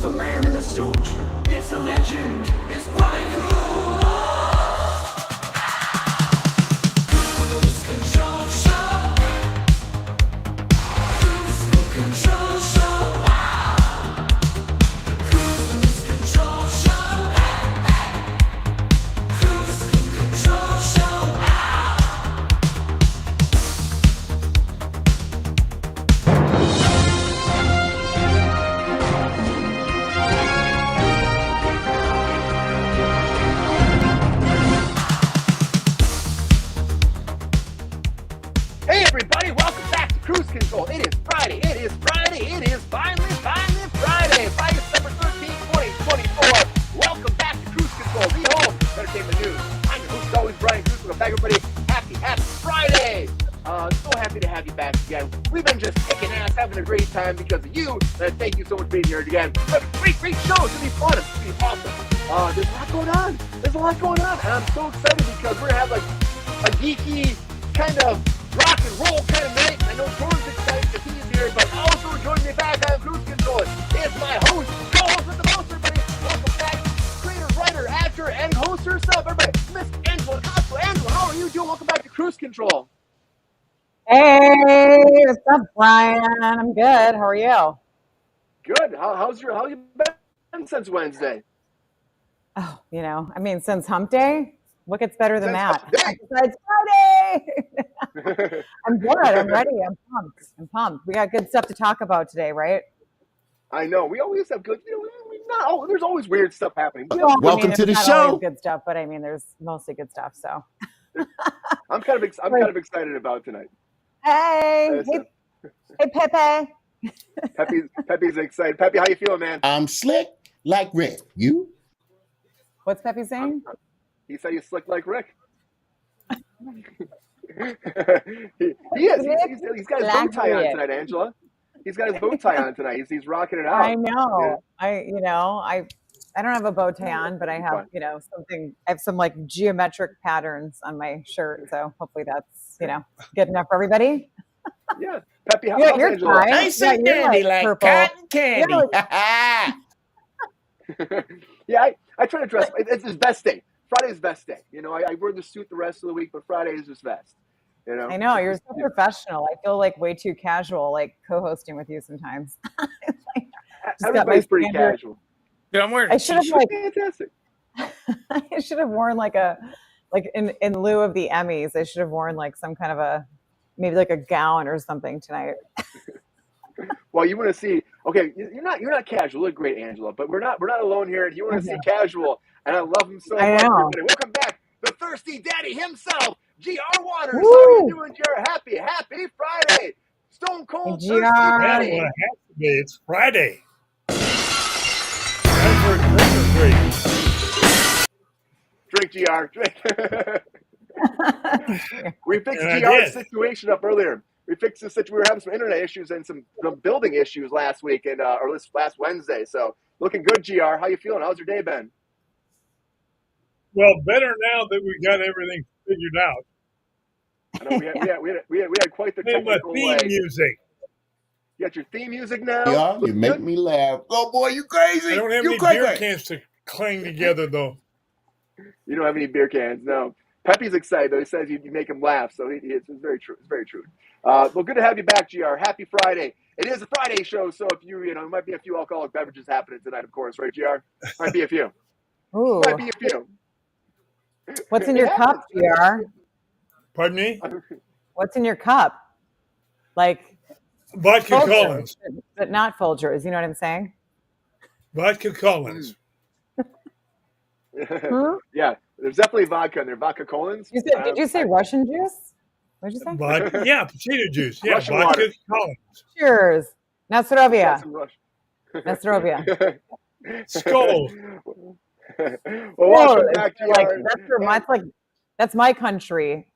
comes the man in the suit. It's a legend. It's Brian Cruz. Cruise Control Show. Cruise Control Show. Wow. Cruise Control Show. Cruise Control Show. Wow. Hey everybody, welcome back to Kruse Control. It is Friday, it is finally Friday, December 13th, 2024. Welcome back to Kruse Control, the home of entertainment news. I'm your host, always Brian Kruse. Welcome back everybody. Happy Friday. So happy to have you back again. We've been just kicking ass, having a great time because of you. And thank you so much for being here again. We have a great show. It's going to be fun. It's going to be awesome. There's a lot going on. And I'm so excited because we're going to have like a geeky kind of rock and roll kind of night. I know Jordan's excited because he's here, but also joining me back on Kruse Control is my host, co-host with the most, everybody. Welcome back, creator, writer, actor, and host herself, everybody, Miss Angela Costco. Angela, how are you doing? Welcome back to Kruse Control. Hey, what's up, Brian? I'm good. How are you? Good. How you been since Wednesday? Oh, since hump day, what gets better than that? Besides Friday. I'm good. I'm ready. I'm pumped. We got good stuff to talk about today, right? I know. We always have good, there's always weird stuff happening. Welcome to the show. Good stuff, but there's mostly good stuff, so. I'm kind of excited about tonight. Hey, Pepe. Pepe's excited. Pepe, how you feeling, man? I'm slick like Rick. You? What's Pepe saying? He said you slick like Rick. he is. He's got his bow tie on tonight, Angela. He's got his bow tie on tonight. He's rocking it out. I know. Yeah. I don't have a bow tie on, but I have, something. I have some like geometric patterns on my shirt, so hopefully that's good enough for everybody. Yeah, Pepe, how's you're Angela? fine. Nice and candy like purple. cotton candy. Yeah, I try to dress. It's his best day. Friday's best day. I wear the suit the rest of the week, but Friday is his best. I know, you're so professional. I feel like way too casual, like co-hosting with you sometimes. Everybody's pretty casual. Yeah, I'm wearing I should have fantastic. I should have worn in lieu of the Emmys, I should have worn like some kind of maybe like a gown or something tonight. Well, you want to see? Okay, you're not casual. You look great, Angela, but we're not alone here. And you want to see casual, and I love him so much. Everybody. Welcome back, the thirsty daddy himself, GR Waters. Woo! How are you doing, GR? Happy Friday, Stone Cold GR. Thirsty Daddy. Well, it has to be. It's Friday. Time for a drink or three. Drink, GR. Drink. We fixed GR's situation up earlier. We fixed the situation. We were having some internet issues and some building issues last week or last Wednesday. So looking good, GR. How you feeling? How's your day been? Well, better now that we got everything figured out. I know we had quite the technical theme music. You got your theme music now? Yeah, you make me laugh. Oh boy, you crazy. I don't have any beer cans to clang together though. You don't have any beer cans, no. Pepe's excited though. He says you make him laugh, so it's very true. It's very true. Well, good to have you back, GR. Happy Friday. It is a Friday show, so if there might be a few alcoholic beverages happening tonight, of course, right, GR? Might be a few. Ooh. Might be a few. What's in your cup, GR? Pardon me? What's in your cup? Like Vodka Folgers, Collins. but not Folgers. You know what I'm saying? Vodka Collins. Yeah, there's definitely vodka in there. Vodka Collins. Did you say Russian juice? What did you say? Vodka, yeah, potato juice. Yeah, Russian vodka water. Collins. Cheers. Nastarovia. Nastarovia. Skull. Well, welcome back, GR. That's my country.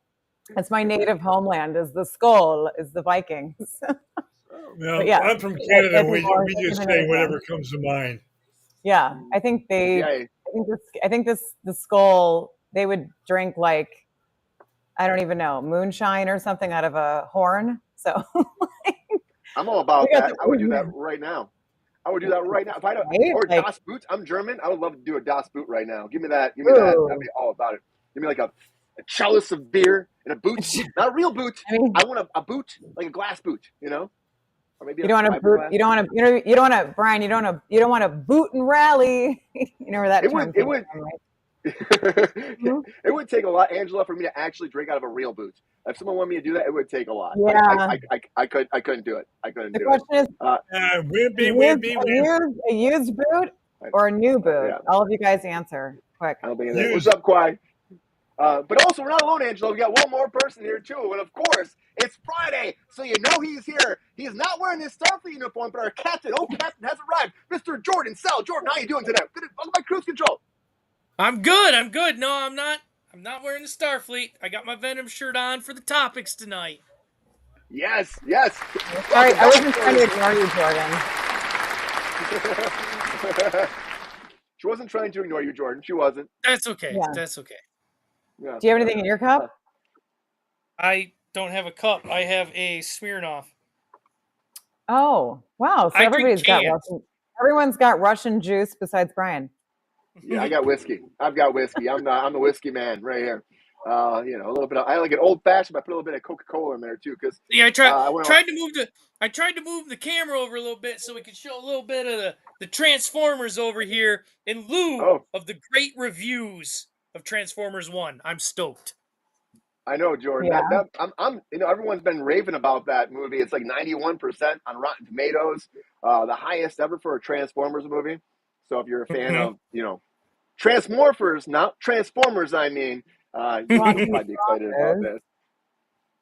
That's my native homeland. Is the skull? Is the Vikings? No, yeah, I'm from Canada. We just say whatever comes to mind. Yeah, I think the skull. They would drink like, I don't even know, moonshine or something out of a horn. So I'm all about that. I would do that right now. I would do that right now. If I Right? or Like, Das Boot. I'm German. I would love to do a Das Boot right now. Give me that. Give me that. I'd be all about it. Give me like a chalice of beer and a boot. Not a real boot. I mean, I want a boot, like a glass boot, you know? Or maybe you don't want to boot. fiberglass. You don't want to. You don't want to, Brian. You don't want to boot and rally. You know where that term came from, right? It would take a lot, Angela, for me to actually drink out of a real boot. If someone wanted me to do that, it would take a lot. Yeah. I couldn't do it. I couldn't The do question it. is, a used boot or a new boot? Yeah. All of you guys answer quick. I don't think it is. What's up, Quai? But also, we're not alone, Angela. We got one more person here, too. And, of course, it's Friday, so you know he's here. He's not wearing his Starfleet uniform, but our captain, captain, has arrived. Mr. Jordan Sell. Jordan, how you doing today? Welcome back to Kruse Control. I'm good. No, I'm not. I'm not wearing the Starfleet. I got my Venom shirt on for the topics tonight. Yes. Sorry, I wasn't trying to ignore you, Jordan. She wasn't trying to ignore you, Jordan. She wasn't. That's okay. Yeah. That's okay. Yeah. Do you have anything in your cup? I don't have a cup. I have a Smirnoff. Oh, wow. So I everybody's drink got cans. Russian. Everyone's got Russian juice besides Brian. Yeah, I got whiskey. I've got whiskey. I'm the whiskey man right here. A little bit. I like an old fashioned. But I put a little bit of Coca-Cola in there too, because Yeah, I tried to move the camera over a little bit so we could show a little bit of the Transformers over here in lieu of the great reviews of Transformers 1. I'm stoked. I know, Jordan. Yeah. I'm everyone's been raving about that movie. It's like 91% on Rotten Tomatoes, the highest ever for a Transformers movie. So if you're a fan of Transmorphers, not Transformers, I mean, you might be excited about this.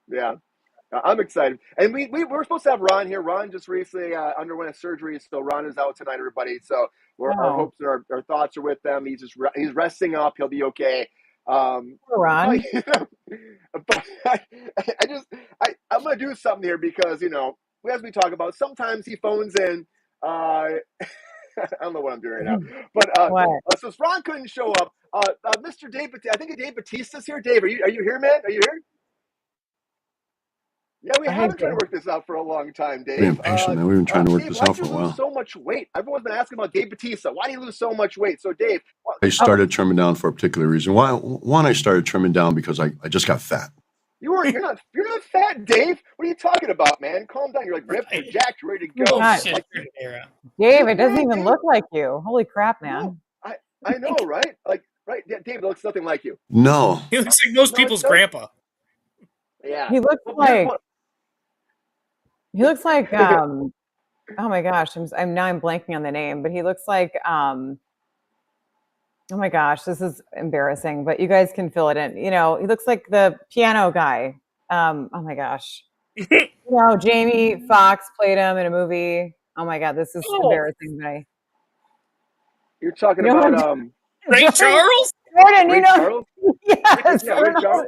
Yeah. I'm excited. And we're supposed to have Ron here. Ron just recently underwent a surgery, so Ron is out tonight, everybody. So our hopes and our thoughts are with them. He's resting up. He'll be okay. Ron. But I'm going to do something here because, as we talk about, sometimes he phones in. I don't know what I'm doing right now. But since Ron couldn't show up, Mr. Dave, I think Dave Bautista's here. Dave, are you here, man? Are you here? Yeah, we have been trying to work this out for a long time, Dave. Being patient, man. We've been trying to work Dave, this out for a why'd you while. lose so much weight? Everyone's been asking about Dave Bautista. Why do you lose so much weight? So, Dave, I started trimming down for a particular reason. One, I started trimming down because I just got fat. you're not fat, Dave. What are you talking about, man? Calm down. You're like ripped, you're jacked, you're ready to go. God. Shit. Dave, it doesn't even look like you. Holy crap, man. No, I know, right? Right? Yeah, Dave looks nothing like you. No. He looks like most people's grandpa. Yeah. He looks like oh my gosh, I'm blanking on the name, but he looks like oh my gosh, this is embarrassing, but you guys can fill it in. He looks like the piano guy. Oh my gosh. Jamie Foxx played him in a movie. Oh my god, this is embarrassing, but You're talking about Ray Charles? Jordan, Ray Charles? Yes. Yeah, Ray Charles.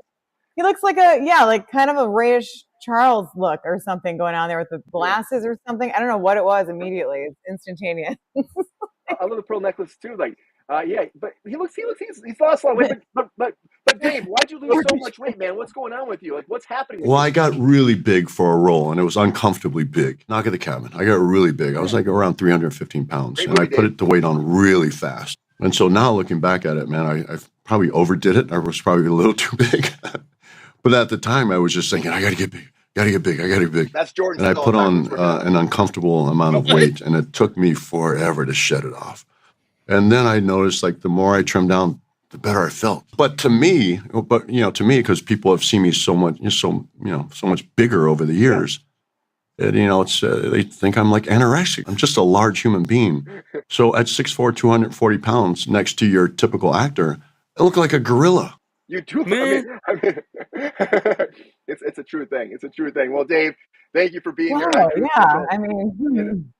He looks like kind of a Rayish Charles look or something going on there with the glasses or something. I don't know what it was immediately. It's instantaneous. I love the pearl necklace too. But he's lost a lot of weight. But Dave, why'd you lose so much weight, man? What's going on with you? Like, what's happening? Well, I got really big for a role, and it was uncomfortably big. Knock at the cabin. I got really big. I was like around 315 pounds, and I put the weight on really fast. And so now looking back at it, man, I probably overdid it. I was probably a little too big. But at the time, I was just thinking, I got to get big. I got to get big. That's Jordan. And I put on an uncomfortable amount of weight, and it took me forever to shed it off. And then I noticed, like, the more I trimmed down, the better I felt. But to me, because people have seen me so much bigger over the years, they think I'm like anorexic. I'm just a large human being. So at 6'4", 240 pounds, next to your typical actor, I look like a gorilla. You do. I mean, it's a true thing. It's a true thing. Well, Dave, thank you for being here. Yeah, I mean,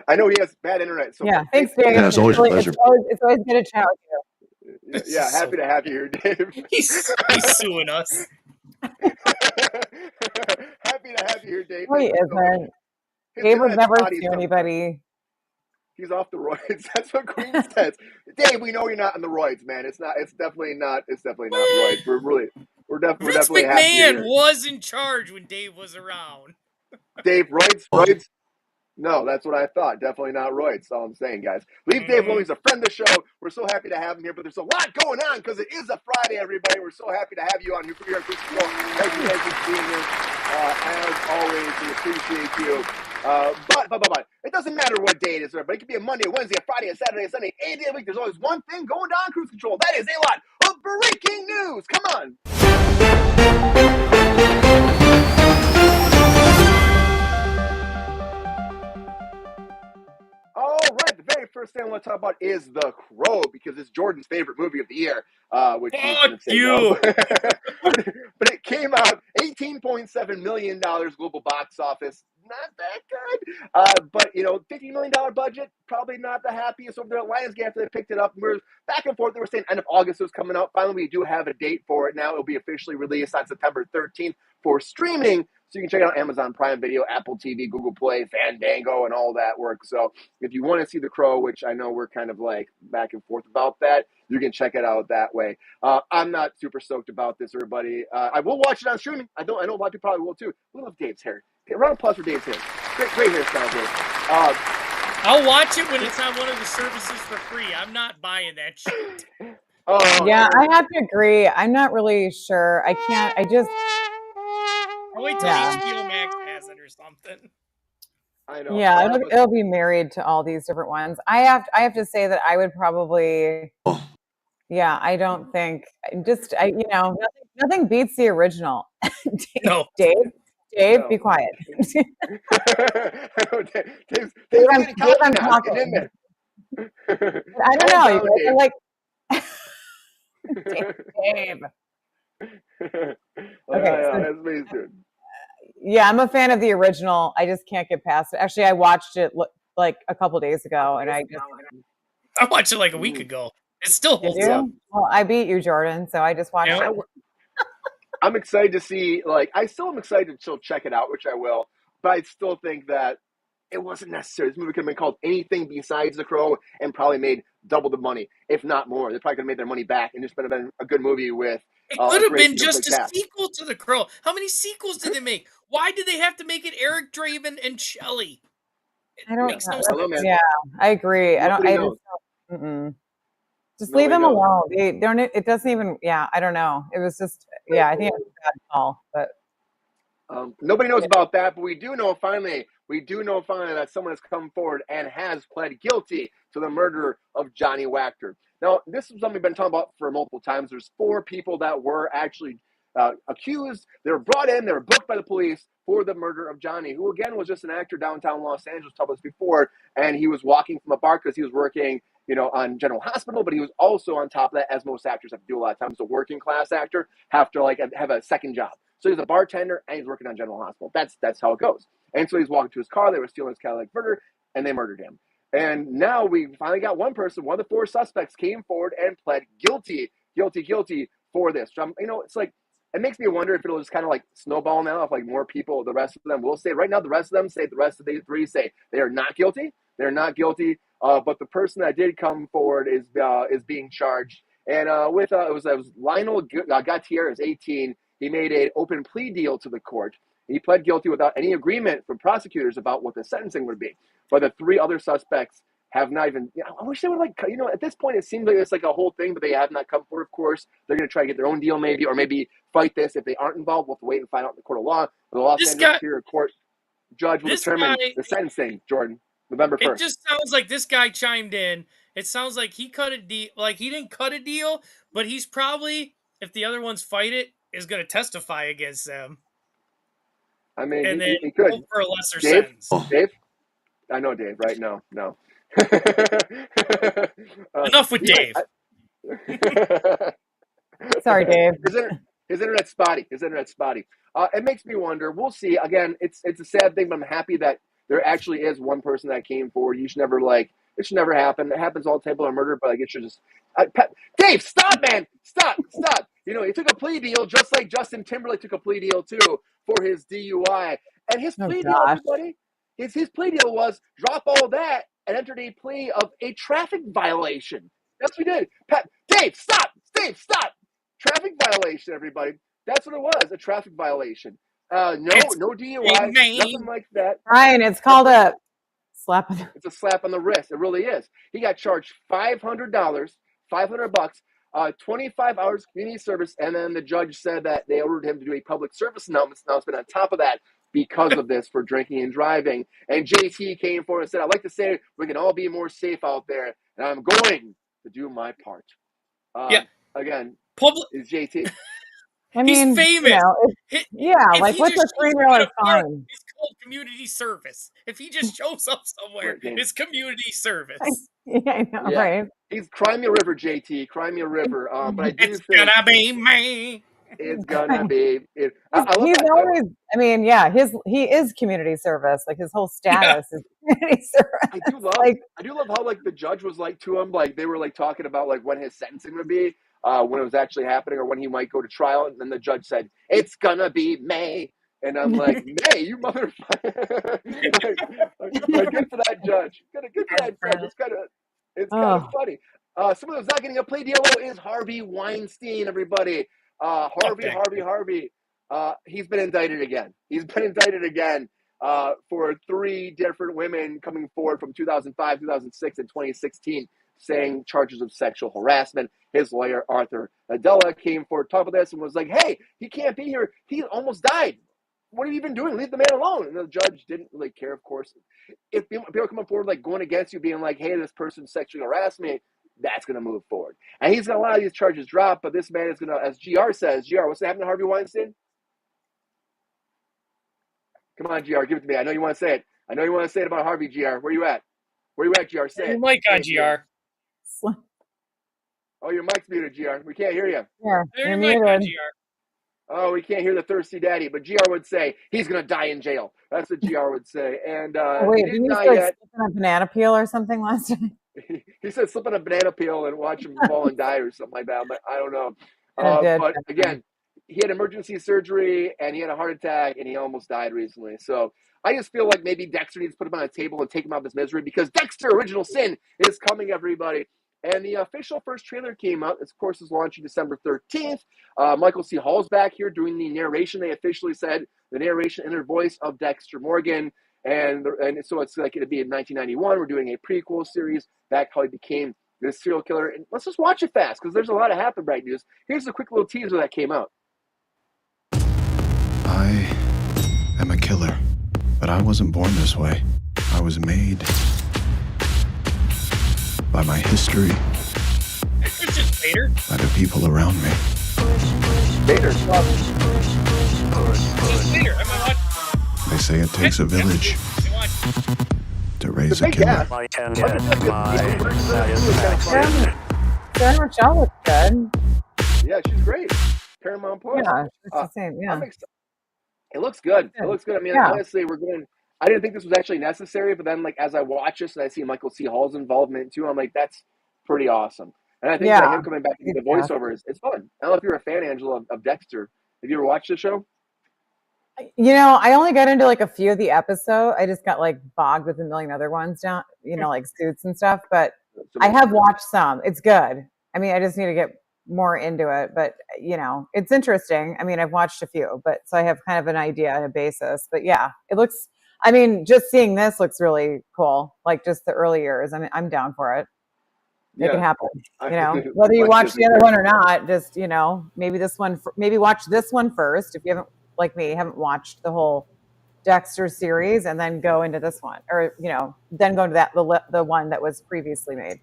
I know he has bad internet. So yeah, thanks, Dave. Yeah, it's always a pleasure. It's always good to chat with you. Yeah, happy to have you here, Dave. He's suing us. Happy to have you here, Dave. No, he isn't. Dave would never sue anybody. He's off the roids. That's what Queen says. Dave, we know you're not on the roids, man. It's definitely not roids. We're definitely Vince happy McMahon was in charge when Dave was around. Dave, roids. No, that's what I thought. Definitely not Roy. That's all I'm saying, guys. Leave Dave alone. He's a friend of the show. We're so happy to have him here, but there's a lot going on because it is a Friday, everybody. We're so happy to have you on here for Kruse Control. Thank you guys for being here. As always, we appreciate you. But it doesn't matter what day it is, but it could be a Monday, a Wednesday, a Friday, a Saturday, a Sunday, any day of the week. There's always one thing going down on Kruse Control. That is a lot of breaking news. Come on. All right, the very first thing I want to talk about is The Crow, because it's Jordan's favorite movie of the year, which he's going to say no. But it came out $18.7 million global box office. Not that good. But, $50 million budget, probably not the happiest over there at Lionsgate after they picked it up. And we were back and forth. They were saying end of August it was coming out. Finally, we do have a date for it now. It'll be officially released on September 13th for streaming. So you can check it out on Amazon Prime Video, Apple TV, Google Play, Fandango, and all that work. So if you want to see The Crow, which I know we're kind of like back and forth about that, you can check it out that way. I'm not super stoked about this, everybody. I will watch it on streaming. I know a lot of people probably will too. We love Dave's hair. Okay, round of applause for Dave's hair. Great hairstyle, Dave. I'll watch it when it's on one of the services for free. I'm not buying that shit. Yeah, I have to agree. I'm not really sure. I can't. I'll wait till HBO Max has it or something. I know. Yeah, it'll be married to all these different ones. I have to say that I would probably. Yeah, I don't think nothing beats the original. Dave, No. be quiet. Dave, I'm talking. I don't know. You guys are like Dave. Okay. Yeah, I'm a fan of the original. I just can't get past it. Actually, I watched it like a couple days ago, and I watched it like a week ago. It still holds up. Well, I beat you, Jordan, so I just watched it. I'm excited to see. I still am excited to still check it out, which I will. But I still think that it wasn't necessary. This movie could have been called anything besides The Crow and probably made double the money, if not more. They probably could have made their money back and just been a good movie with. It could have been just a sequel to The Crow. How many sequels did they make? Why did they have to make it Eric Draven and Shelley? I don't know. Yeah, I agree. Just leave them alone. They don't. It doesn't even. Yeah, I don't know. It was just. Yeah, I think it was a bad call. But nobody knows about that. But we do know finally that someone has come forward and has pled guilty to the murder of Johnny Wachter. Now, this is something we've been talking about for multiple times. There's 4 people that were actually accused. They were brought in. They were booked by the police for the murder of Johnny, who, again, was just an actor downtown Los Angeles, told us before. And he was walking from a bar because he was working, on General Hospital. But he was also, on top of that, as most actors have to do a lot of times, a working class actor, have to, have a second job. So he's a bartender, and he's working on General Hospital. That's how it goes. And so he's walking to his car. They were stealing his Cadillac Burger, and they murdered him. And now we finally got one person, one of the 4 suspects came forward and pled guilty for this. It's like, it makes me wonder if it'll just kind of like snowball now, if like more people, the rest of them will say, right now, the rest of the 3 say they are not guilty. They're not guilty. But the person that did come forward is being charged. And it was Lionel Gautier, is 18. He made an open plea deal to the court. He pled guilty without any agreement from prosecutors about what the sentencing would be. But the 3 other suspects have not even, I wish they would at this point it seems like it's like a whole thing, but they have not come forward, of course. They're going to try to get their own deal maybe, or maybe fight this. If they aren't involved, we'll have to wait and find out in the court of law. The Los Angeles Superior Court judge will determine the sentencing, Jordan, November 1st. It just sounds like this guy chimed in. It sounds like he cut a deal, like he didn't cut a deal, but he's probably, if the other ones fight it, is going to testify against them. I mean, and then he could. Hope for a lesser Dave? sentence. Dave? I know Dave, right? No. Enough with Dave. Sorry, Dave. His internet's spotty. It makes me wonder. We'll see. Again, it's a sad thing, but I'm happy that there actually is one person that came forward. It should never happen. It happens all the time with murder, but it should just. Dave, stop, man! Stop! He took a plea deal just like Justin Timberlake took a plea deal too for his DUI, and his plea deal, everybody. His plea deal was drop all that and entered a plea of a traffic violation. That's what he did. Dave, stop! Traffic violation, everybody. That's what it was, a traffic violation. No DUI, nothing like that. Ryan, it's called a Slap on the It's a slap on the wrist. It really is. He got charged $500, $500, 25 hours community service, and then the judge said that they ordered him to do a public service announcement on top of that because of this for drinking and driving. And JT came forward and said, I'd like to say we can all be more safe out there, and I'm going to do my part. Again, Public. is JT. I He's mean, famous. you know, like what's a 3-year-old fine? It's called community service. If he just shows up somewhere, it's community service. Yeah, I know, right? He's Cry Me a River, JT. Cry Me a River. But I do it's gonna be me. It's gonna be. He's always. I mean, yeah, he is community service. Like his whole status is community service. I do love how like the judge was like to him, like they were like talking about like when his sentencing would be, when it was actually happening, or when he might go to trial. And then the judge said, "It's gonna be May," and I'm like, "May, you motherfucker!" like, good for that judge. Good for that judge. It's kind of funny. Someone who's not getting a plea deal is Harvey Weinstein. Everybody. Harvey. He's been indicted again. For 3 different women coming forward from 2005, 2006, and 2016, saying charges of sexual harassment. His lawyer, Arthur Adela, came forward, talked about this, and was like, hey, he can't be here. He almost died. What have you been doing? Leave the man alone. And the judge didn't really care, of course. If people come forward, like going against you, being like, hey, this person sexually harassed me, that's going to move forward. And he's going to allow these charges drop, but this man is going to, as GR says, GR, what's happening to Harvey Weinstein? Come on, GR, give it to me. I know you want to say it. It about Harvey, GR. Where you at? GR? Say it. Your mic on, GR. Oh, your mic's muted, GR. We can't hear you. Yeah, your mic on, GR. Oh, we can't hear the thirsty daddy, but GR would say he's going to die in jail. That's what GR would say. And wait, he didn't die like yet. slipping a banana peel or something last time? He said slip on a banana peel and watch him fall and die or something like that. But I don't know. But again, he had emergency surgery and he had a heart attack and he almost died recently. So I just feel like maybe Dexter needs to put him on a table and take him out of his misery, because Dexter Original Sin is coming, everybody. And the official first trailer came out. This, of course, is launching December 13th. Michael C. Hall's back here doing the narration. They officially said the narration in the voice of Dexter Morgan. And so it's like it'd be in 1991. We're doing a prequel series back how he became this serial killer. And let's just watch it fast, because there's a lot of happen right news. Here's a quick little teaser that came out. I am a killer, but I wasn't born this way. I was made by my history, by the people around me. They say it takes a village to raise a killer. Sarah Michelle looks good. Yeah, she's great. Paramount Plus. Yeah, it's the same. Yeah, it looks good. It looks good. I mean, honestly, I didn't think this was actually necessary, but then, like, as I watch this and I see Michael C. Hall's involvement too, I'm like, that's pretty awesome. And I think that him coming back to do the voiceover is fun. I don't know if you're a fan, Angela, of Dexter. Have you ever watched the show? You know, I only got into like a few of the episodes. I just got like bogged with a million other ones down, you know, like Suits and stuff. But I have watched some. It's good. I mean, I just need to get more into it. But, you know, it's interesting. I mean, I've watched a few, but so I have kind of an idea on a basis. But yeah, it looks, I mean, just seeing this looks really cool. Like just the early years. I mean, I'm down for it. It can happen, you know, whether you watch the other one or not, just, you know, maybe watch this one first. If you haven't, like me, haven't watched the whole Dexter series, and then go into this one, or, you know, then go into the one that was previously made.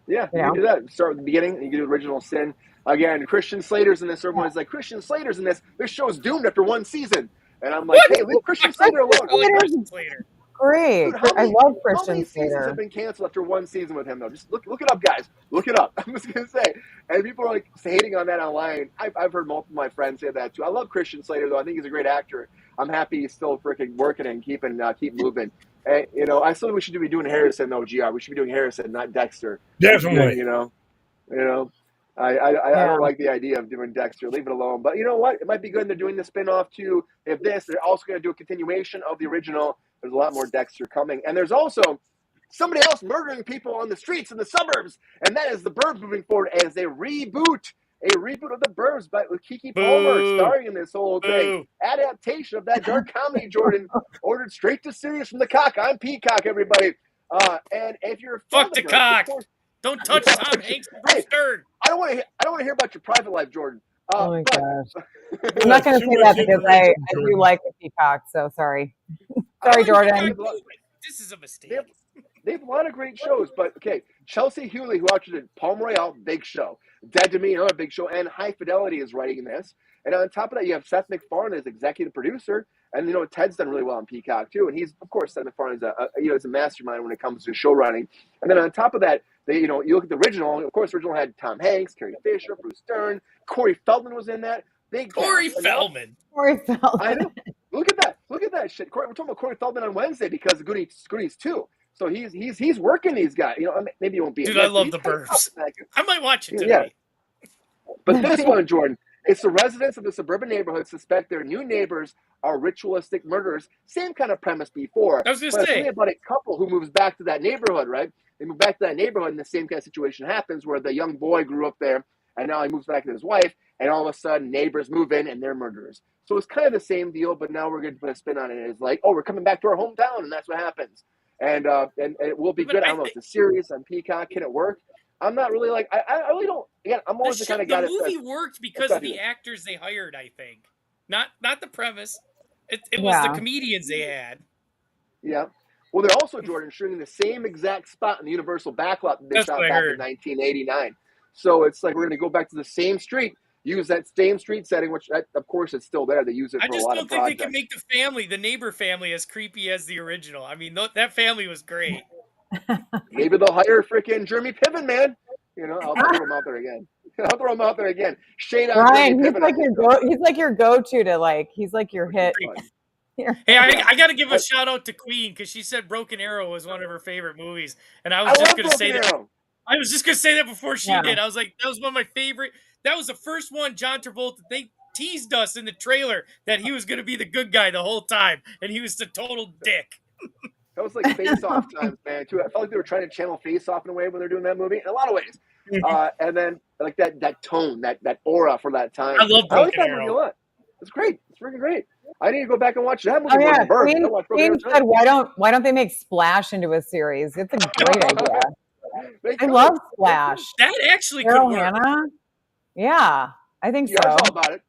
Yeah, you can do that. Start with the beginning, and you can do Original Sin. Again, Christian Slater's in this. Everyone's like, Christian Slater's in this. This show's doomed after one season. And I'm like, hey, leave Christian Slater alone. Christian Slater. Great. Dude, I love Christian Slater. How many seasons have been canceled after one season with him, though? Just look it up, guys. Look it up. I'm just going to say. And people are like hating on that online. I've heard multiple of my friends say that too. I love Christian Slater, though. I think he's a great actor. I'm happy he's still freaking working and keep moving. And, you know, I still we should be doing Harrison, though, GR. We should be doing Harrison, not Dexter. Definitely. You know. I don't like the idea of doing Dexter. Leave it alone. But you know what? It might be good. They're doing the spinoff too. If they're also going to do a continuation of the original. There's a lot more Dexter coming. And there's also somebody else murdering people on the streets in the suburbs. And that is the Burbs moving forward as a reboot. a reboot of the Burbs with Keke Palmer starring in this whole thing. Adaptation of that dark comedy, Jordan, ordered straight to series from the cock. I'm Peacock, everybody. And if you're a fan Fuck of the the Burbs, cock. of course, Don't touch Tom Hanks and Bruce Stern. I don't want to hear about your private life, Jordan. Oh my gosh. I'm not going to say that because I do like the Peacock, so sorry. Sorry, Jordan. This is a mistake. They have a lot of great shows, but okay. Chelsea Hewley, who actually did Palm Royale, big show. Dead to Me, another big show, and High Fidelity is writing this. And on top of that, you have Seth MacFarlane as executive producer, and Ted's done really well on Peacock too. And he's, of course, Seth MacFarlane is a mastermind when it comes to show running. And then on top of that, you look at the original. Of course, the original had Tom Hanks, Carrie Fisher, Bruce Stern, Corey Feldman was in that. Big Corey Feldman. I know. Look at that shit. We're talking about Corey Feldman on Wednesday because of Goonies 2. So he's working these guys. Maybe he won't be. Dude, I love the Burbs. I might watch it today. Yeah. But this one, Jordan, it's the residents of the suburban neighborhood suspect their new neighbors are ritualistic murderers. Same kind of premise before. I was going to say. It's about a couple who moves back to that neighborhood, right? They move back to that neighborhood, and the same kind of situation happens where the young boy grew up there, and now he moves back to his wife, and all of a sudden neighbors move in, and they're murderers. So it's kind of the same deal, but now we're going to put a spin on it. It's like, we're coming back to our hometown, and that's what happens. And it will be good. I don't know. It's a series on Peacock. Can it work? I'm not really I really don't. Again, I'm always the kind of guy that the movie worked because of the actors they hired. I think not the premise. It was the comedians they had. Yeah. Well, they're also, Jordan, shooting the same exact spot in the Universal backlot that they shot back in 1989. So it's like we're going to go back to the same street, use that same street setting, which of course it's still there. They use it for a lot of projects. I just don't think they can make the neighbor family as creepy as the original. I mean, that family was great. Maybe they'll hire freaking Jeremy Piven, man. I'll throw him out there again. Shade on Ryan, Jeremy Piven. He's like your go-to to he's like your hit. Hey, I got to give a shout out to Queen because she said Broken Arrow was one of her favorite movies, and I was just going to say that. I was just going to say that before she did. I was like, that was one of my favorite. That was the first one John Travolta. They teased us in the trailer that he was going to be the good guy the whole time, and he was the total dick. That was like Face Off times, man, too. I felt like they were trying to channel Face Off in a way when they're doing that movie, in a lot of ways. And then like that tone, that aura for that time. I love Broken Arrow. Movie a lot. It's great. It's freaking great. I need to go back and watch that movie. Oh yeah, Queen said, why don't they make Splash into a series? It's a great idea. I love Splash. That actually could work. Hannah? Yeah, I think so. All about it.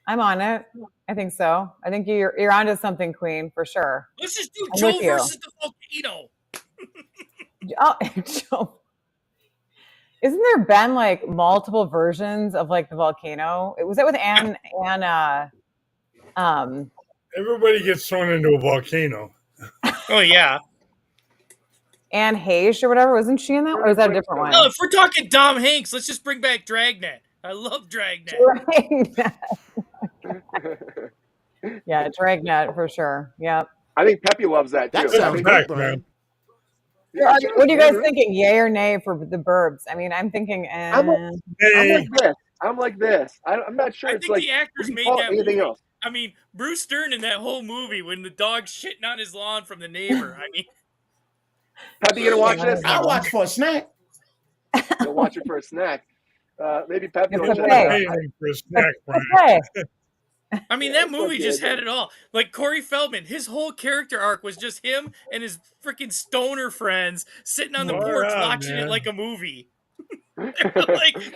I'm on it. I think so. I think you're onto something, Queen, for sure. Let's just do Joe versus the volcano. Joe. Isn't there been multiple versions of the volcano? Was it with Anne? Everybody gets thrown into a volcano. Oh yeah. Anne Heche or whatever, wasn't she in that? Or was that a different one? No, if we're talking Tom Hanks, let's just bring back Dragnet. I love Dragnet. Yeah, Dragnet for sure. Yep. I think Peppy loves that too. That sounds back, good, man. What are you guys thinking? Yay or nay for the Burbs? I mean, I'm thinking. I'm like this. I'm not sure. I think the actors made that anything movie. else. I mean, Bruce Stern in that whole movie when the dog's shitting on his lawn from the neighbor. I mean, Peppy, you gonna watch this? I'll watch for a snack. You'll watch it for a snack. Maybe Peppy will check okay. it out. For a snack, Okay. I mean, that movie just had it all. Like Corey Feldman, his whole character arc was just him and his freaking stoner friends sitting on the porch watching it like a movie.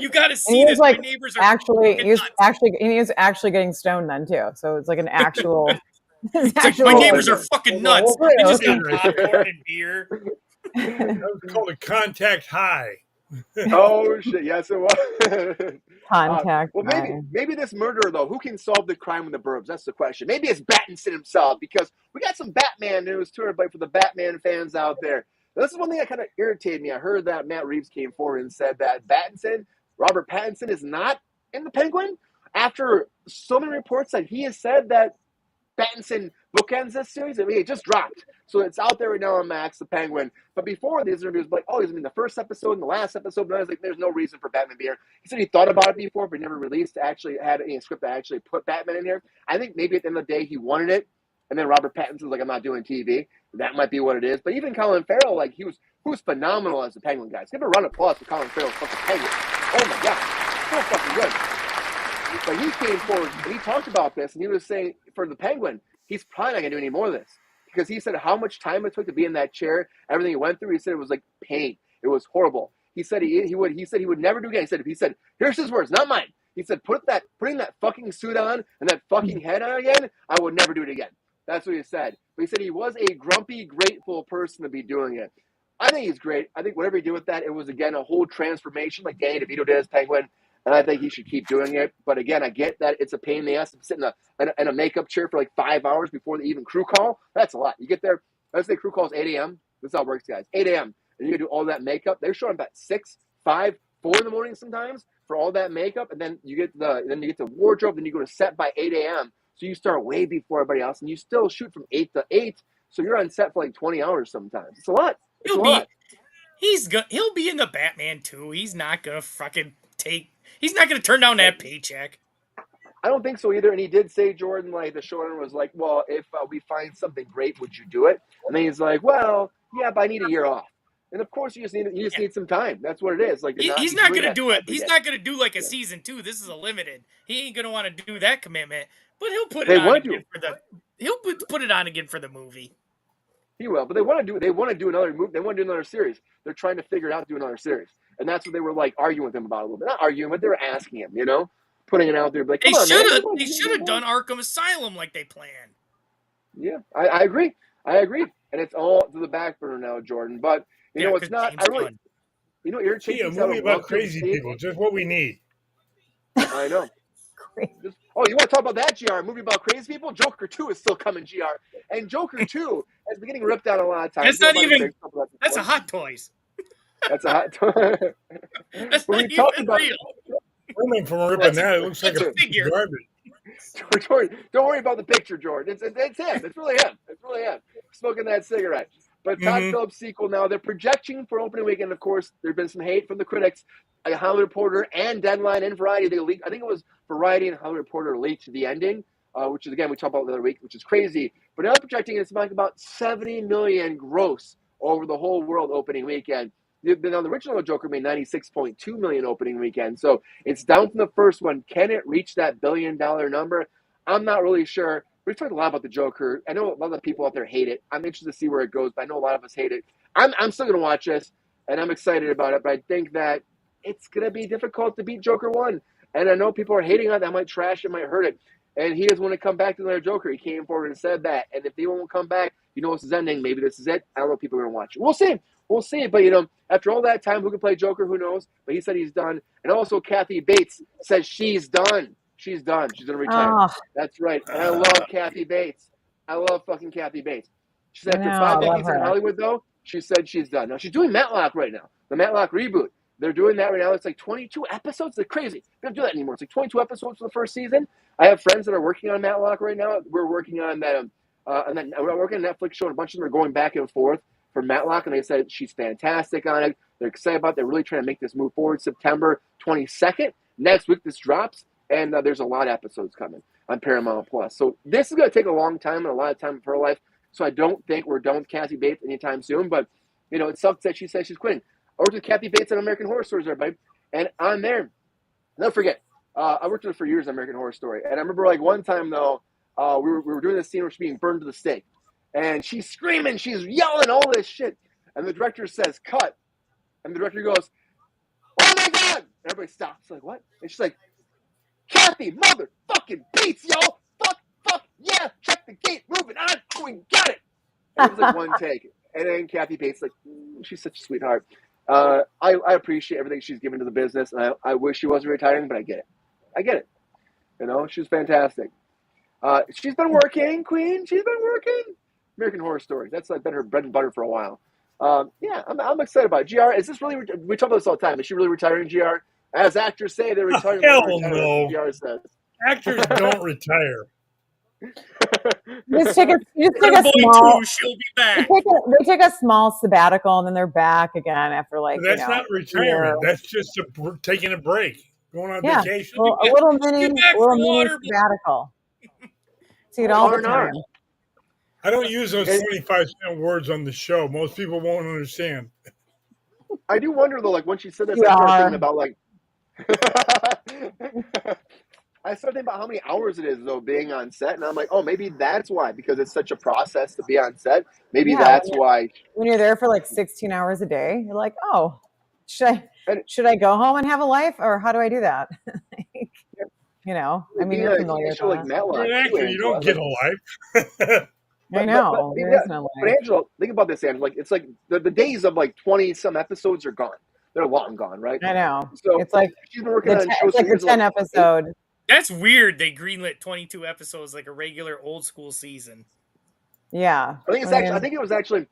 You got to see this. My neighbors are he is actually getting stoned then too. So it's like an actual. My neighbors are fucking nuts. They just got popcorn and beer. That was called a contact high. Oh shit! Yes, it was. Contact. Well, maybe this murderer though, who can solve the crime with the Burbs? That's the question. Maybe it's Battinson himself, because we got some Batman news too, everybody, for the Batman fans out there. This is one thing that kind of irritated me. I heard that Matt Reeves came forward and said that Robert Pattinson, is not in the Penguin after so many reports that he has said that Pattinson bookends this series. I mean, it just dropped. So it's out there right now on Max, the Penguin. But before these interviews, he's going to be in the first episode and the last episode. But I was like, there's no reason for Batman to be here. He said he thought about it before, but he never released, actually had any script that actually put Batman in here. I think maybe at the end of the day, he wanted it. And then Robert Pattinson's like, I'm not doing TV. That might be what it is. But even Colin Farrell, he was phenomenal as the Penguin guy. Give him a round of applause for Colin Farrell's fucking Penguin. Oh my God. so fucking good. But he came forward and he talked about this, and he was saying for the Penguin, he's probably not gonna do any more of this because he said how much time it took to be in that chair, everything he went through. He said it was like pain. It was horrible. He said he would never do it again. He said here's his words, not mine. He said putting that fucking suit on and that fucking head on again, I would never do it again. That's what he said. But he said he was a grumpy, grateful person to be doing it. I think he's great. I think whatever he did with that, it was again a whole transformation, like Danny DeVito did as Penguin. And I think he should keep doing it. But again, I get that it's a pain in the ass to sit in a makeup chair for like 5 hours before the even crew call. That's a lot. You get there, let's say crew calls 8 a.m. This is how it works, guys. 8 a.m. And you do all that makeup. They're showing up at 6, 5, 4 in the morning sometimes for all that makeup. And then you get the wardrobe. Then you go to set by 8 a.m. So you start way before everybody else, and you still shoot from 8 to 8. So you're on set for like 20 hours sometimes. It's a lot. It's a lot. He'll be in the Batman too. He's not gonna He's not going to turn down that paycheck. I don't think so either. And he did say, Jordan, like the showrunner was like, well, if we find something great, would you do it? And then he's like, well, yeah, but I need a year off. And of course, you just need some time. That's what it is. Like he's not going to do it. He's not going to do like a season 2. This is a limited. He ain't going to want to do that commitment. But he'll put it on again he'll put it on again for the movie. He will. But they want to do another movie. They want to do another series. They're trying to figure it out to do another series. And that's what they were like arguing with him about a little bit. Not arguing, but they were asking him, putting it out there. Like, they should have done Arkham Asylum like they planned. Yeah, I agree. And it's all to the back burner now, Jordan. But it's not. See, a movie about crazy people, just what we need. I know. You want to talk about that, GR? A movie about crazy people? Joker 2 is still coming, GR. And Joker 2 has been getting ripped out a lot of times. That's a Hot Toys. That's a hot toy. That's not even real. From ripping that, it looks like a figure. Garbage. Don't worry about the picture, Jordan. It's him. It's really him. Smoking that cigarette. But Todd Phillips' sequel now, they're projecting for opening weekend. Of course, there's been some hate from the critics. Hollywood Reporter and Deadline and Variety, they leaked. I think it was Variety and Hollywood Reporter leaked the ending, which is, again, we talked about the other week, which is crazy. But now projecting it's about $70 million gross over the whole world opening weekend. The original Joker made $96.2 million opening weekend, so it's down from the first one. Can it reach that $1 billion number? I'm not really sure. We've talked a lot about the Joker. I know a lot of people out there hate it. I'm interested to see where it goes, but I know a lot of us hate it. I'm still going to watch this, and I'm excited about it, but I think that it's going to be difficult to beat Joker 1. And I know people are hating on it. That might trash it, might hurt it. And he doesn't want to come back to another Joker. He came forward and said that. And if they won't come back, this is ending. Maybe this is it. I don't know if people are going to watch it. We'll see. But, after all that time, who can play Joker? Who knows? But he said he's done. And also, Kathy Bates says she's done. She's done. She's going to retire. Oh. That's right. And I love Kathy Bates. I love fucking Kathy Bates. She said after 5 decades in Hollywood, though, she said she's done. Now, she's doing Matlock right now. The Matlock reboot. They're doing that right now. It's like 22 episodes. They're crazy. They don't do that anymore. It's like 22 episodes for the first season. I have friends that are working on Matlock right now. We're working on that. And then we're working on a Netflix show, and a bunch of them are going back and forth for Matlock, and they said she's fantastic on it. They're excited about it. They're really trying to make this move forward. September 22nd. Next week, this drops, and there's a lot of episodes coming on Paramount+. So this is going to take a long time and a lot of time of her life. So I don't think we're done with Kathy Bates anytime soon. But, it sucks that she says she's quitting. I worked with Kathy Bates on American Horror Stories, everybody. And on there, never forget, I worked with her for years on American Horror Story. And I remember, one time, though, we were doing this scene where she's being burned to the stake. And she's screaming, she's yelling, all this shit. And the director says, cut. And the director goes, oh, my God. And everybody stops. Like, what? And she's like, Kathy, motherfucking Bates, y'all. Fuck, yeah. Check the gate. Moving on. We got it. And it was like one take. And then Kathy Bates, she's such a sweetheart. I appreciate everything she's given to the business. And I wish she wasn't retiring, but I get it. She was fantastic. She's been working, Queen. She's been working. American Horror Story. That's been her bread and butter for a while. I'm excited about it. GR, is this really, we talk about this all the time. Is she really retiring, GR? As actors say, they're retiring. Hell no. GR says. Actors don't retire. Just take a small. She'll be back. They take a small sabbatical and then they're back again after That's not retirement. That's just taking a break, going on vacation. Well, a little mini sabbatical. See it all the time. I don't use those 25-cent words on the show. Most people won't understand. I do wonder though, when she said this, I started thinking about I started thinking about how many hours it is though being on set, and I'm like, oh, maybe that's why, because it's such a process to be on set. Maybe Yeah, that's why. when you're there for like 16 hours a day, you're like, oh, should I go home and have a life, or how do I do that? Like, you know, I mean, you're familiar with like that. Matlock, You're an actor, you don't get a life. I know. There isn't a But life. Angela, think about this, Angela. Like, it's like the days of like 20-some episodes are gone. They're long gone, right? I know. So It's like she's been working on shows. it's like a 10 episode. That's weird. They greenlit 22 episodes like a regular old school season. Yeah. I think it was actually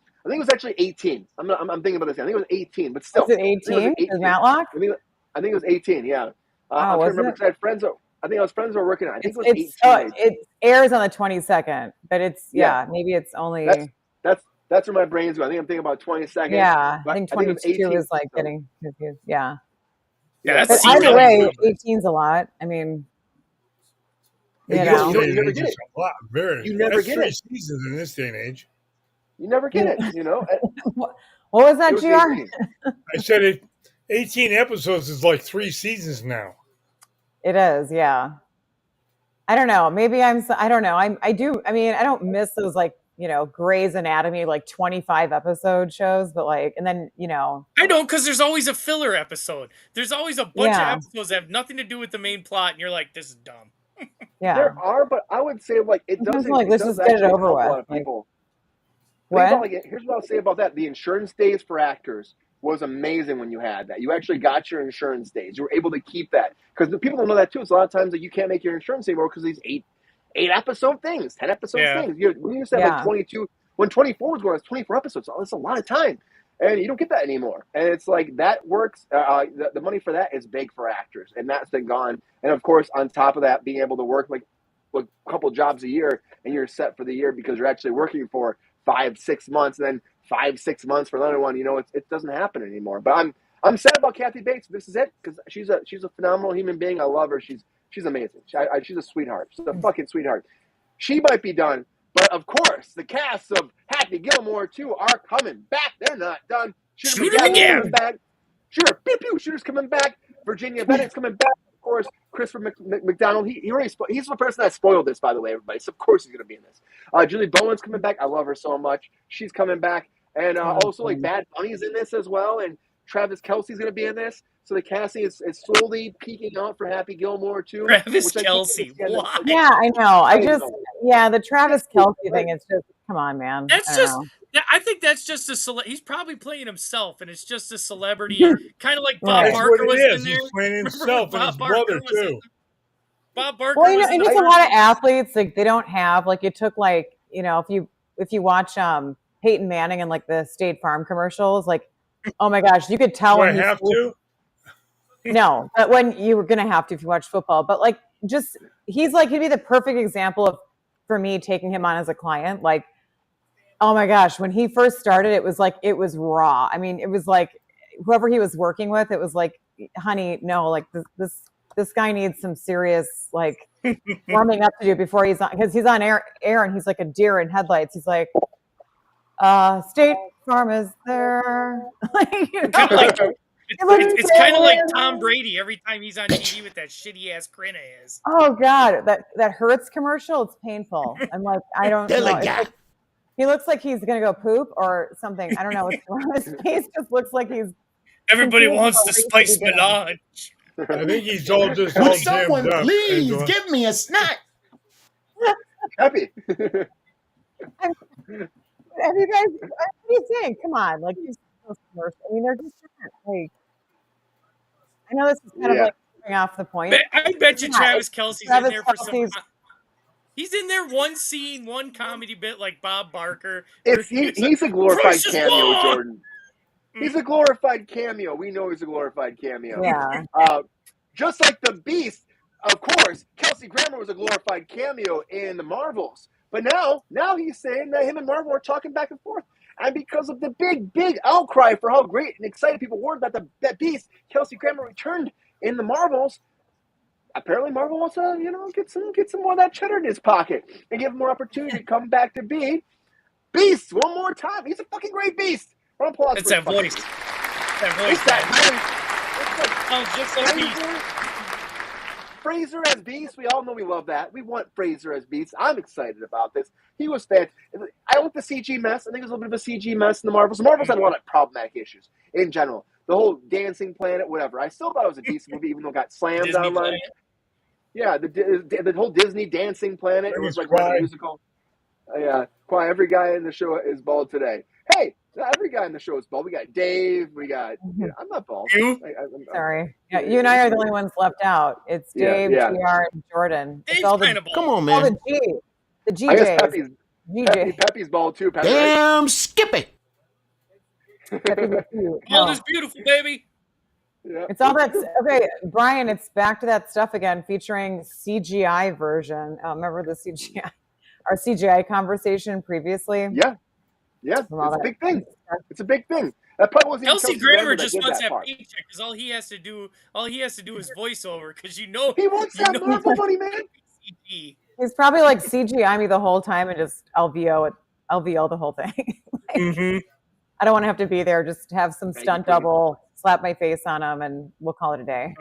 18. I'm thinking about this. I think it was 18, but still. Was it 18? Is Matlock? I think it was 18. Yeah. I can't remember because I had friends. I think I was friends who were working on it. I think it was 18. It airs on the 22nd, but it's maybe it's only. That's where my brain's going. I think I'm thinking about 22nd. Yeah, I think 22 is like so. getting confused. Yeah. Yeah, But either way, 18's a lot. I mean, you know. You never get it. You never get 3 it. seasons in this day and age. You never get it, you know. What was that, GR? I said 18 episodes is like 3 seasons now. It is, yeah. I don't know. Maybe I don't know. I do. I mean, I don't miss those like, you know, Grey's Anatomy, like 25 episode shows, but like, and then, you know. I don't, because there's always a filler episode. There's always a bunch of episodes that have nothing to do with the main plot, and you're like, this is dumb. Yeah. There are, but I would say like it doesn't. Like, let's just get it over with. People. What? Here's what I'll say about that. The insurance days for actors was amazing when you had that. You actually got your insurance days. You were able to keep that. Because the people don't know that too. It's a lot of times that you can't make your insurance anymore because these 8 episode things, 10 episode things. We used to have like 22. When 24 was going, it's 24 episodes. So that's a lot of time. And you don't get that anymore. And it's like that works. The money for that is big for actors. And that's been gone. And of course, on top of that, being able to work like a couple jobs a year and you're set for the year because you're actually working for 5-6 months and then 5-6 months for another one. You know, it doesn't happen anymore. But I'm sad about Kathy Bates. This is it because she's a phenomenal human being. I love her. She's amazing. She's a sweetheart. She's a fucking sweetheart. She might be done, but of course the cast of Happy Gilmore 2 are coming back. They're not done. Shoot him again. Back. Shooter, pew pew. Shooter's coming back. Virginia Bennett's coming back. Of course, Christopher McDonald. He's the person that spoiled this, by the way, everybody. So of course he's gonna be in this. Julie Bowen's coming back. I love her so much. She's coming back, and also like Bad Bunny's in this as well, and Travis Kelsey's gonna be in this. So the casting is slowly peaking out for Happy Gilmore too. Travis Kelsey. Why? Yeah, I know. The Travis Kelsey thing. It's just, come on, man. I think that's just a he's probably playing himself, and it's just a celebrity, kind of like Bob That's Barker what was it is. in there. He's playing himself and his brother too. Bob Barker. Well, you know, and just a lot of athletes, like they don't have, like it took like, you know, if you watch Peyton Manning and like the State Farm commercials, like, oh my gosh, you could tell. Do I have to? No, but when you were gonna have to if you watch football, but like just he'd be the perfect example of, for me, taking him on as a client. Like, oh my gosh, when he first started, it was raw. I mean, it was like whoever he was working with, it was like, honey, no, like this guy needs some serious like warming up to do before he's on, because he's on air and he's like a deer in headlights. He's like, State Farm is there. Like, you know, it's kind of like Tom Brady every time he's on TV with that shitty ass grin of his. Oh God, that Hertz commercial, it's painful. I'm like, I don't know. Like, he looks like he's gonna go poop or something. I don't know. His face just looks like he's. Everybody wants to spice melange. I think he's all just. Would someone please give me a snack? Happy. Have you guys? What do you think? Come on, like these commercials. I mean, they're just different. Like, I know this is kind of like moving off the point. I bet you Travis Kelsey's in there for some. He's in there one scene, one comedy bit like Bob Barker. He's a glorified cameo, Jordan. He's a glorified cameo. We know he's a glorified cameo. Yeah. Just like the Beast, of course, Kelsey Grammer was a glorified cameo in the Marvels. But now he's saying that him and Marvel are talking back and forth. And because of the big outcry for how great and excited people were that Beast, Kelsey Grammer, returned in the Marvels, apparently Marvel wants to, get some more of that cheddar in his pocket and give him more opportunity to come back to be Beast one more time. He's a fucking great Beast. Round of applause. It's that voice. That voice. It's that voice. Sounds just like Beast. Fraser as Beast, we all know we love that. We want Fraser as Beast. I'm excited about this. He was fantastic. I like the CG mess. I think it was a little bit of a CG mess in the Marvels. The Marvels had a lot of problematic issues in general. The whole dancing planet, whatever. I still thought it was a decent movie, even though it got slammed Disney online. Planet. Yeah, the whole Disney dancing planet. It was like a musical. Yeah, quite every guy in the show is bald today. Hey, every guy in the show is bald. We got Dave. We got. I'm not bald. You? Sorry. Yeah, you and I are the only ones left out. It's Dave, GR, and Jordan. Dave's It's all the, kind of bald. Come on, all man. the I guess GJs. Peppy's bald too. Peppy, right? Damn, skip it. Bald is beautiful, baby. Yeah. It's all that. Okay, Brian, it's back to that stuff again, featuring CGI version. Remember the CGI, our CGI conversation previously? Yeah. It's a big thing. It's a big thing. That probably wasn't even Kelsey Kelsey Grammer that just did wants that that part. paycheck because all he has to do is voiceover because He wants that Marvel money, man. CG. He's probably like CGI me the whole time and just LVO the whole thing. I don't want to have to be there. Just have some stunt double slap my face on him, and we'll call it a day.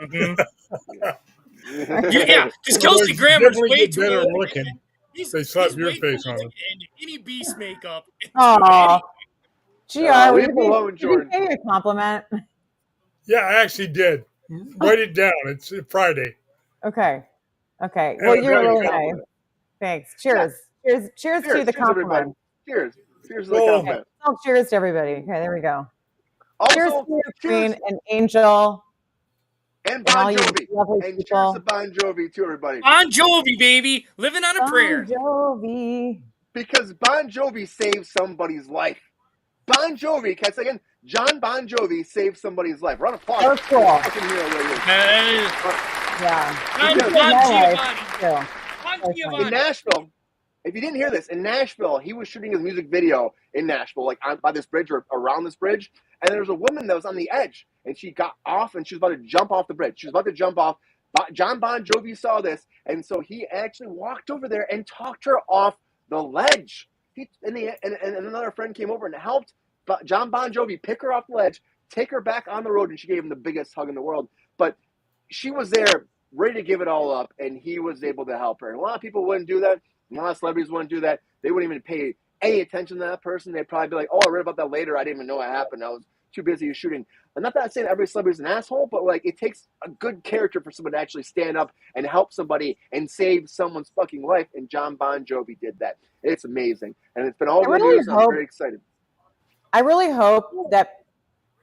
Yeah, because Kelsey Grammer's way too better old. looking. They slap your face on him. And any beast makeup. Oh, GR, leave him alone, did Jordan. you pay me a compliment? Yeah, I actually did. Write it down. It's Friday. Okay. Yeah, Well, you're very really compliment. nice. Thanks. Cheers. Cheers to the compliment. Cheers to the Whoa. compliment. Oh, cheers to everybody. Okay, there we go. Also, Cheers to your cheers queen and Angel. and all Bon you Jovi. lovely And people. cheers to Bon Jovi too, everybody. Bon Jovi, baby. Living on a prayer. Bon Jovi. Because Bon Jovi saved somebody's life. Bon Jovi, can I say again? Jon Bon Jovi saved somebody's life. Round of applause. That was cool. I can hear it right here. Yeah. Bon Because- Giovanni. Bon In Giovanni. Nashville, if you didn't hear this, in Nashville, he was shooting his music video in Nashville, like by this bridge or around this bridge. And there was a woman that was on the edge, and she got off, and she was about to jump off the bridge. She was about to jump off. Jon Bon Jovi saw this, and so he actually walked over there and talked her off the ledge. And another friend came over and helped Jon Bon Jovi pick her off the ledge, take her back on the road, and she gave him the biggest hug in the world. But she was there ready to give it all up, and he was able to help her. And a lot of people wouldn't do that. A lot of celebrities wouldn't do that. They wouldn't even pay any attention to that person. They'd probably be like, oh, I read about that later. I didn't even know what happened. I was too busy shooting. I'm not that saying every celebrity's an asshole, but like it takes a good character for someone to actually stand up and help somebody and save someone's fucking life. And Jon Bon Jovi did that. It's amazing. And it's been all over the news. I'm very excited. I really hope that,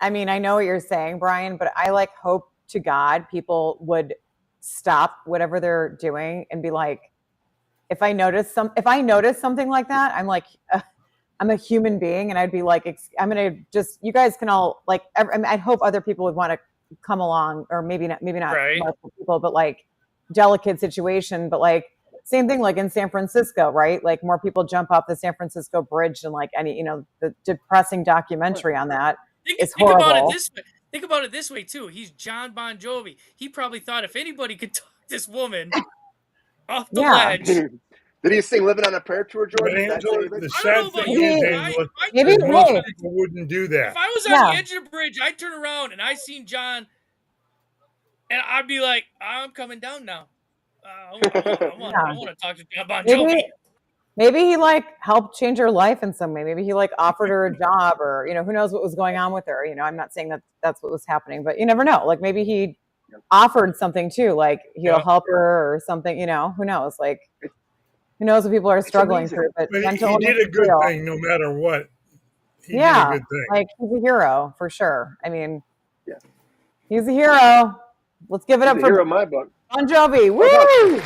I mean, I know what you're saying, Brian, but I like hope to God people would stop whatever they're doing and be like, if I notice something like that, I'm like, I'm a human being, and I'd be like, I'm gonna just, you guys can all like, I mean, I'd hope other people would want to come along, or maybe not Right. multiple people, but like delicate situation, but like same thing like in San Francisco, right? Like more people jump off the San Francisco bridge, and like any, the depressing documentary on that is horrible. Think about it this way too. He's Jon Bon Jovi. He probably thought if anybody could talk this woman off the ledge. Did he sing "Living on a Prayer" tour, But Jordan? Angela, the I don't sad know about thing you. is, If Angela, Maybe that most hey. people wouldn't do that. If I was on Yeah. the edge of the bridge, I'd turn around and I seen John, and I'd be like, I'm coming down now. I want to talk to Jon Bon Jovi. Maybe he like helped change her life in some way. Maybe he like offered her a job, or who knows what was going on with her. I'm not saying that that's what was happening, but you never know. Like maybe he offered something too, like he'll help her or something. Who knows? Like who knows what people are struggling through. But But mental he did a illness is good real. thing no matter what. He did a Yeah, good thing. like he's a hero for sure. I mean, he's a hero. Let's give it up He's a for hero in my book. Bon Jovi. Woo!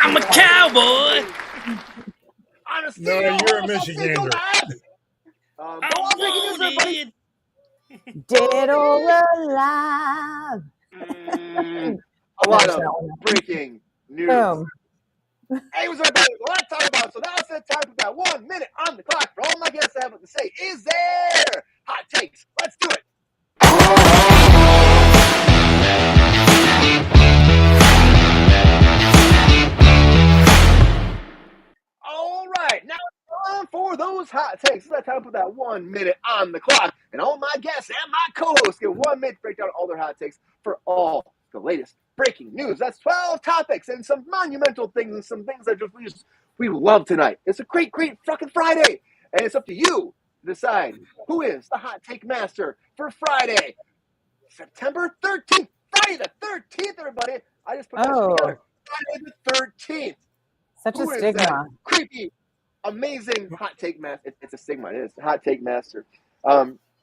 I'm a cowboy. Honestly, No, you're a Michigander. Go on, breaking news, everybody. Dead or alive. A lot of breaking news. Boom. Hey, what's up, everybody? A lot to talk about. So now it's that time for about 1 minute on the clock for all my guests to have to say. Is there hot takes? Let's do it. All right, now it's time for those hot takes. It's that time to put that 1 minute on the clock. And all my guests and my co-hosts get 1 minute to break down all their hot takes for all the latest breaking news. That's 12 topics and some monumental things and some things that we love tonight. It's a great fucking Friday. And it's up to you to decide who is the hot take master for Friday, September 13th. Friday the 13th, everybody. I just put that together. Friday the 13th. Such Who a is stigma. that creepy, amazing hot take master. It's a stigma. It is. Hot take master.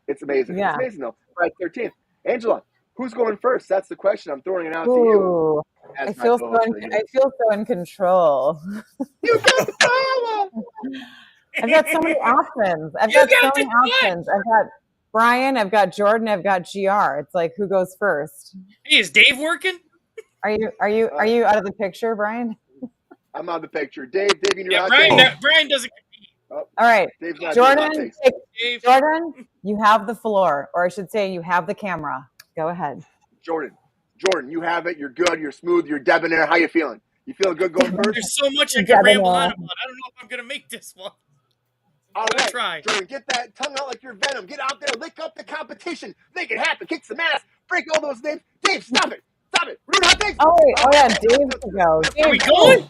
It's amazing. Yeah. It's amazing, though. Friday the 13th. Angela, who's going first? That's the question. I'm throwing it out to Ooh, you. I feel so in control. You got the power. I've got so many options. I've got Brian, I've got Jordan, I've got GR. It's like, who goes first? Hey, is Dave working? Are you out of the picture, Brian? I'm out of the picture. Dave, you need hot Brian, take. Brian doesn't compete. Oh, All right, Dave's not Jordan, doing hot takes. Jordan, you have the floor, or I should say, you have the camera. Go ahead. Jordan, you have it. You're good. You're smooth. You're debonair. How you feeling? You feeling good going first? There's so much I can ramble on about. I don't know if I'm gonna make this one. All right, try. Jordan, get that tongue out like you're Venom. Get out there, lick up the competition, make it happen, kick some ass, break all those names. Dave, stop it. We're doing hot takes. Oh yeah, Dave to go. Are we going?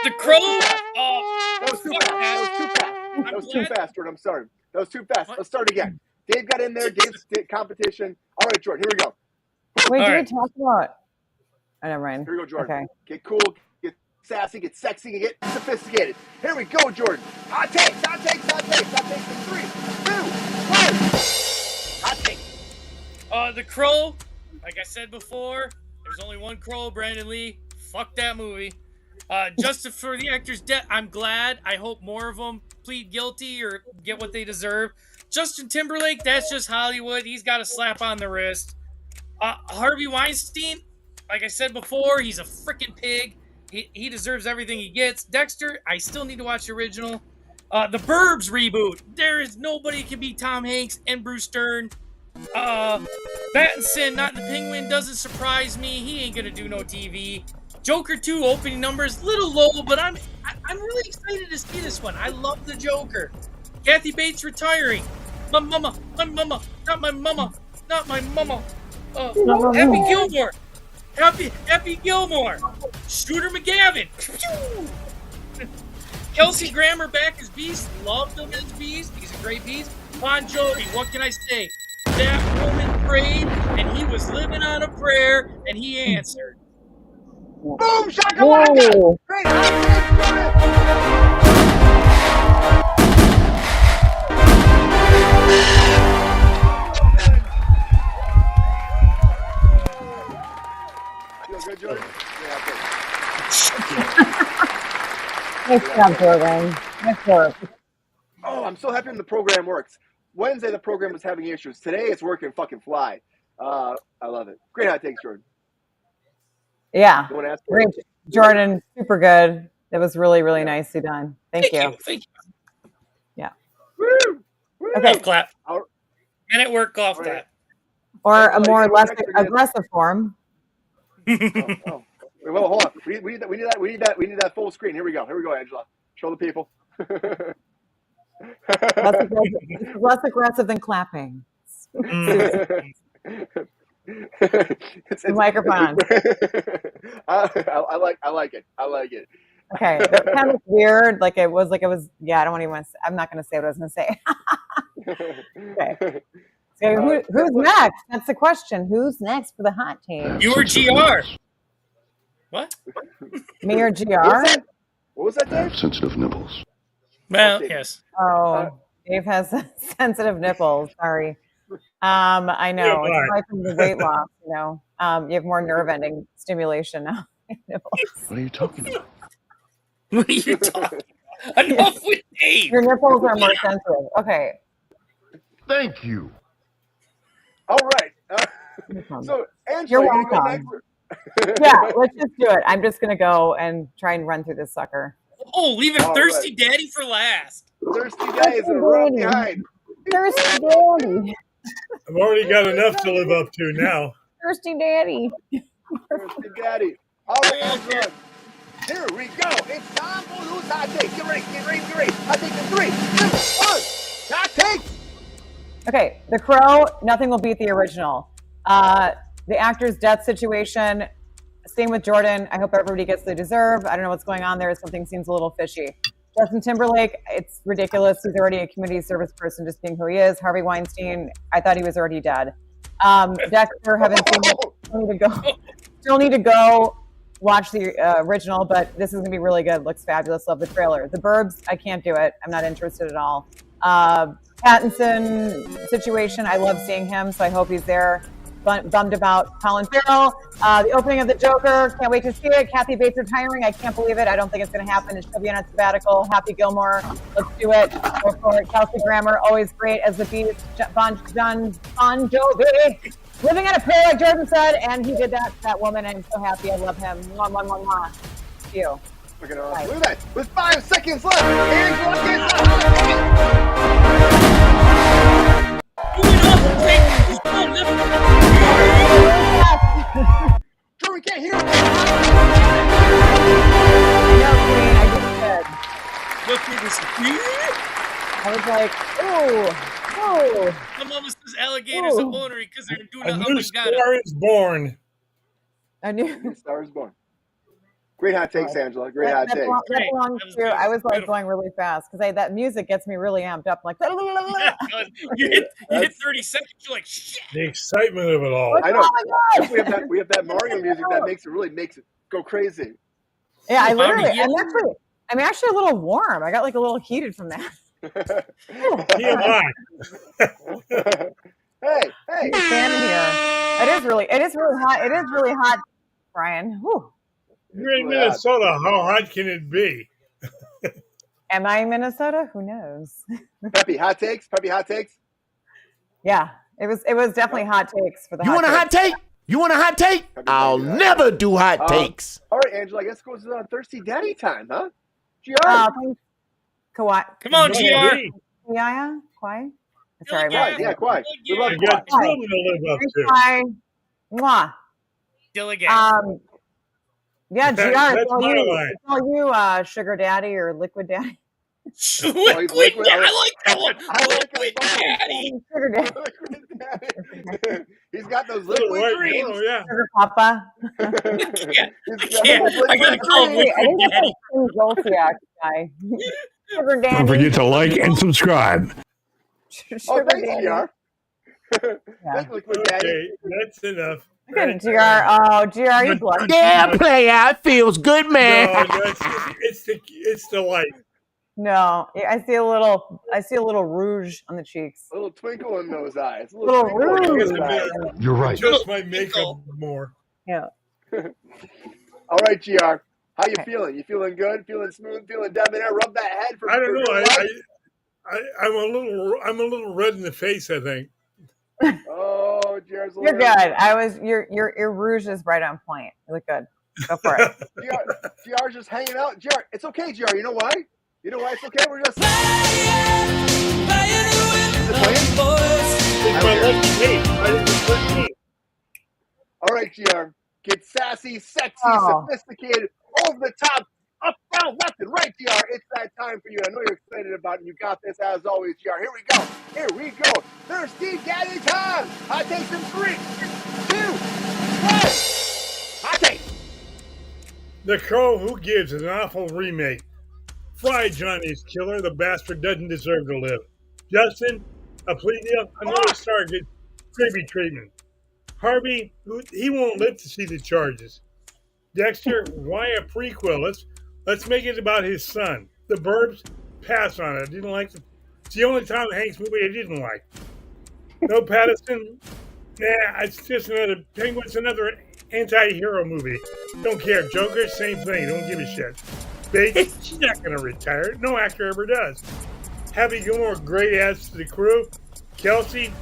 The Crow? That was too fast. That was too fast, Jordan. I'm sorry. That was too fast. Let's start again. Dave got in there. Dave's competition. All right, Jordan, here we go. Wait, did we talk about? Oh, never mind. Here we go, Jordan. Okay. Get cool, get sassy, get sexy, get sophisticated. Here we go, Jordan. Hot takes in 3, 2, 1. Hot take. The Crow, like I said before, there's only one Crow, Brandon Lee. Fuck that movie. Justice for the actor's death, I'm glad. I hope more of them plead guilty or get what they deserve. Justin Timberlake, that's just Hollywood. He's got a slap on the wrist. Harvey Weinstein, like I said before, he's a freaking pig. He deserves everything he gets. Dexter, I still need to watch the original. The Burbs reboot. There is nobody can beat Tom Hanks and Bruce Dern. Pattinson, not the Penguin, doesn't surprise me. He ain't gonna do no TV. Joker 2 opening numbers, little low, but I'm really excited to see this one. I love the Joker. Kathy Bates retiring. My mama, not my mama, not my mama. Happy Gilmore. Happy Gilmore. Shooter McGavin. Kelsey Grammer back as Beast. Loved him as Beast. He's a great Beast. Bon Jovi, what can I say? That woman prayed, and he was living on a prayer, and he answered. Boom, shakalaka! Great Feel good, Jordan? Nice job, Jordan. Nice work. Oh, I'm so happy when the program works. Wednesday, the program was having issues. Today, it's working fucking fly. I love it. Great hot takes, Jordan. Yeah. You want to ask Great. Jordan, super good. It was really, really nicely done. Thank you. Thank you. Yeah. Woo! Okay. Golf clap. All And it worked golf clap. Or a more less aggressive form. Oh. Well, hold on. We need that full screen. Here we go, Angela. Show the people. Less aggressive than clapping. It's microphone. I like it. Okay, that kind of weird. Like it was. Yeah, I don't even want to. I'm not going to say what I was going to say. Okay. So who's next? That's the question. Who's next for the hot team? You or GR? What? Me or GR? What was that, Dave? Sensitive nipples. Well, yes. Oh, Dave has sensitive nipples. Sorry. I know. It's probably from the weight loss. You know, you have more nerve-ending stimulation now. What are you talking about? What are you talking about? Enough with Dave. Your nipples are more sensitive. Okay. Thank you. All right. So, Angela, you're you go welcome. next. Yeah, let's just do it. I'm just gonna go and try and run through this sucker. Oh, leaving All Thirsty right. Daddy for last. Thirsty guys are right behind. Thirsty Daddy. I've already got enough to live up to now. Thirsty Daddy. Thirsty Daddy. All right, Angela. Here we go. It's time for who's hot take. Get ready. Hot take in 3, 2, 1. Hot takes. Okay, The Crow, nothing will beat the original. The actor's death situation, same with Jordan. I hope everybody gets they deserve. I don't know what's going on there. Something seems a little fishy. Justin Timberlake, it's ridiculous. He's already a community service person just being who he is. Harvey Weinstein, I thought he was already dead. Dexter, haven't seen it. Still need to go watch the original, but this is going to be really good. Looks fabulous. Love the trailer. The Burbs, I can't do it. I'm not interested at all. Pattinson situation, I love seeing him, so I hope he's there. Bummed about Colin Farrell. The opening of The Joker, can't wait to see it. Kathy Bates retiring, I can't believe it. I don't think it's going to happen. She'll be on a sabbatical. Happy Gilmore, let's do it. Go for it. Kelsey Grammer, always great as the Beast. Jon Bon Jovi, living on a prayer, like Jordan said, and he did that woman. I'm so happy. I love him. Mwah, mwah, mwah, mwah. Thank you. Look at that. With 5 seconds left, Angela gets the Sure, we can't hear it. I was like, oh. My mama says alligators are ornery because they're doing a new star is born. A new star is born. Great hot takes, Angela. Great hot takes. That belongs to. I was like going really fast because that music gets me really amped up. Like, you hit 30 seconds. You're like, shit. The excitement of it all. I know. We have that Mario music that makes it go crazy. Yeah, I literally. I'm actually a little warm. I got like a little heated from that. TMI. Hey. Fan here. It is really hot. It is really hot, Brian. Whew. You're in Minnesota. How hot can it be? Am I in Minnesota? Who knows? Peppy, hot takes? Yeah, it was definitely hot takes for the. You want a hot take? You want a hot take? I'll never do hot takes. All right, Angela. I guess it goes on Thirsty Daddy time, huh? GR. Kawhi. Come on, GR. Yeah, Kawhi. Sorry, yeah, Kawhi. We love You got Kawhi. children to live up to. Kawhi. Mwah. Still again. Yeah, GR. That's my line. It's all you, sugar daddy or liquid daddy. Liquid. I like that one. I like Liquid daddy. Sugar daddy. He's got those liquid dreams. Oh, yeah. Sugar papa. I gotta call him Liquid Daddy. Zolciak guy. Sugar daddy. Don't forget to like and subscribe. Sugar Thanks, daddy. GR. Thank Liquid Daddy. Okay, that's enough. Good, GR. Oh, GR, you blood. Yeah, player. It feels good, man. No, it's the light. No, I see a little rouge on the cheeks. A little twinkle in those eyes. A Little twinkle in rouge. those eyes. You're right. Just my makeup more. Yeah. All right, GR. How you feeling? You feeling good? Feeling smooth? Feeling debonair? Rub that head for. I don't know. I'm a little red in the face, I think. Oh, GR's You're good. Your rouge is right on point. You look good. Go for it. GR's just hanging out. GR, it's okay, GR. You know why? You know why it's okay? We're just. All right, GR. Get sassy, sexy, sophisticated, over the top, up, down, left, and right, GR. It's that time for you. I know you're excited about it. You got this as always, GR. Here we go. Thirsty Daddy time. I take some 3, 2, 1. I take. The Crow, who gives, is an awful remake. Fry Johnny's killer. The bastard doesn't deserve to live. Justin, a plea deal. Another star gets creepy treatment. Harvey, he won't live to see the charges. Dexter, why a prequel? Let's make it about his son. The Burbs, pass on it. I didn't like it. It's the only Tom Hanks movie I didn't like. No Pattinson. Nah, it's just another Penguin's another anti-hero movie. Don't care. Joker, same thing. Don't give a shit. Bates, she's not going to retire. No actor ever does. Happy Gilmore, great adds to the crew. Kelsey,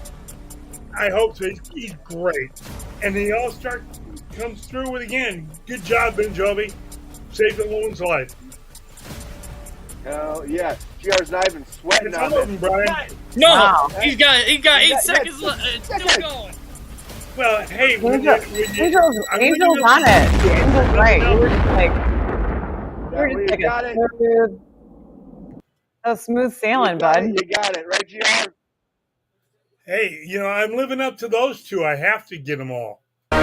I hope so. He's great. And the All-Star comes through with again. Good job, Bon Jovi. Saved the woman's life. Hell yeah. GR's not even sweating on All of them, it. Brian. No, Wow. he got 8 seconds left. It's still going. Well, hey, Angel's on it. Angel's right. You were just like, You got it. smooth. Oh, smooth sailing, You got bud. it, you got it, right, GR? Hey, I'm living up to those two. I have to get them all. I'm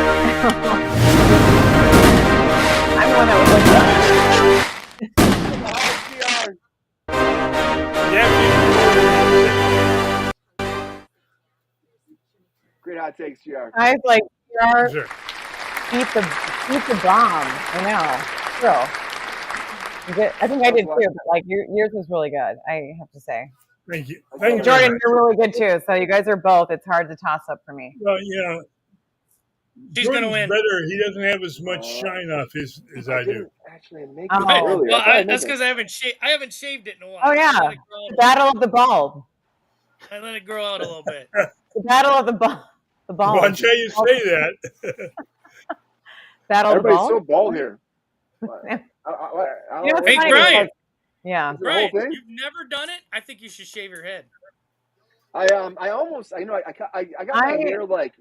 the one that was like, GR. Yeah. Great hot takes, GR. I was like, Sure. beat the bomb. I know. True. I think I did too, but like yours was really good. I have to say. Thank you. Thank you, Jordan, you're really good too. So you guys are both. It's hard to toss up for me. Well, She's gonna win. Better. He doesn't have as much shine off as I do. Didn't actually make Oh. it earlier. Well, I thought I that's made because I haven't shaved it in a while. Oh yeah, the battle of the bulb. I let it grow out a little bit. The battle of the bulb. The bulb. Watch how you say that. Battle of the Everybody's bulb. so bald here. Yeah. You know, Hey, funny, Brian. like, yeah. Is it the whole Brian, thing? you've never done it? I think you should shave your head. I almost I got my hair like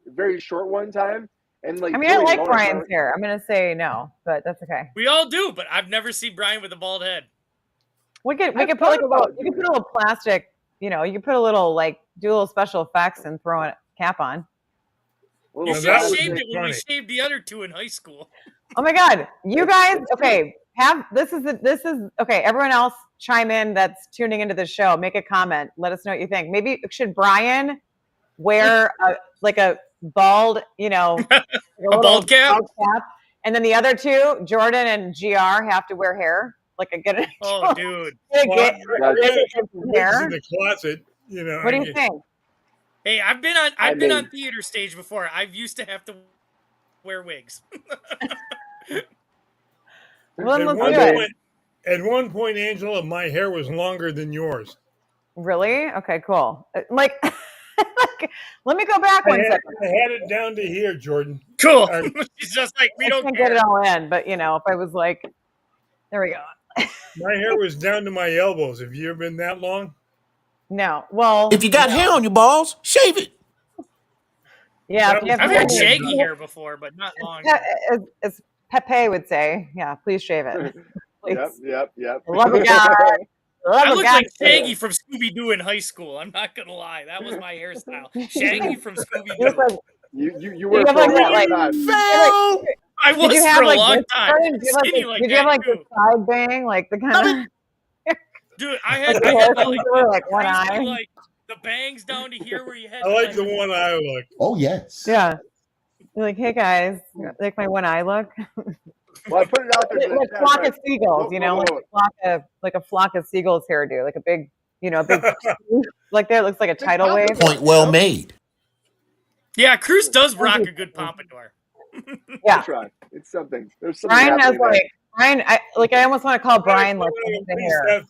very short one time, and like I mean, I like Brian's hair. I'm gonna say no, but that's okay. We all do, but I've never seen Brian with a bald head. We could put like a little. You could put a little plastic. You could put a little do a little special effects and throw a cap on. You should have shaved it when we shaved the other two in high school. Oh my God, you guys! Okay, this is okay. Everyone else, chime in. That's tuning into the show. Make a comment. Let us know what you think. Maybe should Brian wear a bald, a bald cap, and then the other two, Jordan and GR, have to wear hair. Oh, dude. Hair. In the closet, What do you think? Hey, I've been on theater stage before. I've used to have to wear wigs. At one point, Angela, my hair was longer than yours. Really? Okay, cool. Let me go back one second. I had it down to here, Jordan. Cool. It's just like we don't can't get it all in, but if I was like, there we go. My hair was down to my elbows. Have you ever been that long? No. Well, if you got hair on your balls, shave it. Yeah, I've had shaggy hair before, but not long. As Pepe would say, yeah, please shave it. Please. Yep. Love a guy. I looked like Shaggy from Scooby-Doo in high school. I'm not gonna lie, that was my hairstyle. Shaggy from Scooby-Doo. You were for a long time. I was for a long time. Did you have the side bang, like the kind of? Dude, I had like one eye, like the bangs down to here where you had. I like the one eye look. Oh yes. Yeah. You're like, hey guys, like my one eye look. Well, I put it out there. Like a flock of seagulls, like a flock of seagulls hairdo, like a big, like that looks like a tidal wave. Point well made. Yeah, Kruse does rock a good pompadour. Yeah, it's something. There's something. Brian has Brian. I almost want to call Brian like the hair.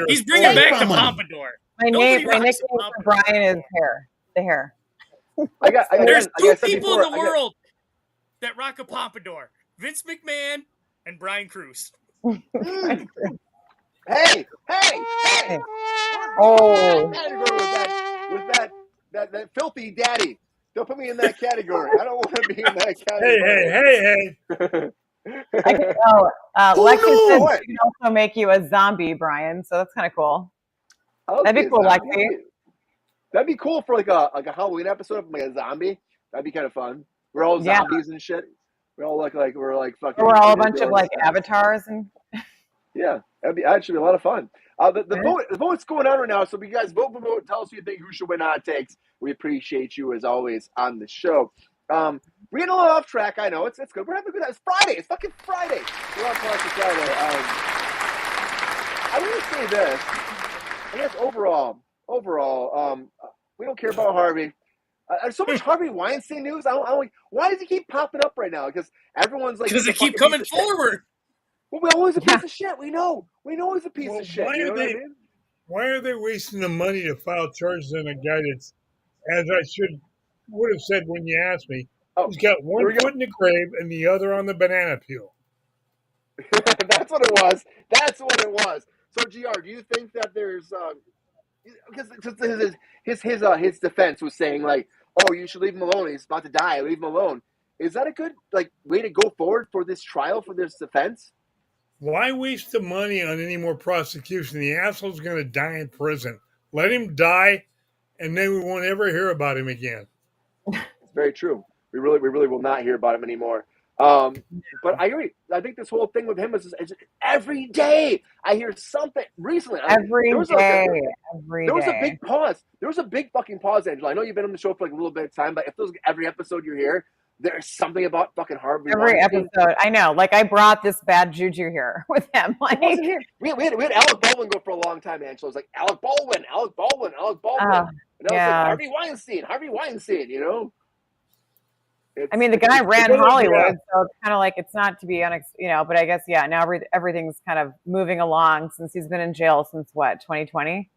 He's bringing back the pompadour. My nickname for Brian is hair. The hair. There's two people in the world that rock a pompadour: Vince McMahon and Brian Kruse. Hey! Oh! With that filthy daddy. Don't put me in that category. I don't want to be in that category. Hey. Lexi said she can also make you a zombie, Brian. So that's kind of cool. That'd be cool, Lexi. That'd be cool for like a Halloween episode of like a zombie. That'd be kind of fun. We're all zombies and shit. We're all like we're fucking. We're all a bunch of like avatars and. Yeah, that'd be actually a lot of fun. The vote's going on right now, so you guys vote. Tell us what you think. Who should win hot takes? We appreciate you as always on the show. We're getting a little off track. I know it's good. We're having a good time. It's Friday. It's fucking Friday. We're on Friday. I want to say this. I guess overall, we don't care about Harvey. There's so much Harvey Weinstein news. Why does he keep popping up right now? Because everyone's like, because they keep coming forward. Well, we always a piece of shit. We know he's a piece of shit. Why are they wasting the money to file charges on a guy that's, as I would have said when you asked me, he's got one foot in the grave and the other on the banana peel. That's what it was. So, GR, do you think that there's because his defense was saying like, oh, you should leave him alone. He's about to die. Leave him alone. Is that a good way to go forward for this trial for this defense? Why waste the money on any more prosecution? The asshole's going to die in prison. Let him die, and then we won't ever hear about him again. It's very true. We really will not hear about him anymore. But I agree. I think this whole thing with him is every day I hear something. Recently, Every day. There was a big pause. There was a big fucking pause, Angela. I know you've been on the show for like a little bit of time, but if there's every episode you're here, there's something about fucking Harvey. Every episode, I know. Like I brought this bad juju here with him. Like we had Alec Baldwin go for a long time. Angela was like Alec Baldwin. And that was like Harvey Weinstein. You know. I mean, the guy ran Hollywood, so it's kind of like it's not to be but I guess now everything's kind of moving along since he's been in jail since what 2020.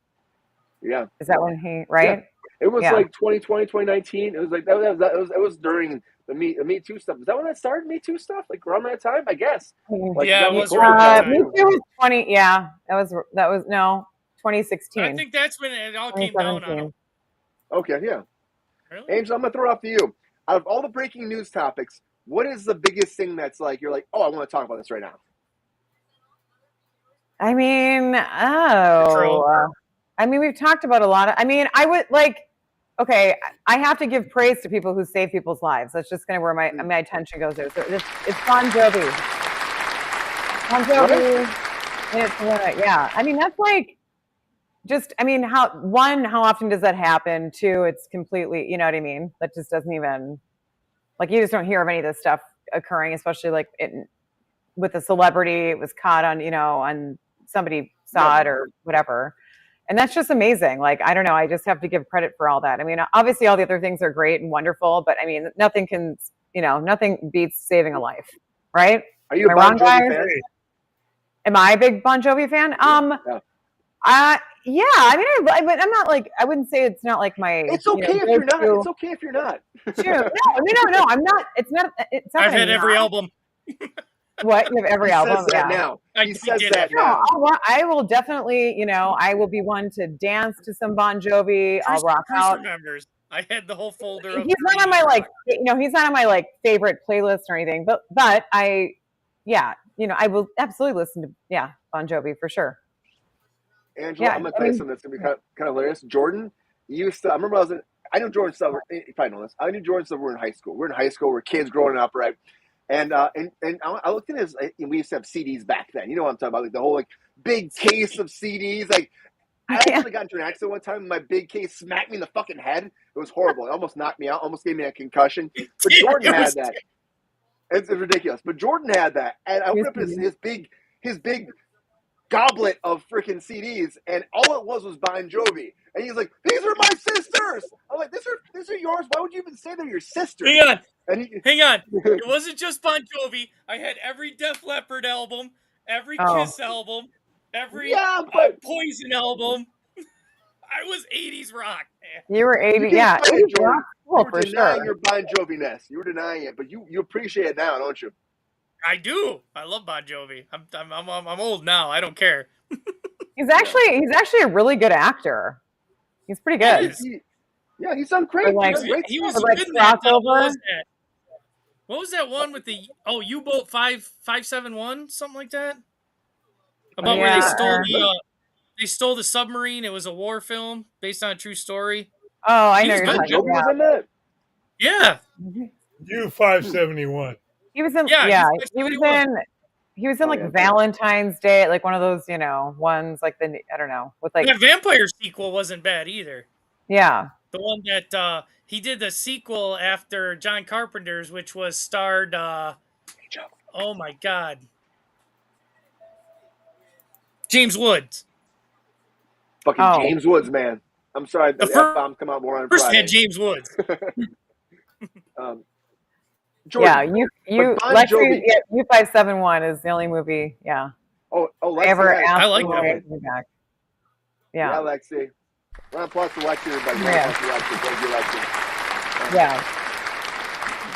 Yeah, is that when he right? Yeah. It was like 2020, 2019. It was like it was during the Me Too stuff. Is that when that started? Me Too stuff, like around that time, I guess. Like, it was. Me Too was 20. Yeah, that was 2016. I think that's when it all came down on him. Okay, yeah. Really? Angel, I'm gonna throw it off to you. Out of all the breaking news topics, what is the biggest thing that's like you're like, oh, I want to talk about this right now? I mean, we've talked about a lot of. I mean, I would like. Okay, I have to give praise to people who save people's lives. That's just kind of where my attention goes there. So it's Bon Jovi. Bon Jovi. Yeah. I mean, that's like. Just, I mean, how often does that happen? Two, it's completely, you know what I mean? That just doesn't even, like, you just don't hear of any of this stuff occurring, especially like with a celebrity. It was caught on, on somebody saw it or whatever. And that's just amazing. Like, I don't know. I just have to give credit for all that. I mean, obviously all the other things are great and wonderful, but I mean, nothing beats saving a life, right? Are you a Bon Jovi fan? Am I a big Bon Jovi fan? Yeah, I mean, I'm not like, I wouldn't say it's not like my. It's okay if you're not. It's okay if you're not. True. No, I'm not. It's not. I've had every album. What? You have every album? Says that now. He says that now. I will definitely, I will be one to dance to some Bon Jovi. I'll rock out. Remembers. I had the whole folder. He's not on my he's not on my favorite playlist or anything. But I I will absolutely listen to Bon Jovi for sure. Angela, I'm gonna tell you something that's gonna be kind of hilarious. Jordan used to. I remember I knew Jordan stuff. You probably know this. I knew Jordan stuff. We're in high school. We're in high school. We're kids growing up, right? And I looked at his. We used to have CDs back then. You know what I'm talking about? Like the whole big case of CDs. Like I actually got into an accident one time. And my big case smacked me in the fucking head. It was horrible. It almost knocked me out. Almost gave me a concussion. But Jordan had that. It's ridiculous. But Jordan had that, and I opened up his big goblet of freaking CDs, and all it was Bon Jovi. And he's like, "These are my sisters." I'm like, "These are yours. Why would you even say they're your sisters?" Hang on. It wasn't just Bon Jovi. I had every Def Leppard album, every Kiss album, every Poison album. I was 80s rock, man. You were 80, yeah. 80s rock. You were denying your Bon Jovi-ness. You were denying it, but you appreciate it now, don't you? I do. I love Bon Jovi. I'm old now. I don't care. He's actually a really good actor. He's pretty good. He's done great. He was good in that. What was that one with the U-boat 571, something like that? About where they stole the submarine. It was a war film based on a true story. Oh, I know you're talking about. Was in that? Yeah. U-571. He was in he was in like Valentine's Day, like one of those, ones like I don't know, with like that vampire sequel wasn't bad either. Yeah. The one that he did the sequel after John Carpenter's, which was starred oh my God. James Woods. Fucking James Woods, man. I'm sorry, the F-bombs come out more on Friday. First had James Woods. Jordan, U571 is the only movie, Oh, Lexi, I like that one. Yeah, Lexi. Round of applause for Lexi, everybody. Thank you, Lexi. Yeah.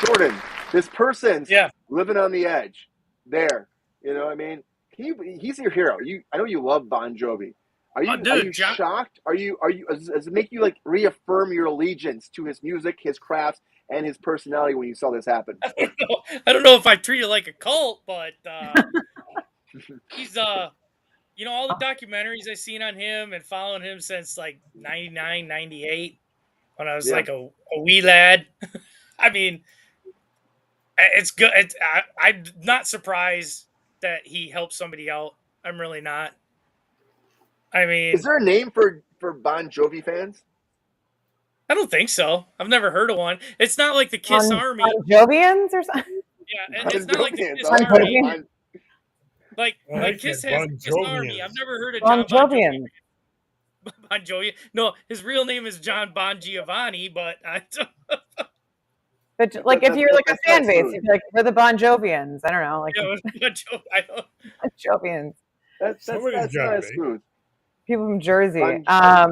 Jordan, this person's living on the edge. There, you know what I mean? He's your hero. I know you love Bon Jovi. Are you shocked? Does it make you reaffirm your allegiance to his music, his crafts, and his personality when you saw this happen? I don't know if I treat it like a cult, but He's you know, all the documentaries I've seen on him and following him since like 99, 98, when I was like a wee lad. I mean, it's good. I'm not surprised that he helped somebody out. I'm really not. I mean, Is there a name for Bon Jovi fans? I don't think so. I've never heard of one. It's not like the Kiss Army. Bon Jovians or something? Yeah, it's not like the Kiss Bon Army. Jovians? Like I Kiss said has Bon the Kiss Army. Jovians. I've never heard of Bon Jon Bon Jovi. Jovians. Bon Jovi. No, his real name is Jon Bon Giovanni, but I don't. But like, if you're like a fan base, you'd be like, we're the Bon Jovians. I don't know, like Yeah, Bon Jovi. I don't. Bon Jovians. That's Somebody's got nice to be. smooth. People from Jersey. I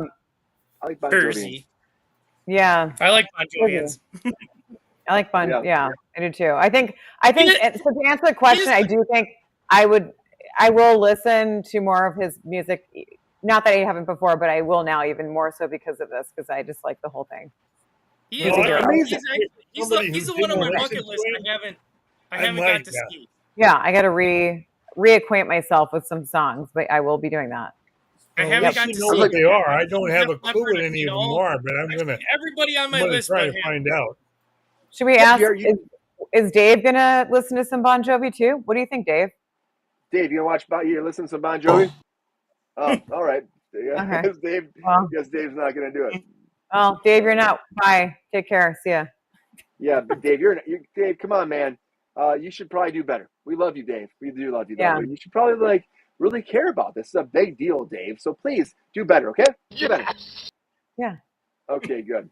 like Bon Jovi. Jersey. Yeah, I like Bon Jovians. I like Bon. Yeah. Yeah, I do too. I think. So to answer the question, is- I do think I will listen to more of his music. Not that I haven't before, but I will now even more so because of this, because I just like the whole thing. He He's is a hero. amazing. He's Somebody the who one on my didn't bucket listen list. to him, I I haven't like got to that. see. Yeah, I got to reacquaint myself with some songs, but I will be doing that. I Well, haven't at got least to you know see. what they are. I don't have a I've clue heard what it, any you of them know. are, but I'm gonna Everybody on my list, try but to him. find out. Should we Yeah, ask? Jared, Is Dave gonna listen to some Bon Jovi too? What do you think, Dave? Dave, you gonna you listen to some Bon Jovi? Oh, all right. Yeah, Okay. guess Dave. Well, Guess Dave's not gonna do it. well, Dave, you're not. Bye. Take care. See ya. Yeah, but Dave, Dave. Come on, man. You should probably do better. We love you, Dave. We do love you, though. Yeah. But you should probably like really care about this. It's a big deal, Dave. So please do better, okay? Do better. Yeah. Okay, good.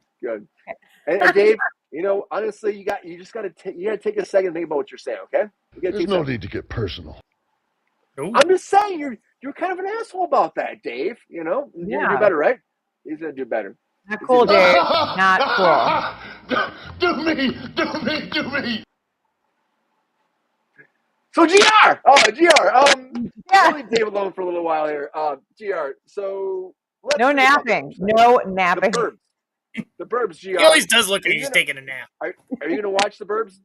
And Dave, you know, honestly, you just gotta take a second and think about what you're saying, okay? There's no need to get personal. I'm just saying you're kind of an asshole about that, Dave. You know, you're gonna do Yeah. better, right? He's gonna do better. Not cool, Dave. Not cool. Do me. So GR, Yeah. leave Dave alone for a little while here. GR. So let's No think about napping. this. No The napping. Burbs. The Burbs. GR. He always does look Are like you he's gonna- taking a nap. Are you gonna watch the Burbs?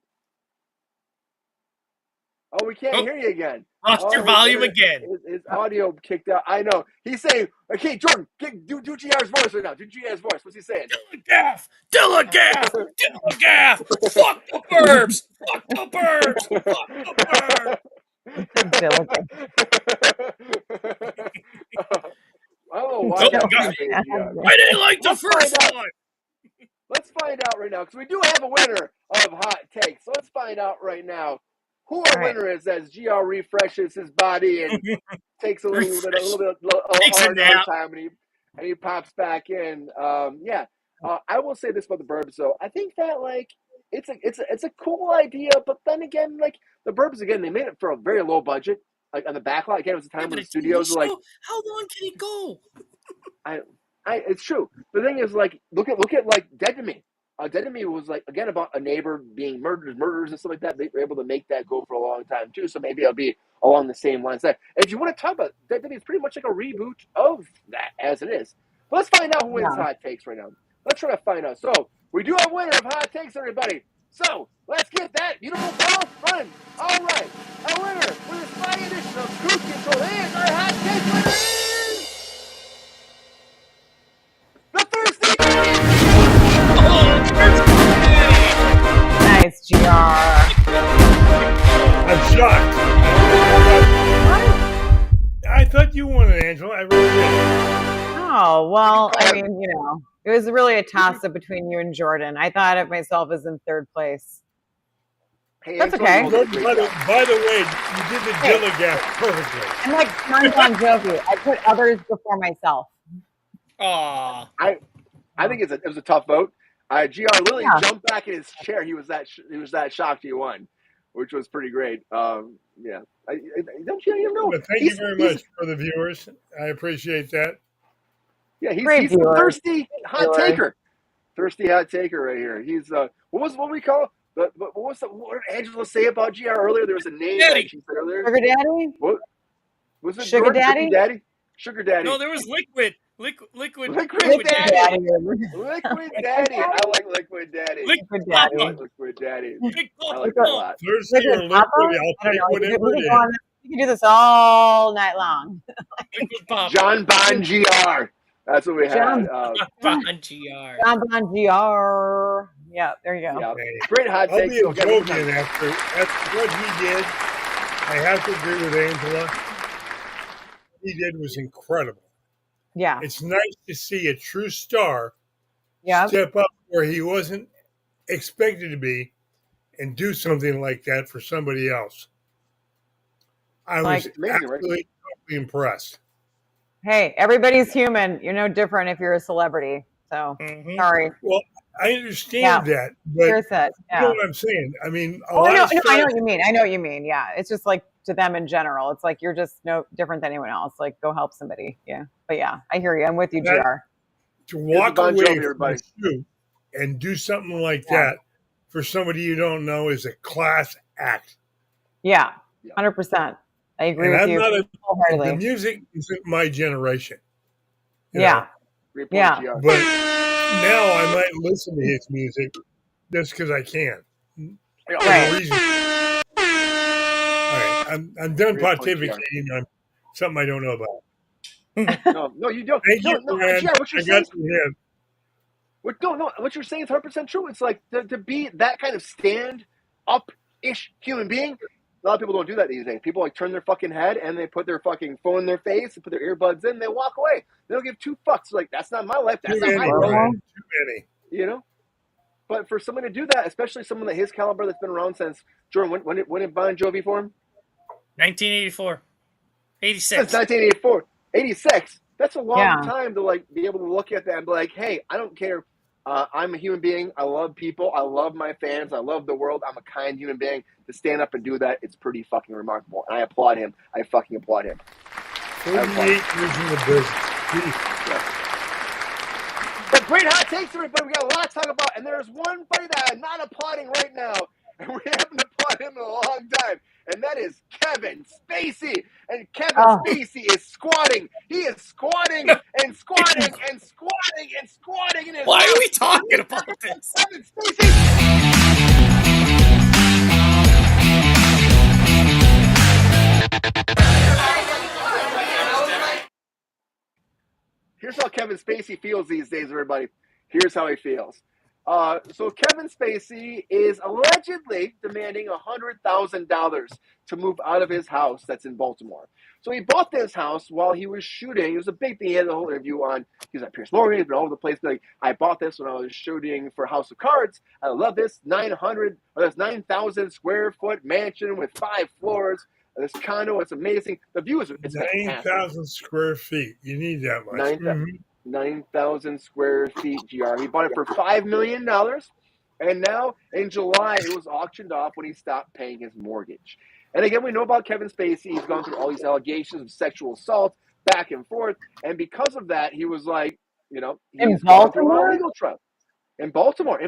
Oh, we can't Oh. hear you again. Lost your volume again. His audio kicked out. I know. He's saying, "Okay, Jordan, do GR's voice right now. Do GR's voice. What's he saying?" Gaff! Gaff! Fuck the Burbs! Fuck the Burbs! Fuck the Burbs! I don't know why Oh, that's God. happening, GR. I didn't like the Let's first find out. one! Let's find out right now, because we do have a winner of Hot Takes. So let's find out right now who our All right. winner is as GR refreshes his body and takes a little bit Takes a hard nap. time and he pops back in. I will say this about the Burbs, though. I think that like it's a cool idea, but then again, like the Burbs again, they made it for a very low budget. Like on the backlot, again, it was a time when the studios were like, how long can it go? it's true. The thing is, like, look at like Dead to Me. Dead to Me was like again about a neighbor being murders and stuff like that. They were able to make that go for a long time too. So maybe it'll be along the same lines. That if you want to talk about Dead to Me, it's pretty much like a reboot of that as it is. But let's find out who wins Hot Takes right now. Let's try to find out. So we do have a winner of Hot Takes, everybody. So let's get that beautiful ball running. All right, our winner for this Friday edition of Kruse Control is our Hot Takes winner is the Thirsty Daddy. Nice, GR. I'm shocked. I thought you wanted Angela. I really did. Oh, well, I mean, you know, it was really a toss-up between you and Jordan. I thought of myself as in third place. Hey, That's Angela, okay. you did a great job. By the way, you did the Dilligaff perfectly. I'm like Jon Bon Jovi. I put others before myself. Aw. I think it was a tough vote. GR literally jumped back in his chair. He was that shocked he won, which was pretty great. Don't you know? But thank you very much for the viewers. I appreciate that. Yeah, he's Great a viewers. thirsty hot Viewers. taker. Thirsty hot taker right here. He's what we call what did Angela say about GR earlier? There was a name that she said earlier. Sugar Daddy? What was it? Sugar Jordan? Daddy? Sugar Daddy. No, there was liquid. Liquid Liquid Daddy. Daddy. Liquid Daddy. I like Liquid Daddy. Liquid I Daddy. like Liquid Daddy. Big I Papa. like that a lot. Thirsty or liquid, I'll take whatever it is. You can do this all night long. Liquid pop. Jon Bon Gr. That's what we had. Jon Bon Gr. Jon Bon Gr. Yeah, there you go. Yeah. Hey, Great hot I'll take. be a Jovian after what he did. I have to agree with Angela. What he did was incredible. Yeah. It's nice to see a true star Yeah. step up where he wasn't expected to be and do something like that for somebody else. I was It's amazing, right? absolutely totally impressed. Hey, everybody's human. You're no different if you're a celebrity. So Mhm. sorry. Well, I understand that, but Here's it. you know what I'm saying? I mean, a Oh, lot no, of no, I know stars, what you mean. I know what you mean. Yeah. It's just like to them in general. It's like you're just no different than anyone else. Like go help somebody. Yeah. But yeah, I hear you. I'm with you, That- GR. to walk Bon away Jovi, from everybody. a shoot and do something like Yeah. that for somebody you don't know is a class act. Yeah. Yeah. 100%. I agree And with I'm you not the wholeheartedly. music isn't my generation. you Yeah. know, Great point, Yeah. GR. but now I might listen to his music just because I can. Yeah. For Right. no reason. All right, I'm done Great point, pontificating on something I don't know about. No, you don't. Thank No, you, no, man. GR, what you're I saying got some head. what you're saying is 100% true. It's like to be that kind of stand-up-ish human being. A lot of people don't do that these days. People like turn their fucking head and they put their fucking phone in their face and put their earbuds in. They walk away. They don't give two fucks. Like that's not my life. That's Too not my many, world. Brian. Too many. You know. But for someone to do that, especially someone that his caliber that's been around since Jordan, when did Bon Jovi form? 1984. 86. Since 1984, 86. That's a long Yeah. time to like be able to look at that and be like, hey, I don't care. I'm a human being. I love people. I love my fans. I love the world. I'm a kind human being. To stand up and do that, it's pretty fucking remarkable. And I applaud him. I fucking applaud him. 38 years in the business. Jeez. But great hot takes, everybody. We got a lot to talk about. And there's one buddy that I'm not applauding right now. And we haven't applauded him in a long time. And that is Kevin Spacey. And Kevin Spacey is squatting. He is squatting and squatting and squatting and squatting in his Why are house. we talking about this? Kevin Spacey. Here's how Kevin Spacey feels these days, everybody. Here's how he feels. So Kevin Spacey is allegedly demanding $100,000 to move out of his house that's in Baltimore. So he bought this house while he was shooting. It was a big thing. He had the whole interview on. He was at Pierce Morgan. He's been all over the place. Like, I bought this when I was shooting for House of Cards. I love this 9,000 square foot mansion with 5 floors. This condo, it's amazing. The view is it's fantastic. 9,000 square feet. You need that much. 9,000 square feet, GR. He bought it for $5 million. And now in July, it was auctioned off when he stopped paying his mortgage. And again, we know about Kevin Spacey. He's gone through all these allegations of sexual assault back and forth. And because of that, he was like, he's gone through a lot of legal trial. In Baltimore,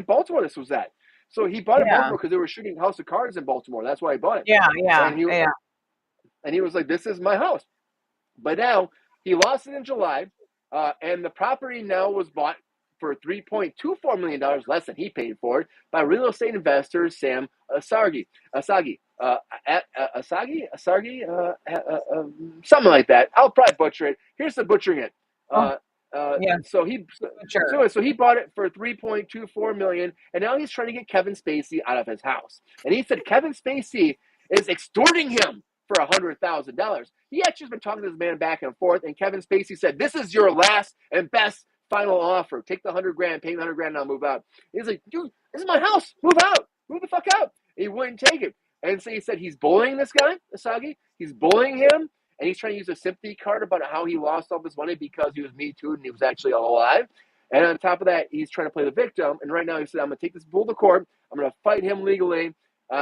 this was that. So he bought it in Baltimore because they were shooting House of Cards in Baltimore. That's why he bought it. And he was like, this is my house. But now he lost it in July. And the property now was bought for $3.24 million less than he paid for it by real estate investor Sam Asagi, something like that. I'll probably butcher it. Here's the butchering it. So he bought it for $3.24 million, and now he's trying to get Kevin Spacey out of his house. And he said Kevin Spacey is extorting him for $100,000. He actually has been talking to this man back and forth, and Kevin Spacey said, "This is your last and best final offer. Take the $100,000, pay me $100,000, and I'll move out." He's like, "Dude, this is my house. Move out. Move the fuck out." And he wouldn't take it. And so he said he's bullying this guy, Asagi. He's bullying him, and he's trying to use a sympathy card about how he lost all his money because he was Me Too and he was actually alive. And on top of that, he's trying to play the victim. And right now he said, "I'm going to take this bull to court. I'm going to fight him legally.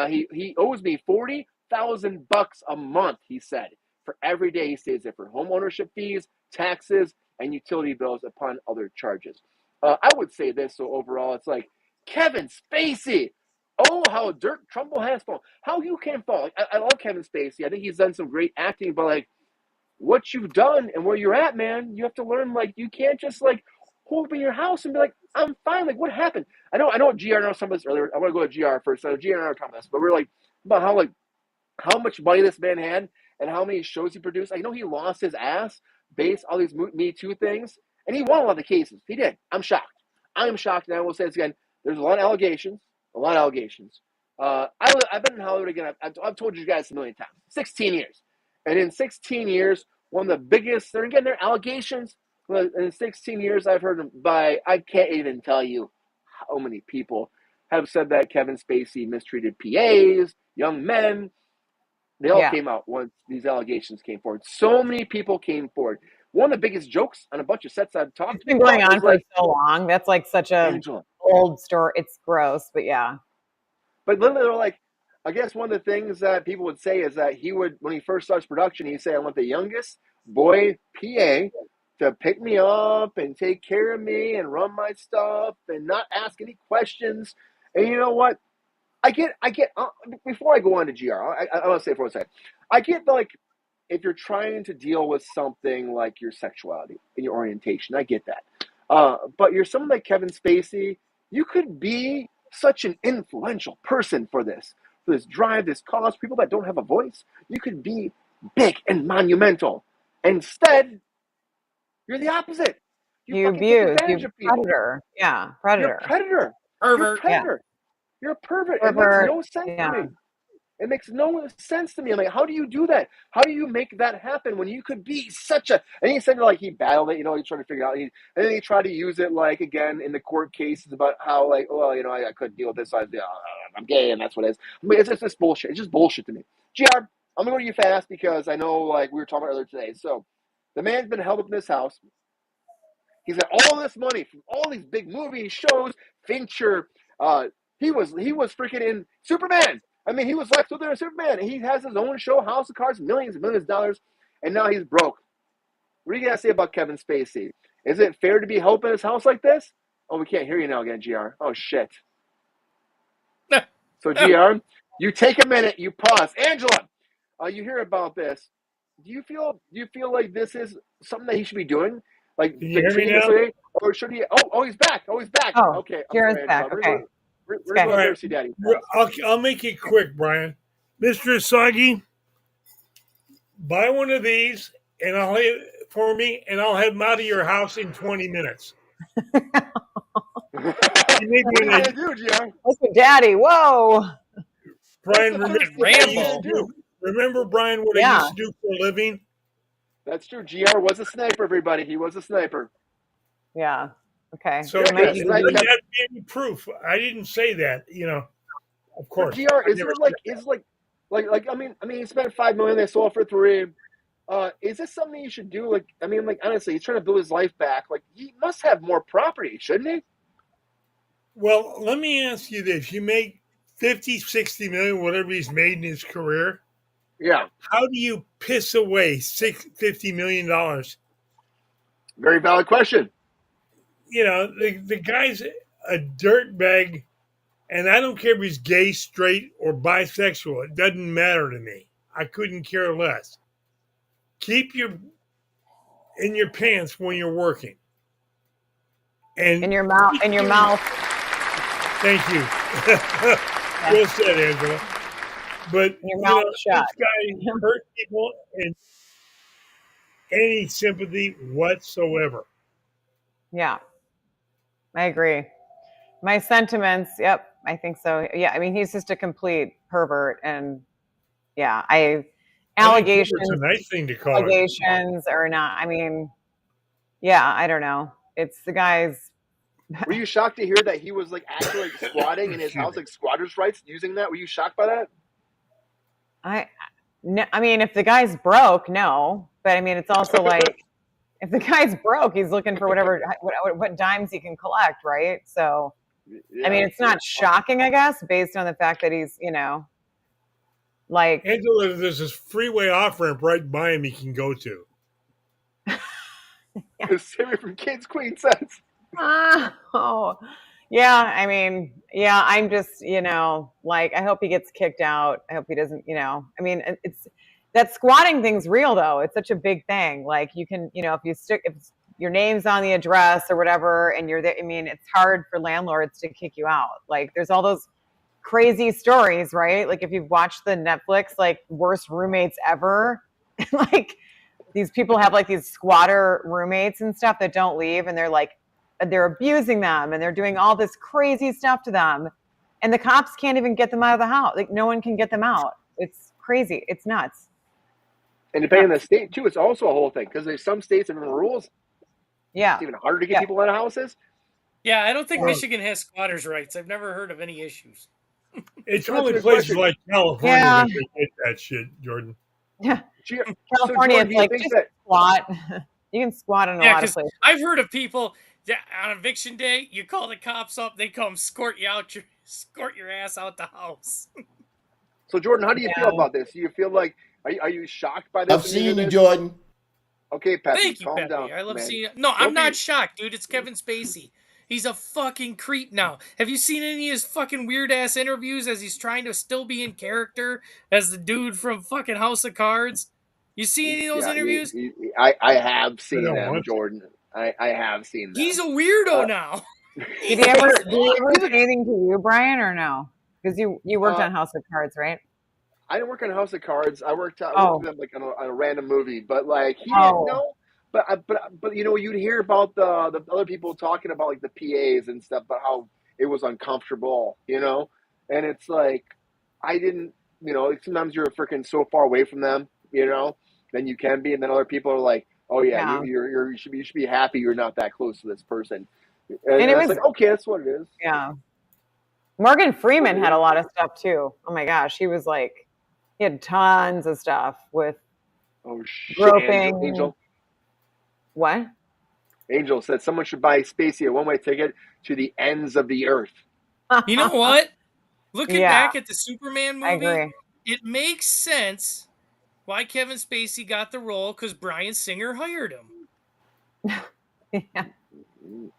He owes me $40,000 a month," he said, "for every day he stays there for home ownership fees, taxes, and utility bills upon other charges." I would say this, so overall, it's like, Kevin Spacey, oh, how dirt Trumbull has fallen. How you can fall. I love Kevin Spacey. I think he's done some great acting, but like, what you've done and where you're at, man, you have to learn, like, you can't just like hold up in your house and be like, "I'm fine." Like, what happened? I know GR knows some of this earlier. I want to go to GR first. So GR and I were talking about this, but we're like, about how much money this man had and how many shows he produced. I know he lost his ass based on these Me Too things, and he won a lot of the cases. He did. I'm shocked. I am shocked, and I will say this again. There's a lot of allegations. I've been in Hollywood again. I've told you guys a million times. 16 years. And in 16 years, one of the biggest, they're getting their allegations. In 16 years, I've heard by, I can't even tell you how many people have said that Kevin Spacey mistreated PAs, young men. They all came out once these allegations came forward. So many people came forward. One of the biggest jokes on a bunch of sets I've talked It's been going on for like, so long. That's like such a Angela. old story. It's gross, but yeah. But literally, they're like, I guess one of the things that people would say is that he would, when he first starts production, he'd say, I want the youngest boy PA to pick me up and take care of me and run my stuff and not ask any questions. And you know what? I get. Before I go on to GR, I want to say for a second, I get like, if you're trying to deal with something like your sexuality and your orientation, I get that. But you're someone like Kevin Spacey, you could be such an influential person for this drive, this cause, people that don't have a voice. You could be big and monumental. Instead, you're the opposite. You abuse. You're a predator. Yeah, predator. You're a predator. Pervert. You're a predator. You're a pervert. Pervert. It makes no sense to me. It makes no sense to me. I'm like, how do you do that? How do you make that happen when you could be such a... And he said, like, he battled it, he's trying to figure it out. And then he tried to use it, like, again, in the court cases about how, like, well, I couldn't deal with this. I'm gay, and that's what it is. I mean, it's just bullshit. It's just bullshit to me. GR, I'm going to go to you fast because I know, like, we were talking about earlier today. So, the man's been held up in this house. He's got all this money from all these big movies, shows, Fincher. He was freaking in Superman. I mean, he was Lex Luthor in Superman. He has his own show, House of Cards, millions and millions of dollars, and now he's broke. What are you going to say about Kevin Spacey? Is it fair to be helping his house like this? Oh, we can't hear you now again, GR. Oh, shit. So, GR, you take a minute, you pause. Angela, you hear about this. Do you feel like this is something that he should be doing? Like, can you hear me now? Or should he? Oh, he's back. Oh, he's back. Oh, okay. GR's back. Okay. We're going to Mercy Daddy. I'll make it quick, Brian. Mr. Asagi, buy one of these and I'll have them out of your house in 20 minutes. Listen, Daddy, whoa. Brian, remember, Brian, what I used to do for a living? That's true. GR was a sniper, everybody. He was a sniper. Yeah. Okay. So you have any proof? I didn't say that, of course. But GR, I mean, he spent $5 million, they sold for $3 million. Is this something you should do? Honestly, he's trying to build his life back. Like, he must have more property, shouldn't he? Well, let me ask you this. You make 50, 60 million, whatever he's made in his career. Yeah. How do you piss away $50 million? Very valid question. The guy's a dirtbag, and I don't care if he's gay, straight, or bisexual. It doesn't matter to me. I couldn't care less. Keep in your pants when you're working. And in your mouth. Thank you. Well said, Angela. But your mouth shut. This guy hurt people and any sympathy whatsoever. Yeah, I agree. My sentiments. Yep, I think so. Yeah, I mean, he's just a complete pervert, and allegations. It's a nice thing to call allegations or not. I mean, I don't know. It's the guy's. Were you shocked to hear that he was actually squatting in his house, squatters' rights, using that? Were you shocked by that? I mean, if the guy's broke, no. But I mean, it's also like, if the guy's broke, he's looking for what dimes he can collect, right? So, I mean, it's not shocking, I guess, based on the fact that he's, like. Angela, there's this freeway off-ramp right by him he can go to. Sarah from Kids Queen says. Oh, yeah. I mean, I'm just, I hope he gets kicked out. I hope he doesn't, I mean, it's that squatting thing's real though. It's such a big thing. Like you can, if your name's on the address or whatever, and you're there, I mean, it's hard for landlords to kick you out. Like there's all those crazy stories, right? Like if you've watched the Netflix, like worst roommates ever, Like these people have like these squatter roommates and stuff that don't leave, and they're abusing them and they're doing all this crazy stuff to them, and the cops can't even get them out of the house. Like no one can get them out. It's crazy. It's nuts. And depending on the state too, it's also a whole thing because there's some states that have rules. Yeah, It's even harder to get people out of houses. Yeah, I don't think Michigan has squatters' rights. I've never heard of any issues. It's That's a only good places question. like California Yeah. that they get that shit, Jordan. yeah. California, California, Jordan, it's like just squat. You can squat in a Yeah, lot of because places. I've heard of people that on eviction day, you call the cops up, they come escort your ass out the house. So Jordan, how do you feel Yeah. about this? Do you feel like are you shocked by this? I've seen you, Jordan. Okay, Peppy, Thank you, calm Peppy. down. I love man. seeing. No, Don't I'm not be- shocked, dude. It's Kevin Spacey. He's a fucking creep now. Have you seen any of his fucking weird ass interviews as he's trying to still be in character as the dude from fucking House of Cards? You see any of those Yeah, interviews? I have seen don't them, want to. Jordan. I have seen them. He's a weirdo now. Did he ever say anything to you, Brian, or no? Because you worked on House of Cards, right? I didn't work on House of Cards. I worked Oh. with them like on a random movie, but like he Oh. didn't know. But you know, you'd hear about the other people talking about like the PAs and stuff, about how it was uncomfortable, you know. And it's like I didn't, you know. Sometimes you're freaking so far away from them, you know, than you can be, and then other people are like, "Oh yeah, Yeah. you should be happy you're not that close to this person." And it it's was- like, okay, that's what it is. Yeah. Morgan Freeman had a lot of stuff too. Oh my gosh, he had tons of stuff with Oh shit, groping. Angel. What? Angel said someone should buy Spacey a one-way ticket to the ends of the earth. You know what? Looking Yeah. back at the Superman I movie, agree. it makes sense why Kevin Spacey got the role because Bryan Singer hired him. Yeah.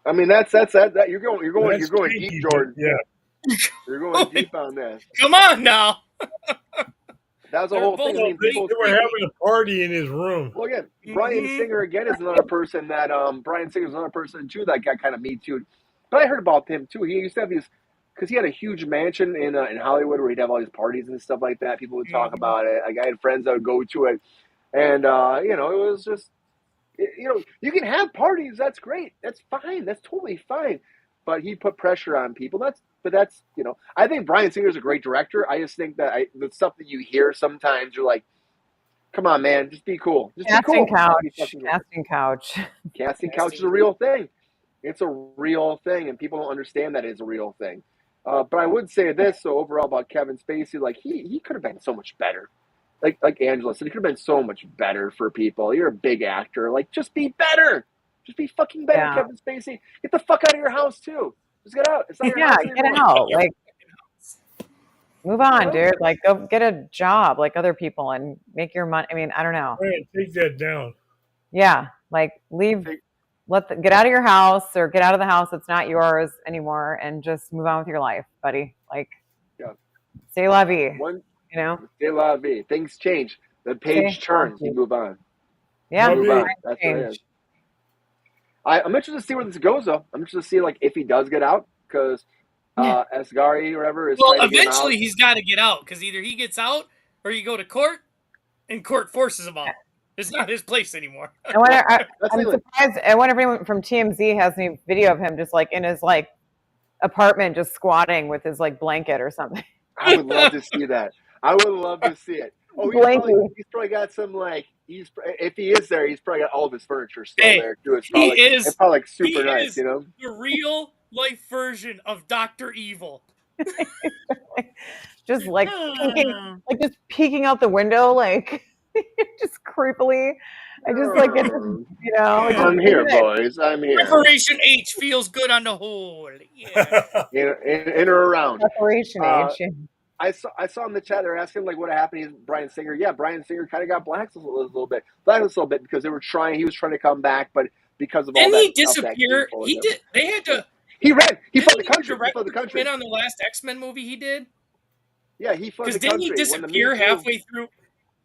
I mean, that's that. You're going That's deep, sneaky, Jordan. Yeah. You're going deep on this. Come on now. That was the They're whole both thing. I mean, pretty people. They were having a party in his room. Well, again, Bryan Mhm. Singer again is another person that Bryan Singer's another person too that got kind of me too. But I heard about him too. He used to have these because he had a huge mansion in Hollywood where he'd have all these parties and stuff like that. People would talk about it. Like I had friends that would go to it, and you know, it was just you know, you can have parties. That's great. That's fine. That's totally fine. But he put pressure on people. That's you know, I think Bryan Singer's a great director. I just think that the stuff that you hear sometimes you're like, come on, man, just be cool. Just Casting be cool. couch. Be fucking cool. Casting couch. Casting couch is a real thing. It's a real thing, and people don't understand that it's a real thing. But I would say this, so overall about Kevin Spacey, like he could have been so much better. Like Angela said, he could have been so much better for people. You're a big actor. Like, just be better. Just be fucking better, Yeah. Kevin Spacey. Get the fuck out of your house, too. Just get out. It's not your Yeah, house get anymore. out. Like, move on, dude. Like, go get a job like other people and make your money. I mean, I don't know. Brian, take that down. Yeah, like leave. Get out of your house or get out of the house that's not yours anymore and just move on with your life, buddy. Like, say la vie. You know? Say la vie. Things change. The page turns. You move on. Yeah, You move on. times That's what it change. is. I'm interested to see where this goes, though. I'm interested to see like if he does get out, because Asghari or whatever is Well, trying to get him eventually out. he's got to get out because either he gets out or you go to court and court forces him out. It's not his place anymore. I'm surprised. I wonder if anyone from TMZ has any video of him just like in his like apartment, just squatting with his like blanket or something. I would love to see that. I would love to see it. Oh, he's probably got some like if he is there, he's probably got all of his furniture still there too. It's probably it's probably like super nice, you know. The real life version of Dr. Evil. Just like just peeking out the window, like just creepily. I just like it, you know. I'm here, boys. I'm here. Preparation H feels good on the whole. Yeah. in or around. Preparation H. I saw in the chat they're asking like what happened to Bryan Singer. Yeah, Bryan Singer kind of got blacklisted a little bit because they were trying. He was trying to come back, but because of all that, he disappeared. He did. They had to. He ran. He fled the country. He fled the country. In on the last X-Men movie he did. Yeah, he fled the country. Because didn't he disappear halfway through?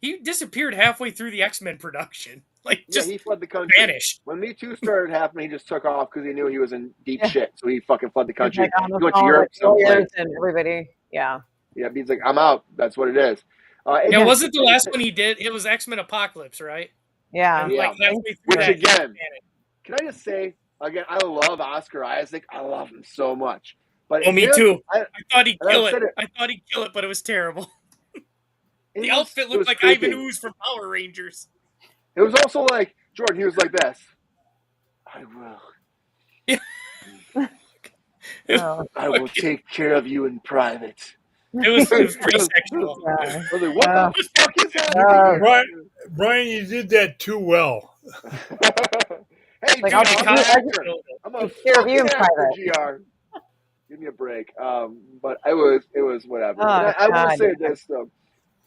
He disappeared halfway through the X-Men production. Like just he fled the country. Vanished. When Me Too started happening, he just took off because he knew he was in deep shit. So he fucking fled the country. Like he went to Europe and everybody. Yeah. Yeah, he's like, I'm out. That's what it is. Yeah, wasn't the last one he did? It was X-Men Apocalypse, right? Yeah. And, like, halfway through Which that, again, can I just say again? I love Oscar Isaac. I love him so much. But oh, me too. I thought he'd and kill I've it. said it. I thought he'd kill it, but it was terrible. It The was- outfit it looked was like creepy. Ivan Ooze from Power Rangers. It was also like Jordan. He was like this. I will. Oh. I will take care of you in private. It was pretty sexual. I was like, what the fuck is happening? Brian, you did that too well. Hey, Like, dude, I'm a fucking you in actor, private. GR. Give me a break. But it was whatever. Oh, And I will God. say this though.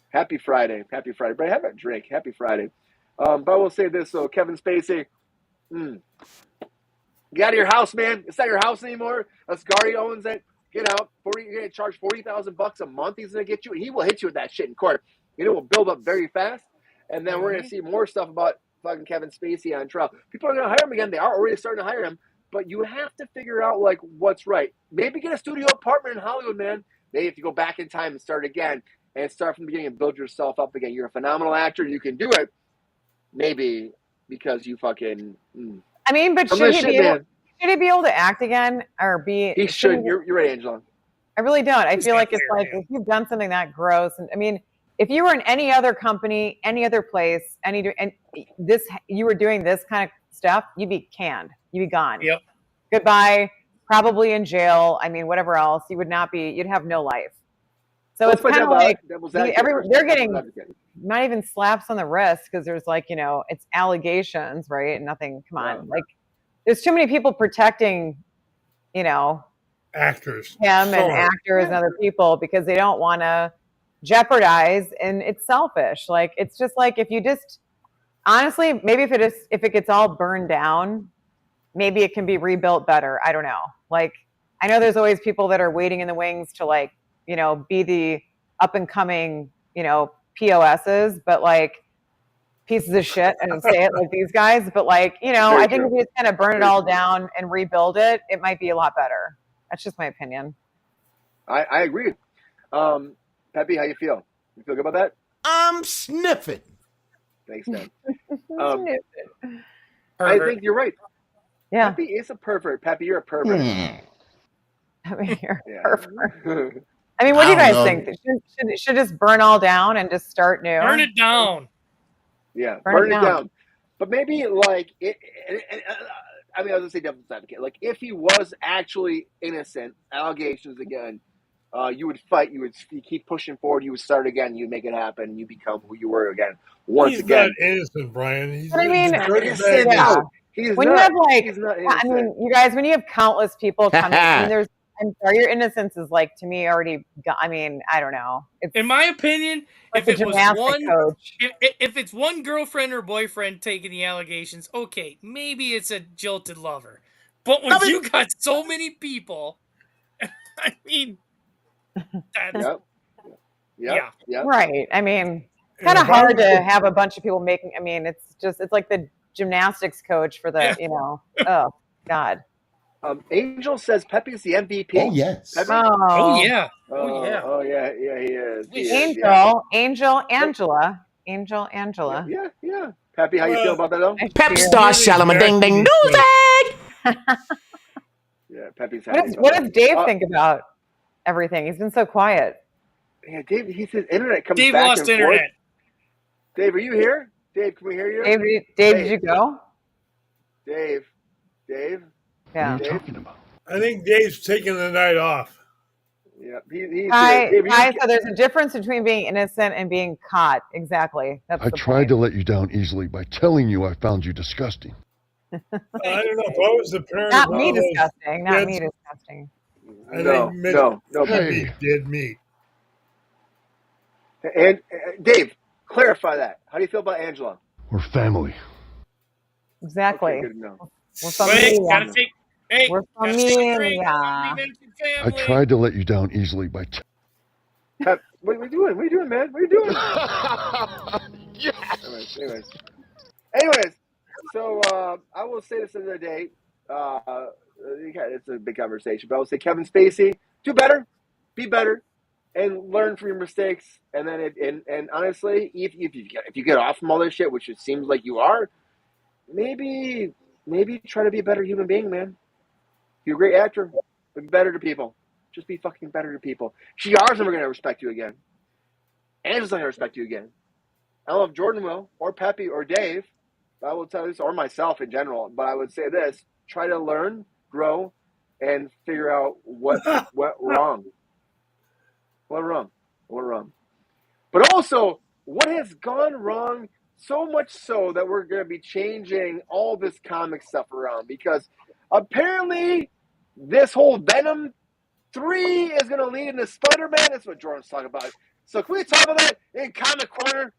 Happy Friday. Happy Friday. But have a drink. Happy Friday. But I will say this though. Kevin Spacey. Get out of your house, man. It's not your house anymore. Asghari owns it. Get out. You're gonna charge $40,000 a month. He's gonna get you. He will hit you with that shit in court. You know, it will build up very fast, and then we're gonna see more stuff about fucking Kevin Spacey on trial. People are gonna hire him again. They are already starting to hire him, but you have to figure out like what's right. Maybe get a studio apartment in Hollywood, man. Maybe if you go back in time and start again and start from the beginning and build yourself up again. You're a phenomenal actor. You can do it. Maybe because you fucking. I mean, but should he be able to act again or be? He should. You're right, Angela. I really don't. I feel like it's like if you've done something that gross, and I mean, if you were in any other company, any other place, you were doing this kind of stuff, you'd be canned. You'd be gone. Yep. Goodbye. Probably in jail. I mean, whatever else. You would not be. You'd have no life. So it's kind of like they're getting not even slaps on the wrist because there's like, you know, it's allegations, right? And nothing. Come on, like there's too many people protecting, you know, actors, him and actors and other people because they don't want to jeopardize, and it's selfish. Like it's just like if you just honestly, maybe if it gets all burned down, maybe it can be rebuilt better. I don't know. Like I know there's always people that are waiting in the wings to like, you know, be the up and coming, you know, POSs, but like pieces of shit and say it like these guys. But like, you know, I think if you just kind of burn it all down and rebuild it, it might be a lot better. That's just my opinion. I agree. Peppy, how you feel? You feel good about that? I'm sniffing. Thanks, man. I think you're right. Yeah. Peppy is a pervert. Peppy, you're a pervert. I mean, you're a pervert. I mean, what do you guys think? Should just burn all down and just start new? Burn it down. Yeah, burn it down. But maybe like I mean, I was gonna say devil's advocate. Like, if he was actually innocent, allegations again, you would fight. You keep pushing forward. You would start again. You make it happen. You become who you were again. He's not innocent, Brian. But I mean, He's when not, you have like, he's not I mean, you guys, when you have countless people coming, I mean, I'm sorry, your innocence is like to me already. I mean, I don't know. In my opinion, like if it was one, if it's one girlfriend or boyfriend taking the allegations, okay, maybe it's a jilted lover. But when you got so many people, I mean, that's yeah, right. I mean, kind of hard to have a bunch of people making. I mean, it's like the gymnastics coach for the, you know. Oh God. Angel says Pepe's the MVP. Oh yes. Pepe? Oh yeah. Oh yeah, he is. Angela. Yeah. Pepe, how you feel about that though? Pep star Shalama Ding Ding Music. Yeah, Pepe's happy. What does Dave think about everything? He's been so quiet. Yeah, Dave, he says internet comes Dave back lost and internet. forth. Dave, are you here? Dave, can we hear you? Dave, did you go? Dave. Yeah. What are you talking about? I think Dave's taking the night off. Yeah, he's so there's a difference between being innocent and being caught. Exactly. That's I tried to let you down easily by telling you I found you disgusting. I don't know if I was the parent. Not me disgusting. Not me disgusting. No. Pepe did me. And Dave, clarify that. How do you feel about Angela? We're family. Exactly. Okay, good to know. We're familia. We're familia. I tried to let you down easily by. What are you doing? What are you doing, man? What are you doing? Yes. Anyways, so I will say this the other day. It's a big conversation, but I will say Kevin Spacey, do better, be better. and learn from your mistakes. And then and honestly, if you get off from all this shit, which it seems like you are, maybe try to be a better human being, man. You're a great actor. Be better to people. Just be fucking better to people. GR's never gonna respect you again. Angela's not gonna respect you again. I don't know if Jordan will, or Peppy, or Dave. I will tell you this, or myself in general. But I would say this: try to learn, grow, and figure out what went wrong. What wrong? But also, what has gone wrong? So much so that we're going to be changing all this comic stuff around, because apparently this whole Venom 3 is going to lead into Spider-Man. That's what Jordan's talking about. So can we talk about that in Comic Corner?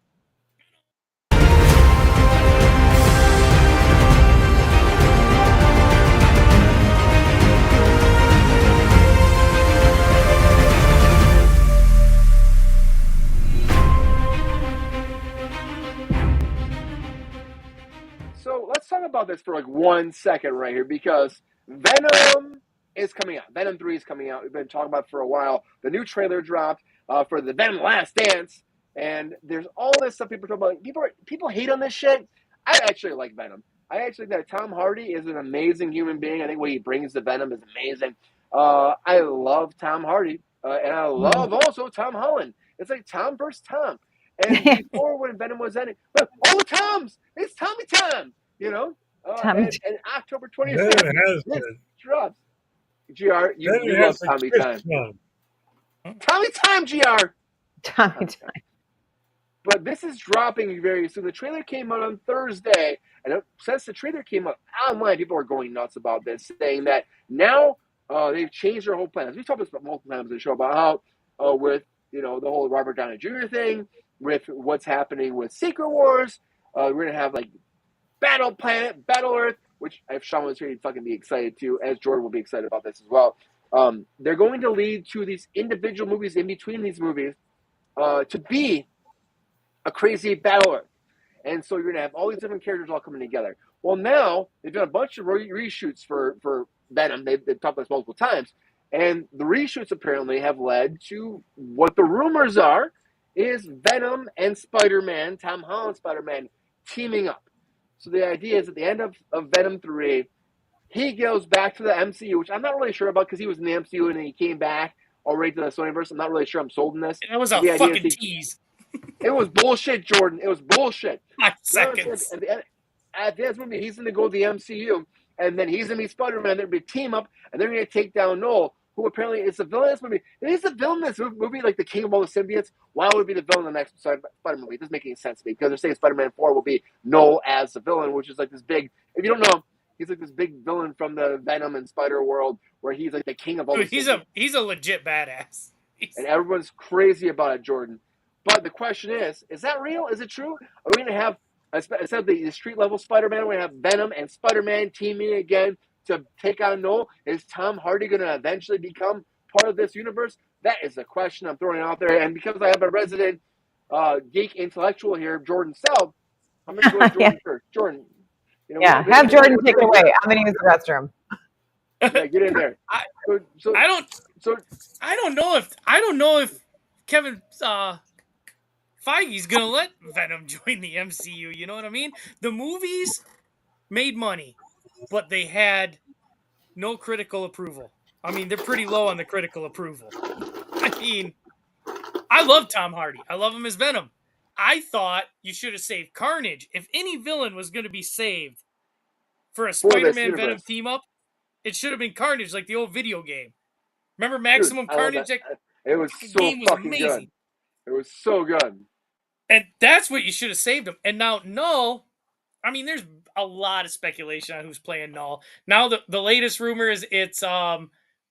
So let's talk about this for like 1 second right here, because Venom is coming out. Venom 3 is coming out. We've been talking about it for a while. The new trailer dropped for the Venom Last Dance, and there's all this stuff people talk about. People hate on this shit. I actually like Venom. I actually think that Tom Hardy is an amazing human being. I think what he brings to Venom is amazing. I love Tom Hardy, and I love also Tom Holland. It's like Tom versus Tom. And before, when Venom was ending, all the Toms, it's Tommy Tom, you know? And October 26th, this drops. GR, you love Tommy Time. Tommy Time, GR! Tommy Time. But this is dropping very soon. The trailer came out on Thursday, and since the trailer came out online, people are going nuts about this, saying that now they've changed their whole plans. We talked about multiple times in the show about how, with the whole Robert Downey Jr. thing, with what's happening with Secret Wars, we're going to have like Battle Planet, Battle Earth, which if Sean was here, he'd fucking be excited too, as Jordan will be excited about this as well. They're going to lead to these individual movies in between these movies to be a crazy Battle Earth. And so you're going to have all these different characters all coming together. Well, now they've done a bunch of reshoots for Venom. They've talked about this multiple times. And the reshoots apparently have led to what the rumors are is Venom and Spider-Man, Tom Holland Spider-Man, teaming up. So the idea is at the end of Venom 3, he goes back to the MCU, which I'm not really sure about because he was in the MCU and then he came back already to the Sonyverse. I'm not really sure I'm sold in this. That was a fucking tease. It was bullshit, Jordan. It was bullshit. 5 seconds. At the end of this movie, he's going to go to the MCU, and then he's going to be Spider-Man. They're going to team up, and they're going to take down Noel, who apparently is the villain in this movie. If he's the villain in this movie, like the king of all the symbiotes, why would he be the villain in the next Spider-Man movie? It doesn't make any sense to me, because they're saying Spider-Man 4 will be Noel as the villain, which is like this big, if you don't know, he's like this big villain from the Venom and Spider world, where he's like the king of all the symbiotes. He's a legit badass. And everyone's crazy about it, Jordan. But the question is that real? Is it true? Are we going to have, instead of the street-level Spider-Man, we're going to have Venom and Spider-Man teaming again to take on Noel? Is Tom Hardy going to eventually become part of this universe? That is the question I'm throwing out there. And because I have a resident geek intellectual here, Jordan Self, I'm going to go with Jordan first. Jordan. Have Jordan take it away. I'm going to use the restroom. Yeah, get in there. I don't know if Kevin Feige's gonna let Venom join the MCU. You know what I mean? The movies made money, but they had no critical approval. I mean, they're pretty low on the critical approval. I mean, I love Tom Hardy. I love him as Venom. I thought you should have saved Carnage. If any villain was going to be saved for a Spider-Man Venom team up, it should have been Carnage, like the old video game. Remember Maximum Carnage? It was so fucking good. It was so good. And that's what you should have saved him. And now Null, I mean, there's a lot of speculation on who's playing Null. Now the latest rumor is it's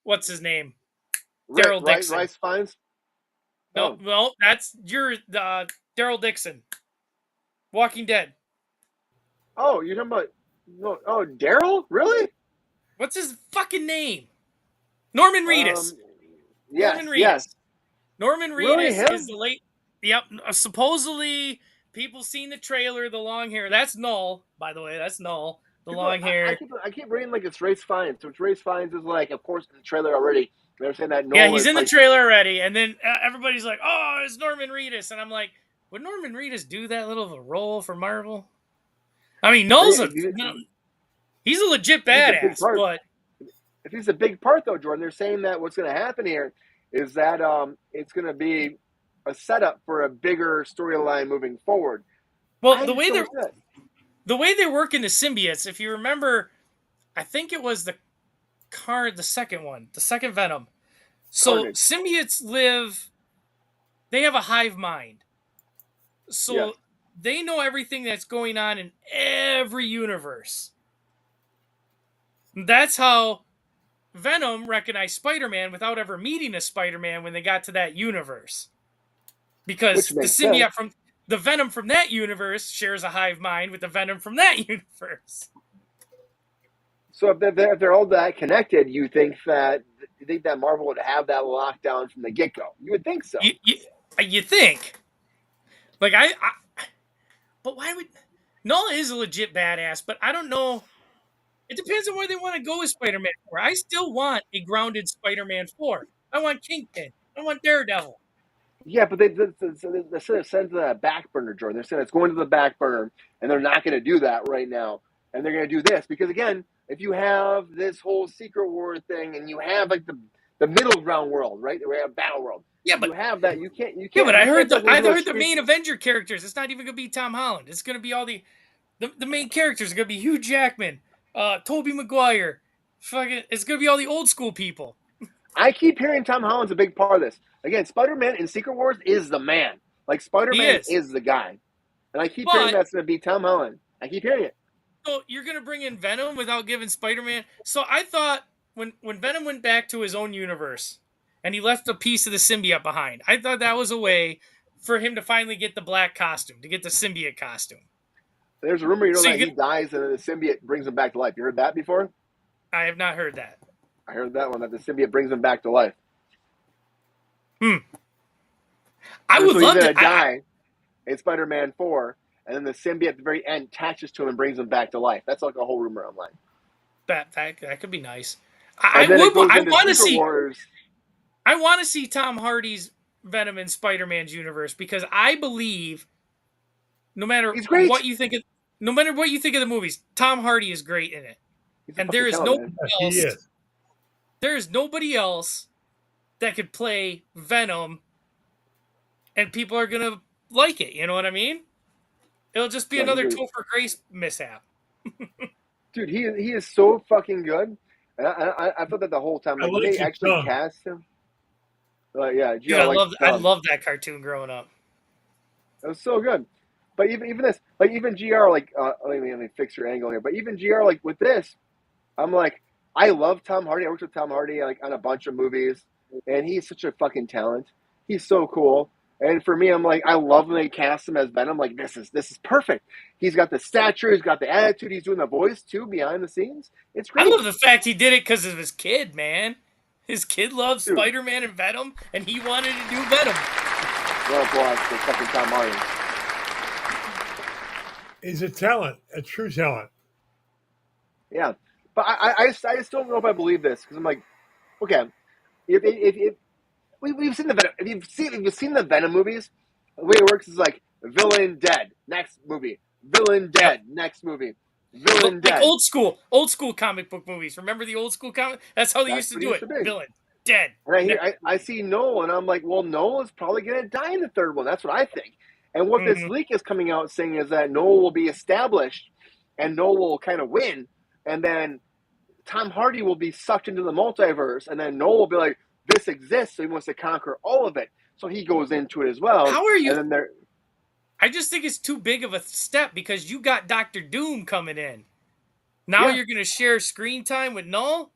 what's his name? Daryl Dixon. Rice Fiennes? No, that's your Daryl Dixon. Walking Dead. Oh, you're talking about Daryl? Really? What's his fucking name? Norman Reedus. Yes, Norman Reedus. Yes. Norman Reedus is the late. Yep. Supposedly, people seen the trailer, the long hair. That's Null, by the way. That's Null. The long hair. I keep reading like it's Race Fiennes. So Race Fiennes is like, of course, in the trailer already, They're saying that Yeah, Noel he's is in the like, trailer already, and then everybody's like, "Oh, it's Norman Reedus," and I'm like, "Would Norman Reedus do that little of a role for Marvel?" I mean, he's a legit he's a big badass, part. but If he's a big part, though, Jordan, they're saying that what's going to happen here is that it's going to be a setup for a bigger storyline moving forward. well, the way they're working the symbiotes, if you remember, I think it was the second Venom. So Carnage. symbiotes they have a hive mind. So Yes. they know everything that's going on in every universe. That's how Venom recognized Spider-Man without ever meeting a Spider-Man when they got to that universe. Because the symbiote from the Venom from that universe shares a hive mind with the Venom from that universe. So if they're all that connected, you think that Marvel would have that lockdown from the get-go? You would think so. You think. Like, but why would... Null is a legit badass, but I don't know. It depends on where they want to go with Spider-Man 4. I still want a grounded Spider-Man 4. I want Kingpin. I want Daredevil. Yeah, but they sort of sent to the back burner, Jordan. They're saying it's going to the back burner, and they're not going to do that right now. And they're going to do this because, again, if you have this whole Secret War thing, and you have like the middle ground world, right? We have Battle World. Yeah, but you have that. You can't. Yeah, but I heard the main Avenger characters. It's not even going to be Tom Holland. It's going to be all the main characters are going to be Hugh Jackman, Tobey Maguire. Fucking, it's going to be all the old school people. I keep hearing Tom Holland's a big part of this. Again, Spider-Man in Secret Wars is the man. Like, Spider-Man is the guy. And I keep hearing that's going to be Tom Holland. I keep hearing it. So you're going to bring in Venom without giving Spider-Man... So I thought when Venom went back to his own universe and he left a piece of the symbiote behind, I thought that was a way for him to finally get the black costume, to get the symbiote costume. There's a rumor, that he dies and then the symbiote brings him back to life. You heard that before? I have not heard that. I heard that one, that the symbiote brings him back to life. I would love to die in Spider-Man 4, and then the symbiote at the very end attaches to him and brings him back to life. That's like a whole rumor online. That could be nice. I want to see. Wars. I want to see Tom Hardy's Venom in Spider-Man's universe because I believe, no matter what you think of the movies, Tom Hardy is great in it, and there is nobody else. There is nobody else that could play Venom, and people are gonna like it. You know what I mean? It'll just be another Topher Grace mishap. Dude, he is so fucking good. And I thought that the whole time. Like, they actually cast him. Yeah, dude, I love that cartoon growing up. It was so good. But even this, like even GR, like let me fix your angle here. But even GR, like with this, I'm like, I love Tom Hardy. I worked with Tom Hardy like on a bunch of movies, and he's such a fucking talent. He's so cool. And for me, I'm like, I love when they cast him as Venom. Like, this is perfect. He's got the stature, he's got the attitude, he's doing the voice too behind the scenes. It's great. I love the fact he did it because of his kid, man. His kid loves Spider-Man and Venom, and he wanted to do Venom. Well, applause for fucking Tom Hardy. He's a talent, a true talent. Yeah. But I just don't know if I believe this because I'm like, okay, if we've seen the Venom, if you've seen the Venom movies, the way it works is like villain dead, next movie, villain dead, next movie, villain dead. Like old school comic book movies. Remember the old school comic? That's how they used to do it. Villain dead. And I see Noel, and I'm like, well, Noel is probably gonna die in the third one. That's what I think. And what this leak is coming out saying is that Noel will be established, and Noel will kind of win. And then Tom Hardy will be sucked into the multiverse, and then Noel will be like, this exists, so he wants to conquer all of it. So he goes into it as well. How are you? And then I just think it's too big of a step because you got Dr. Doom coming in. Now you're going to share screen time with Null?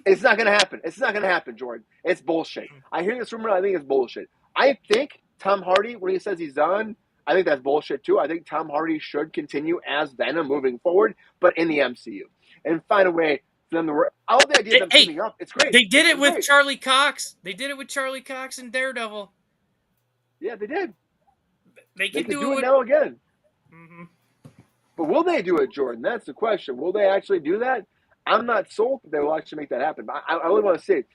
It's not going to happen. It's not going to happen, Jordan. It's bullshit. I hear this rumor. I think it's bullshit. I think Tom Hardy, when he says he's done, I think that's bullshit too. I think Tom Hardy should continue as Venom moving forward, but in the MCU. And find a way for them to work. All the idea of them teaming up, it's great. They did it with Charlie Cox. They did it with Charlie Cox and Daredevil. Yeah, they did. They can do it now again. Mm-hmm. But will they do it, Jordan? That's the question. Will they actually do that? I'm not sold that they will actually make that happen. But I really want to see it.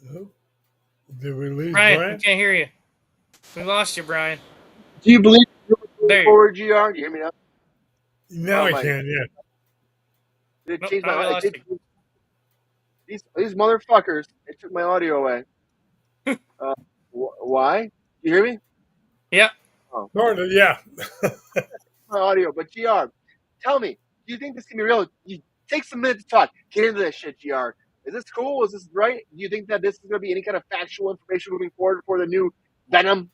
Did we lose Brian, Brian? we can't hear you. We lost you, Brian. Do you believe There you forward, GR? Do you hear me now? Now Oh I my- can, yeah. It Nope, changed now we my lost you. these motherfuckers. It took my audio away. Why? You hear me? Yeah. Sort of, yeah. My audio, but GR, tell me, do you think this can be real? You take some minutes to talk. Get into this shit, GR. Is this cool? Is this right? Do you think that this is going to be any kind of factual information moving forward for the new Venom?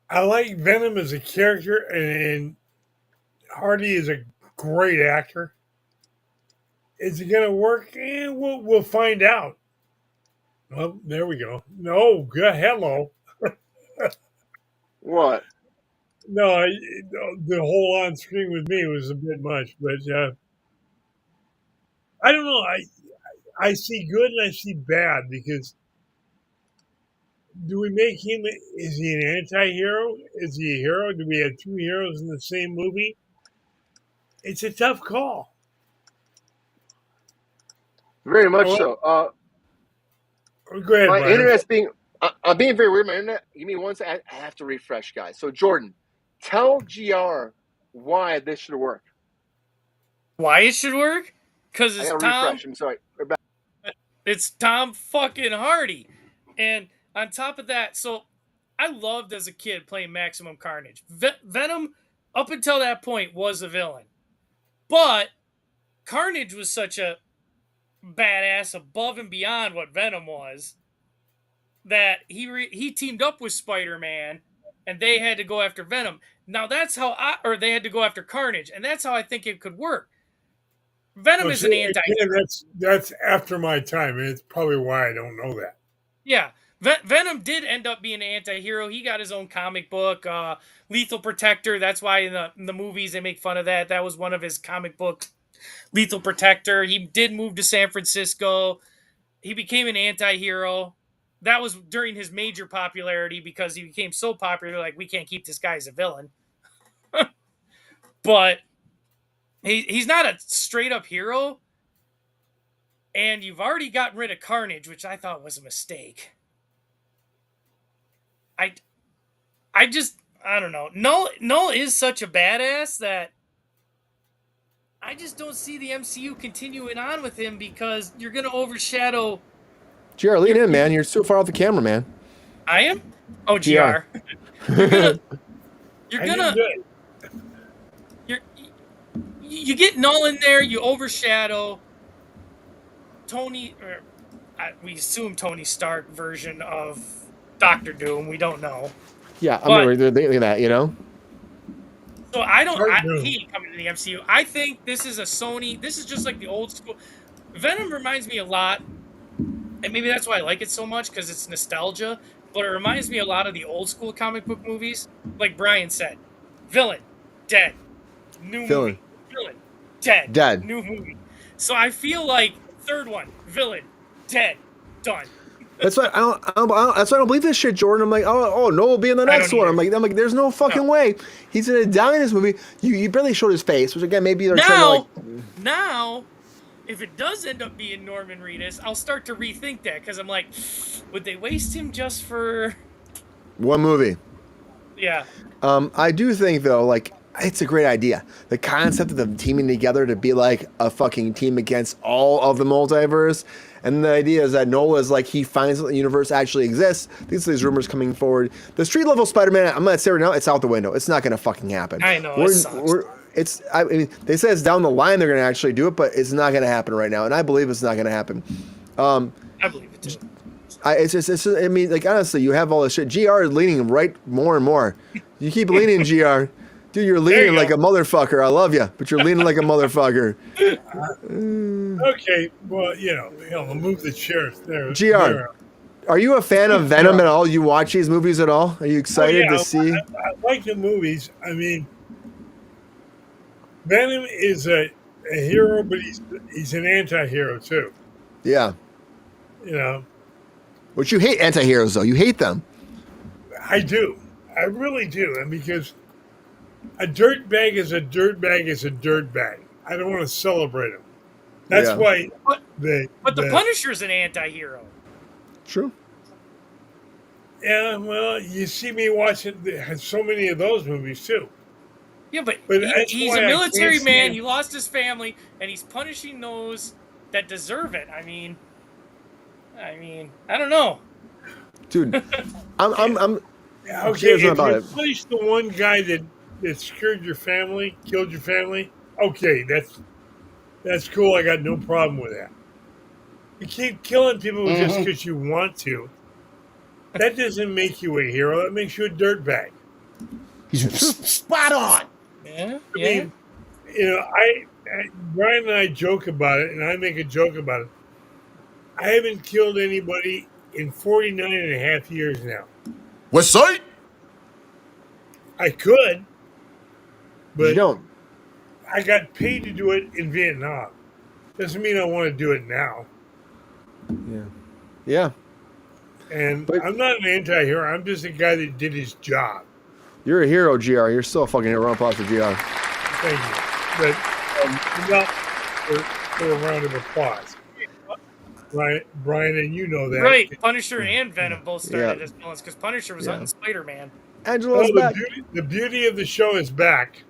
I like Venom as a character, and Hardy is a great actor. Is it going to work? We'll find out. Well, there we go. No, good. Hello. What? No, the whole on screen with me was a bit much, but I don't know. I see good and I see bad because do we make him? Is he an anti-hero? Is he a hero? Do we have two heroes in the same movie? It's a tough call. Very much Oh, so. Go ahead, My Brian. internet's being. I'm being very weird. My internet. Give me one second. I have to refresh, guys. So Jordan, tell GR why this should work. Why it should work? Because I it's gotta Tom. refresh. I'm sorry. We're back. It's Tom fucking Hardy. And on top of that, so I loved as a kid playing Maximum Carnage. Venom, up until that point, was a villain. But Carnage was such a badass above and beyond what Venom was that he teamed up with Spider-Man and they had to go after Venom. Now that's how they had to go after Carnage, and that's how I think it could work. Venom is an anti. Again, that's after my time, and it's probably why I don't know that. Yeah, Venom did end up being an anti-hero. He got his own comic book, Lethal Protector. That's why in the movies they make fun of that. That was one of his comic books, Lethal Protector. He did move to San Francisco. He became an anti-hero. That was during his major popularity because he became so popular, like, we can't keep this guy as a villain. But he's not a straight-up hero. And you've already gotten rid of Carnage, which I thought was a mistake. I don't know. Null is such a badass that I just don't see the MCU continuing on with him because you're going to overshadow. GR, lean in, man. You're so far off the camera, man. I am? Oh, GR. You're gonna you get Null in there, you overshadow Tony, we assume Tony Stark version of Doctor Doom. We don't know. Yeah, I'm thinking that, you know? So he ain't coming to the MCU. I think this is a Sony. This is just like the old school. Venom reminds me a lot, and maybe that's why I like it so much because it's nostalgia. But it reminds me a lot of the old school comic book movies. Like Brian said, villain, dead, new movie. Villain, dead, new movie. So I feel like third one, villain, dead, done. That's why that's why I don't believe this shit, Jordan. I'm like, oh, no, we'll be in the next one. I'm like, there's no fucking way he's gonna die in this movie. You barely showed his face, which again maybe they're trying to now, if it does end up being Norman Reedus, I'll start to rethink that because I'm like, would they waste him just for one movie? Yeah. I do think though, like, it's a great idea. The concept of them teaming together to be like a fucking team against all of the multiverse. And the idea is that Nola's like, he finds that the universe actually exists. These rumors coming forward. The street level Spider-Man, I'm going to say right now, it's out the window. It's not going to fucking happen. I know. I mean, they say it's down the line they're going to actually do it, but it's not going to happen right now. And I believe it's not going to happen. I believe it too. I mean, like, honestly, you have all this shit. GR is leaning right more and more. You keep leaning, GR. Dude, you're leaning like a motherfucker. I love you, but you're leaning like a motherfucker. Okay, well, we'll move the chairs there. GR, are you a fan of Venom at all? You watch these movies at all? Are you excited to see? I like the movies. I mean, Venom is a hero, but he's an anti-hero too. Yeah. But you hate anti-heroes, though. You hate them. I do. I really do. And because a dirtbag is a dirtbag is a dirtbag. I don't want to celebrate him. That's Yeah. why But the the Punisher's an anti-hero. True. yeah. Well, you see me watching so many of those movies too. Yeah, but That's he's why a I military can't man. stand- He lost his family, and he's punishing those that deserve it. I mean, I don't know. Dude, I'm Okay, Here's if about you it. punish the one guy that screwed your family, killed your family, okay, that's cool. I got no problem with that. You keep killing people just because you want to. That doesn't make you a hero. That makes you a dirtbag. Spot on. Yeah, I mean, Brian and I joke about it, and I make a joke about it. I haven't killed anybody in 49 and a half years now. What's up? I could, you but don't. I got paid to do it in Vietnam. Doesn't mean I want to do it now. Yeah. Yeah. And But- I'm not an anti-hero. I'm just a guy that did his job. You're a hero, GR. You're still a fucking hero. Round of applause for GR. Thank you. But not for a round of applause. Brian, and you know that. right. Punisher and Venom both started Yeah. as villains because Punisher was Yeah. hunting Spider-Man. Angela's Oh, back. the beauty of the show is back.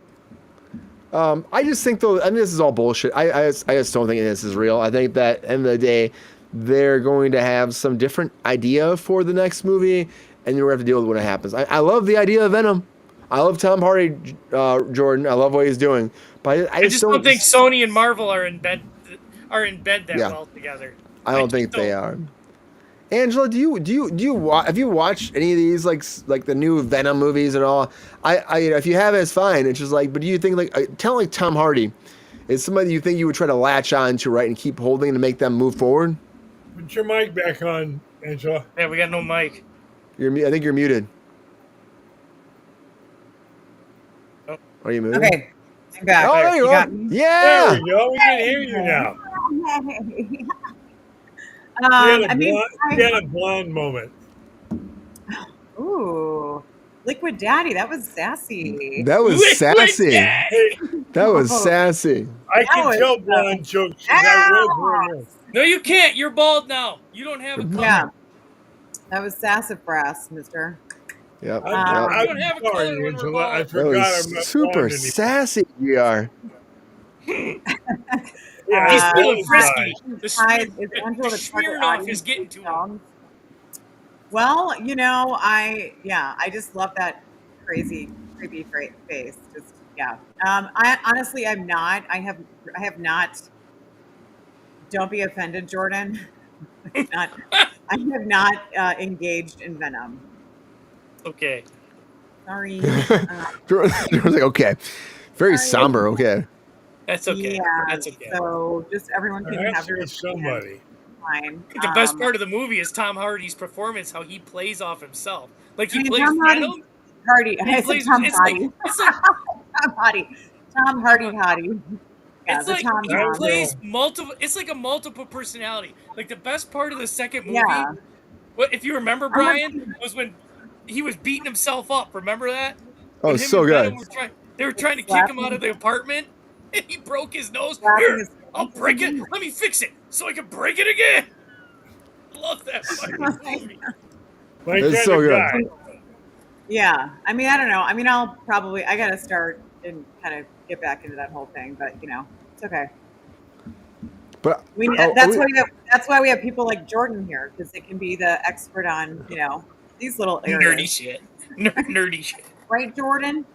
I just think though, I mean, this is all bullshit. I just don't think this is real. I think that at the end of the day, they're going to have some different idea for the next movie, and we're going to have to deal with when it happens. I love the idea of Venom. I love Tom Hardy, Jordan. I love what he's doing, but I just don't think Sony and Marvel are in bed that Yeah. well together. I don't think they are. Angela, have you watched any of these like the new Venom movies at all? If you have, it's fine. It's just like, but do you think like Tom Hardy is somebody you think you would try to latch on to, right, and keep holding to make them move forward? Put your mic back on, Angela. Yeah, we got no mic. I think you're muted. Oh. Are you muted? Okay, I'm back. Oh, there you got are. me? There Yeah. we go. We can hear you now. You had a blonde moment. Ooh, Liquid Daddy, that was sassy. That was Liquid sassy. Daddy! That was sassy. I That can was, tell blonde jokes. 'Cause I was one of them. No, you can't. You're bald now. You don't have a color. Yeah, that was sassafras, mister. Yep. I'm, yep. You don't have a color sorry, when we're Angela. I bald. That forgot I'm was not super blonde anymore. sassy, GR. Yeah, He's Uh, feeling bald frisky. guy. The, Hi, is Angela the the target Smirnoff audience is getting to him. songs? Well, I just love that crazy, creepy face. Just yeah. I honestly, I'm not. I have not. Don't be offended, Jordan. I have not engaged in Venom. Okay. Sorry. Jordan's like, okay. Very Sorry. somber, okay. That's okay. Yeah. That's okay. So just everyone can have Answer their to somebody. Fine. The best part of the movie is Tom Hardy's performance, how he plays off himself. Like he I mean, plays Tom Hardy- Venom. Hardy. He I said plays, Tom it's Hardy. like, it's like, Tom Hardy. Tom Hardy. Yeah, it's the like Tom he Hardy. plays multiple. It's like a multiple personality. Like the best part of the second movie, Yeah. what if you remember, Brian, was when he was beating himself up. Remember that? Oh, When it's him so and good. Venom they were trying to kick him out of the apartment, and he broke his nose. Slapping Here, his I'll face. break it. Let me fix it so I can break it again. Love that fucking movie. My It's kind so of good. guy. Yeah. I mean, I don't know. I mean, I got to start and kind of get back into that whole thing, but it's okay. But That's why we have people like Jordan here, because they can be the expert on, these little areas. Nerdy shit. Nerdy shit. Right, Jordan?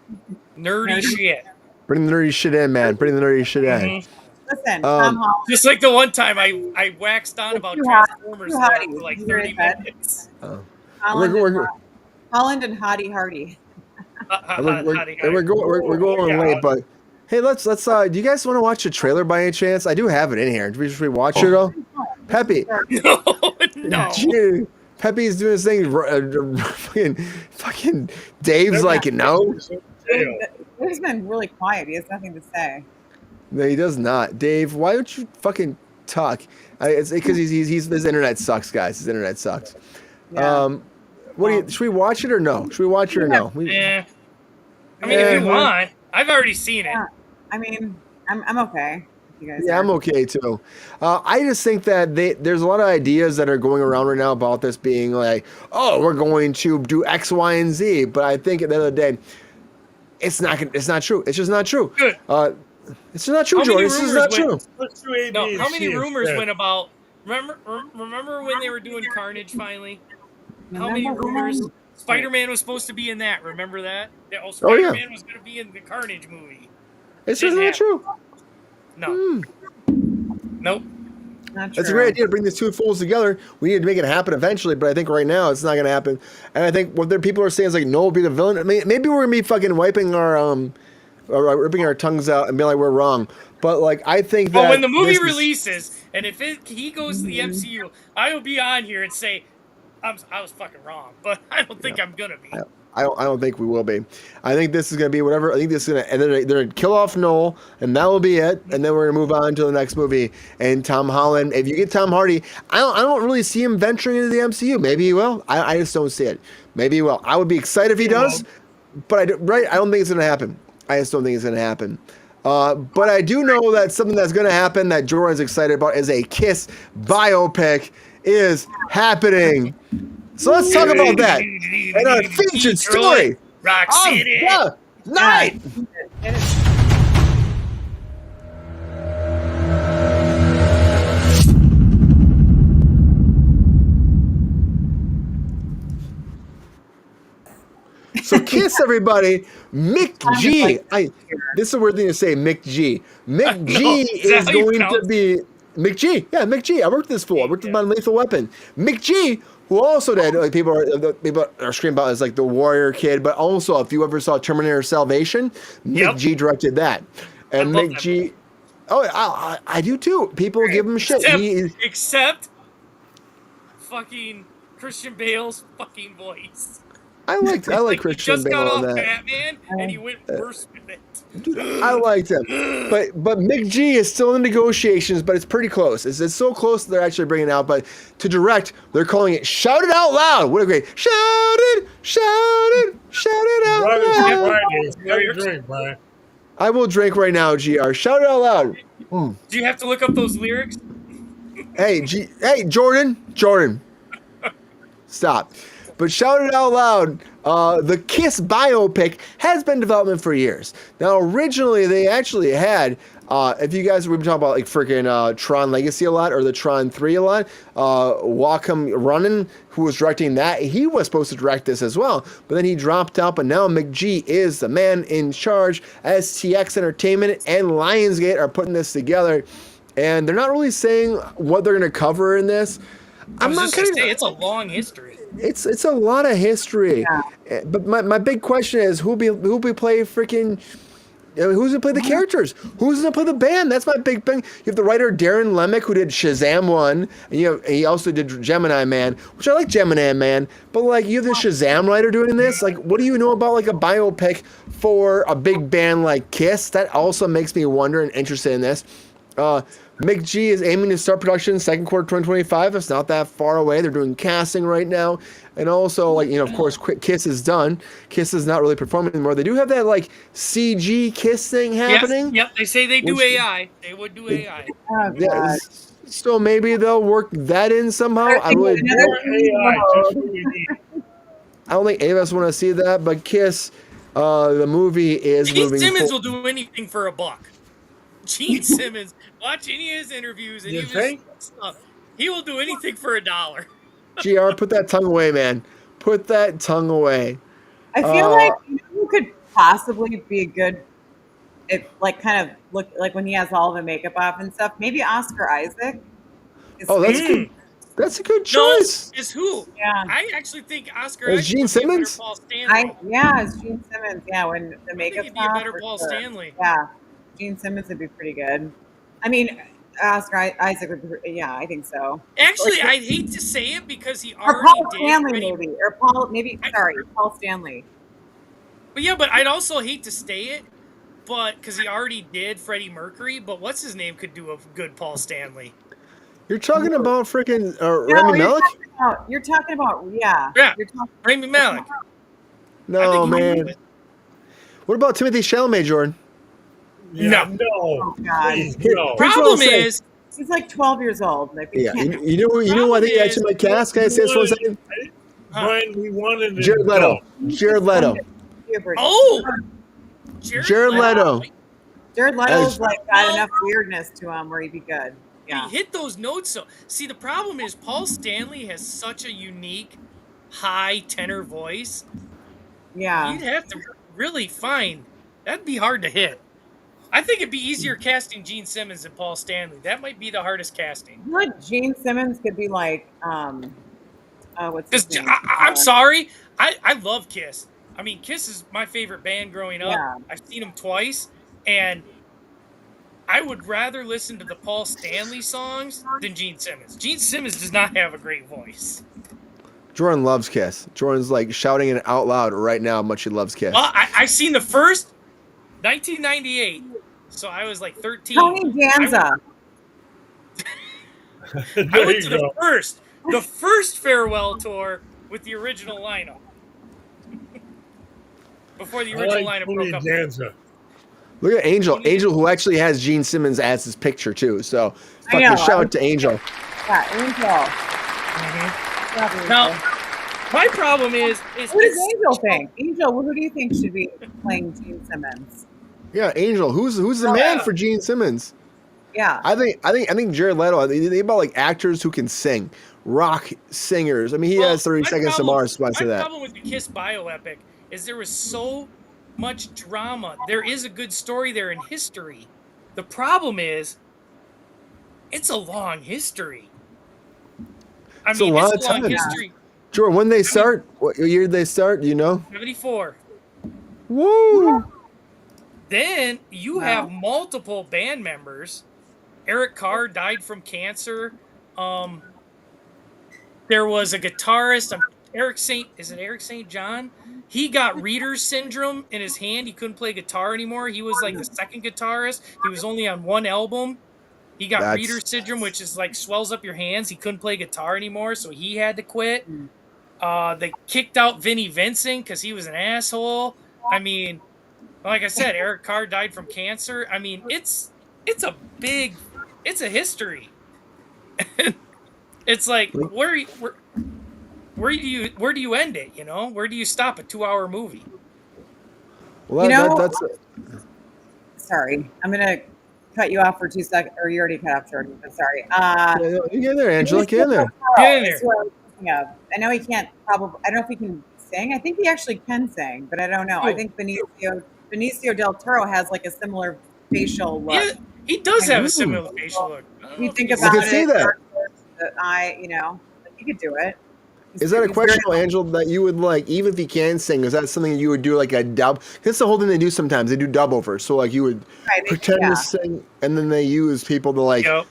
Nerdy shit. bring the nerdy shit in, man. Bring the nerdy shit in. Mhm. Listen, Tom Holland. Just like the one time I waxed on about Too hot. Transformers Too there hotty. for like You 30 read that? minutes. Holland and Hottie Hardy. We're going late, but hey, let's. Do you guys want to watch a trailer by any chance? I do have it in here. Should we watch it all? Peppy. No. Gee, Peppy's doing his thing. Fucking Dave's like, no. He's been really quiet. He has nothing to say. No, he does not. Dave, why don't you fucking talk? It's because his internet sucks, guys. His internet sucks. Yeah. Should we watch it or no? Should we watch it or no? Yeah. I mean, if you want, I've already seen it. Yeah. I mean, I'm okay. You guys Yeah, are. I'm okay too. I just think that there's a lot of ideas that are going around right now about this being like, oh, we're going to do X, Y, and Z. But I think at the end of the day, it's not true. It's just not true. Good. It's just not true, How many Jordan. This is rumors not went- true. Let's do A, B, No, and how C many rumors instead. went about? Remember when they were doing Carnage finally? How many rumors? Spider-Man was supposed to be in that. Remember that? Yeah, Oh, yeah. Spider-Man was going to be in the Carnage movie. It's just Didn't not true. No. Nope. Not true. It's a great idea to bring these two fools together. We need to make it happen eventually, but I think right now it's not going to happen. And I think what people are saying is like, Noel will be the villain. I mean, maybe we're going to be fucking wiping our ripping our tongues out and be like we're wrong. But like, I think that But when the movie this is- releases, and if he goes to the MCU, I will be on here and say, I was fucking wrong, but I don't think I'm gonna be. I don't think we will be. I think this is going to be whatever. I think this is going to, and they're going to kill off Noel, and that will be it. And then we're going to move on to the next movie. And Tom Holland, if you get Tom Hardy, I don't really see him venturing into the MCU. Maybe he will. I just don't see it. Maybe he will. I would be excited if he does, but I don't think it's going to happen. I just don't think it's going to happen. But I do know that something that's going to happen that Jordan's excited about is a Kiss biopic is happening. So let's talk about that and our featured story Rock of City. the night. So Kiss, everybody. Mick G. This is a weird thing to say, Mick G. Mick G Is that is how you going to pronounce be Mick G. Yeah, Mick G. I worked this fool. I worked with him on Lethal Weapon. Mick G, who also did, like people are screaming about as like the Warrior Kid, but also if you ever saw Terminator Salvation, Mick G directed that. And love Mick that G. Oh, I do too. People give him shit. Except fucking Christian Bale's fucking voice. I like Christian He just Bale got on off that. Batman, and he went worse with it. I liked him, but Mick G is still in negotiations, but it's pretty close. It's so close that they're actually bringing it out. But to direct, they're calling it "Shout It Out Loud." What a great shout it out loud. Have a drink, Brian. I will drink right now, Gr. Shout it out loud. Do you have to look up those lyrics? Hey, Jordan, stop. But shout it out loud. The Kiss biopic has been in development for years. Now, originally, they actually had, if you guys, we've been talking about like freaking Tron Legacy a lot, or the Tron 3 a lot, Wacom Runnin, who was directing that, he was supposed to direct this as well, but then he dropped out, but now McG is the man in charge. STX Entertainment and Lionsgate are putting this together, and they're not really saying what they're going to cover in this. I was just going to say, it's a long history. It's a lot of history, but my big question is who'll be play freaking, who's gonna play the characters? Who's gonna play the band? That's my big thing. You have the writer Darren Lemick, who did Shazam 1, and he also did Gemini Man, which I like Gemini Man, but like you have the Shazam writer doing this. Like, what do you know about like a biopic for a big band like Kiss? That also makes me wonder and interested in this. Mick G is aiming to start production second quarter 2025. It's not that far away. They're doing casting right now. And also, like, of course, Kiss is done. Kiss is not really performing anymore. They do have that, like, CG Kiss thing happening. Yep, they say they do AI. They would do AI. Yeah, so maybe they'll work that in somehow. I don't think any of us want to see that, but Kiss, the movie is moving Gene Simmons will do anything for $1. Gene Simmons, watch any of his interviews and his stuff. He will do anything for $1. GR, put that tongue away, man. Put that tongue away. I feel like who could possibly be good, if like kind of look like when he has all the makeup off and stuff. Maybe Oscar Isaac. That's good. That's a good choice. No, is who? Yeah, I actually think Oscar Is Isaac Gene would be a better Simmons? Paul Stanley. It's Gene Simmons. Yeah, when the makeup's he'd be a better off, Paul for sure. Stanley. Yeah, Gene Simmons would be pretty good. I mean, Oscar Isaac would be, yeah, I think so. Actually, I hate to say it because he Or already Paul did. Stanley, maybe. Or Paul Stanley. But yeah, but I'd also hate to say it, but because he already did Freddie Mercury. But what's his name could do a good Paul Stanley? You're talking about freaking Rami Malek? You're talking about, yeah. Rami Malek. No, man. What about Timothy Chalamet, Jordan? Yeah, No. no. Oh, God. Please, no. Problem say- is, He's like 12 years old. Like, we Yeah, can't. you know who I think Problem actually might cast? Can I say this for a second? Brian, we wanted an Jared Leto. adult. Jared Leto. oh, Jared Leto. Jared Leto's As- like got enough weirdness to him where he'd be good. Yeah. he hit those notes. So, see, the problem is Paul Stanley has such a unique, high tenor voice. Yeah. You'd have to really find that'd be hard to hit. I think it'd be easier casting Gene Simmons than Paul Stanley. That might be the hardest casting. I feel like Gene Simmons could be like, what's his Because name? I'm sorry, I love Kiss. I mean, Kiss is my favorite band growing up. Yeah. I've seen them twice, and I would rather listen to the Paul Stanley songs than Gene Simmons. Gene Simmons does not have a great voice. Jordan loves Kiss. Jordan's like shouting it out loud right now how much he loves Kiss. Well, I seen the first 1998, so I was like 13. Tony Danza. I There went you to go. the first farewell tour with the original lineup. Before the I original like lineup broke Tony up. Danza. Look at Angel. Angel, who actually has Gene Simmons as his picture too. So I know, fucking shout I out to Angel. Yeah, Angel. Mm-hmm. Now, my problem is Who does Angel think? Angel, who do you think should be playing Gene Simmons? Yeah, Angel. Who's the Oh, man yeah. for Gene Simmons? Yeah. I think Jared Leto. I think about like actors who can sing, rock singers. I mean, he has 30 my seconds to Mars. So I say My that. problem with the Kiss bioepic is there was so much drama. There is a good story there in history. The problem is, it's a long history. I It's a mean, long it's a long time. history. Jordan, when they start? What year did they start? Do you know? 74. Woo! Then you have multiple band members. Eric Carr died from cancer. There was a guitarist, Eric St. John? He got Reader's syndrome in his hand. He couldn't play guitar anymore. He was like the second guitarist. He was only on one album. He got That's- Reader's syndrome, which is like swells up your hands. He couldn't play guitar anymore, so he had to quit. They kicked out Vinnie Vincent because he was an asshole. I mean, like I said, Eric Carr died from cancer. I mean, it's a history. It's like where do you end it? You know, where do you stop a 2-hour movie? Well, You know- that's Sorry. I'm going to cut you off for 2 seconds. Or you already cut off, Jordan. But sorry. you get in there, Angela. Get in there. Get in there. That's who I was thinking of. I know he can't probably. I don't know if he can sing. I think he actually can sing, but I don't know. I think Benicio del Toro has like a similar facial look. Yeah, he does have a similar facial look. I don't know You if think he's- about can see it. that. The eye, you know, like he could do it. Is that a He's question, very- Angel, that you would like, even if he can sing, is that something you would do like a dub? That's the whole thing they do sometimes. They do dub over. So like you would Right, they- pretend yeah. to sing, and then they use people to like, Yep.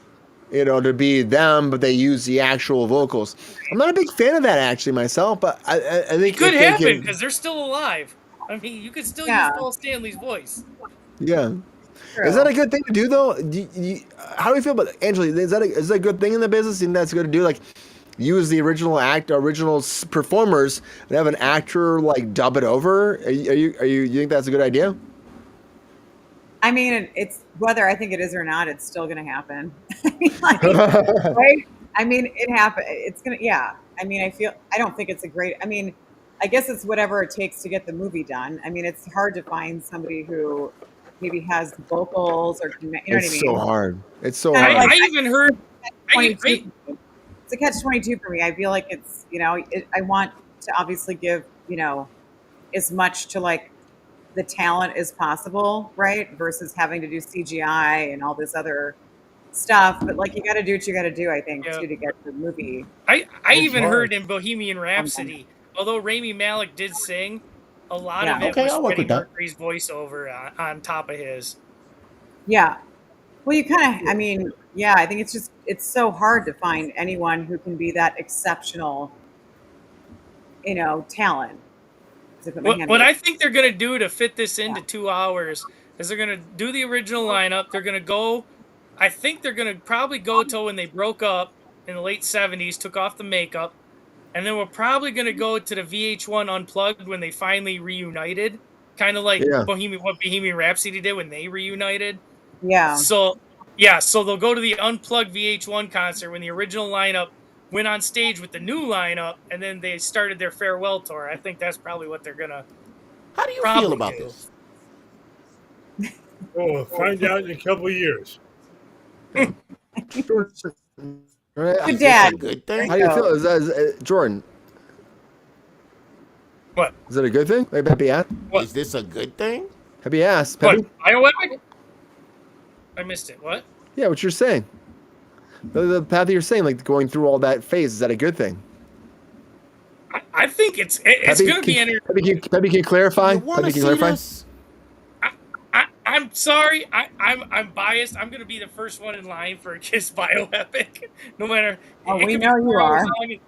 you know, to be them, but they use the actual vocals. I'm not a big fan of that actually myself, but I think It could if they happen can- because they're still alive. I mean, you could still Yeah. use Paul Stanley's voice. Yeah. True. Is that a good thing to do though? How do you feel about it? Angela? Is that a good thing in the business? You think that's good to do? Like use the original performers and have an actor like dub it over? You think that's a good idea? I mean, it's whether I think it is or not, it's still going to happen. Like, right? I mean, it happened. It's gonna. Yeah. I mean, I don't think it's a great. I mean, I guess it's whatever it takes to get the movie done. I mean, it's hard to find somebody who maybe has vocals or you know what I It's mean. so hard. It's so Kinda hard. like- I even heard. I, 22. It's a catch-22 for me. I feel like it's, you know, I want to obviously give, you know, as much to like the talent as possible, right? Versus having to do CGI and all this other stuff. But like, you got to do what you got to do, I think, Yeah. too, to get the movie. I even hard. heard in Bohemian Rhapsody, although Rami Malek did sing, a lot of Yeah. it Okay, was I'll work Freddie with that. Mercury's voiceover on top of his. Yeah. Well, you kind of, I mean, yeah, I think it's so hard to find anyone who can be that exceptional, you know, talent. To put my hand What up. I think they're going to do to fit this into 2 hours is they're going to do the original lineup. They're going to go, I think they're going to probably go till when they broke up in the late 70s, took off the makeup. And then we're probably going to go to the VH1 Unplugged when they finally reunited. kind of like Yeah. what Bohemian Rhapsody did when they reunited. Yeah. So they'll go to the unplugged VH1 concert when the original lineup went on stage with the new lineup, and then they started their farewell tour. I think that's probably what they're gonna. How do you probably feel about do. this? We'll find out in a couple of years. Right? Good Is dad. this a good thing? How do you feel? Is Jordan? What? Is it a good thing? Like Peppy asked. What? Is this a good thing? Peppy asked. Peppy? What? BioPic? I missed it. What? Yeah, what you're saying. The path that you're saying, like going through all that phase, is that a good thing? I think it's Peppy, going to be entertaining. Peppy, can you clarify? You want Peppy, to can you see clarify? this? I'm sorry. I'm biased. I'm going to be the first one in line for a Kiss BioPic. No matter. Oh, it we could know be you 4 hours are. long. We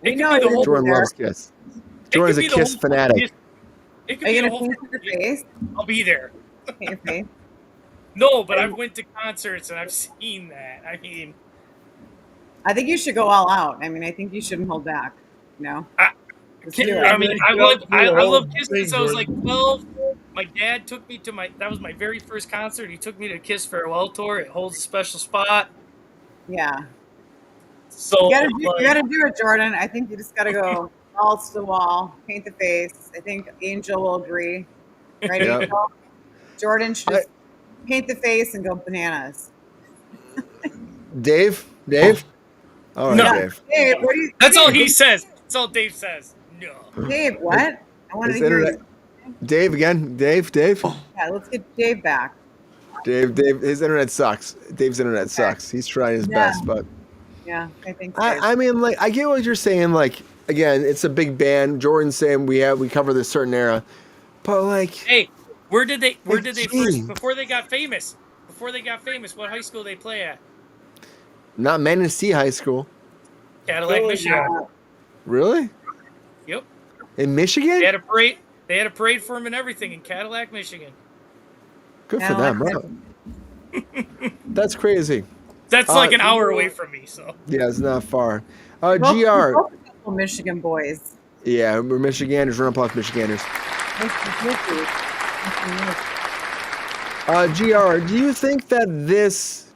It know could be the you're whole. Jordan there. loves Kiss. It Jordan's could a be the Kiss whole- fanatic. It could Are be you the gonna whole. paint your face? I'll be there. Paint your face? No, but I've went to concerts and I've seen that. I mean, I think you should go all out. I mean, I think you shouldn't hold back. You know. Just do it. I mean, I love Kiss Thing, since I was like Jordan. 12. My dad took me to that was my very first concert. He took me to Kiss farewell tour. It holds a special spot. Yeah. So You gotta do it, Jordan. I think you just gotta go balls to the wall, paint the face. I think Angel will agree. Right, Yep. Angel? Jordan should just paint the face and go bananas. Dave? All right, No. Dave. Dave, what do you that's all Dave, he says. That's all Dave says. No. Dave, what? I wanted His to hear internet- you. Dave again. Dave. Yeah, let's get Dave back. Dave. His internet sucks. Dave's internet sucks. He's trying his Yeah. best, but Yeah, I think so. I mean, like, I get what you're saying. Like, again, it's a big band. Jordan's saying we cover this certain era, but like, Hey, where did they Gee. first before they got famous? What high school they play at? not Manistee High School. Cadillac, Oh, Michigan. yeah. Really? Yep. In Michigan? They had a parade. They had a parade for him and everything in Cadillac, Michigan. Good for Cadillac, them. Wow. That's crazy. That's like an hour away from me. So Yeah, it's not far. Both- GR. both are Michigan boys. Yeah, we're Michiganders. Run up Michiganders. GR, do you think that this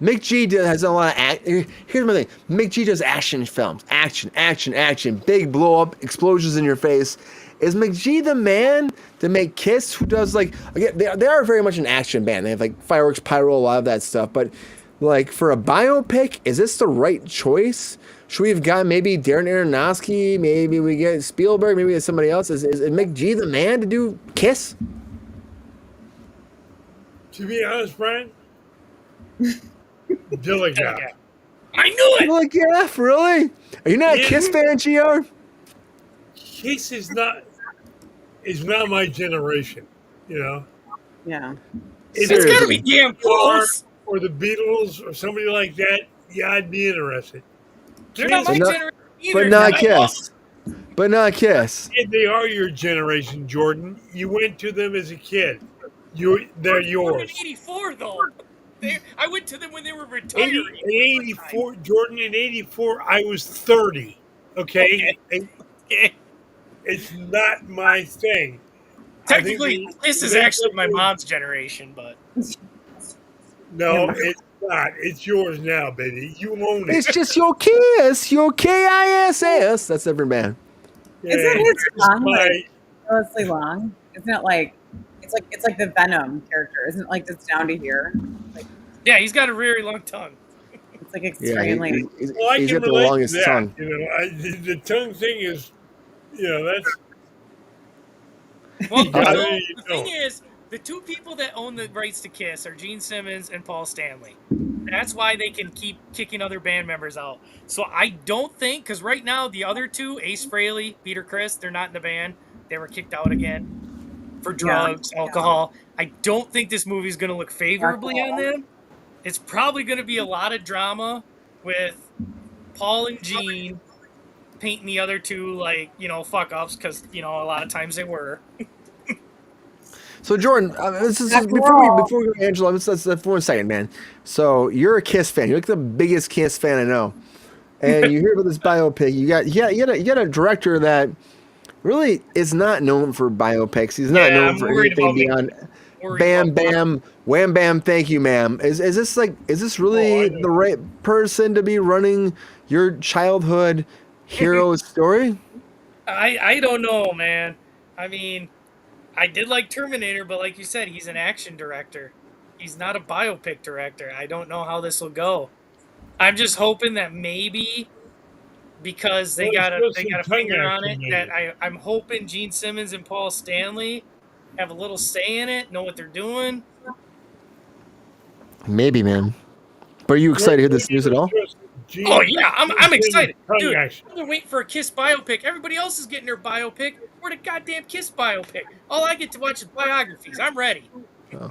Mick G has a lot of here's my thing. Mick G does action films. Action. Big blow up, explosions in your face. Is Mick G the man to make Kiss, who does like, again, they are very much an action band. They have like fireworks, pyro, a lot of that stuff. But like for a biopic, is this the right choice? Should we have got maybe Darren Aronofsky? Maybe we get Spielberg? Maybe it's somebody else? Is Mick G the man to do Kiss? To be honest, Brian, Dillinger. I knew it. Like, yeah, really? Are you not a Yeah. Kiss fan, GR? Kiss is not my generation, you know. Yeah. It's got to Seriously. be damn close. Or the Beatles or somebody like that. Yeah, I'd be interested. They're not my But not- generation either. But not I love- Kiss. But not Kiss. And they are your generation, Jordan. You went to them as a kid. They're Born in yours. '84 though. I went to them when they were retiring. In 84, Jordan, in 84, I was 30. Okay? And it's not my thing. Technically, this is actually my mom's generation, but No, it's not. It's yours now, baby. You own it. It's just your Kiss. Your KISS. That's every man. Isn't his song my- like endlessly long? Isn't it like it's like the Venom character? Isn't it like just down to here? Like yeah, he's got a very long tongue. it's like Yeah, extremely. he's Well, I he's can got the relate to longest that. tongue. You know, the tongue thing is, that's. Well, Yeah, the thing is, the two people that own the rights to Kiss are Gene Simmons and Paul Stanley. That's why they can keep kicking other band members out. So I don't think, because right now the other two, Ace Frehley, Peter Criss, they're not in the band. They were kicked out again for drugs, alcohol. I don't think this movie's going to look favorably on them. It's probably going to be a lot of drama with Paul and Gene painting the other two like, fuck ups, because, a lot of times they were. So Jordan, this is After before all- we go, Angela. Let's for a second, man. So you're a Kiss fan. You're like the biggest Kiss fan I know, and you hear about this biopic. You got a director that really is not known for biopics. He's not known for anything beyond bam, bam, wham, bam, thank you, ma'am. Is this really the right person to be running your childhood hero story? I don't know, man. I mean, I did like Terminator, but like you said, he's an action director. He's not a biopic director. I don't know how this will go. I'm just hoping that maybe because they got a finger on it, that I'm hoping Gene Simmons and Paul Stanley have a little say in it, know what they're doing. Maybe, man. But are you excited to hear this news at all? Oh yeah, I'm excited, dude. I've been waiting for a Kiss biopic. Everybody else is getting their biopic. We're the goddamn Kiss biopic. All I get to watch is biographies. I'm ready. Oh.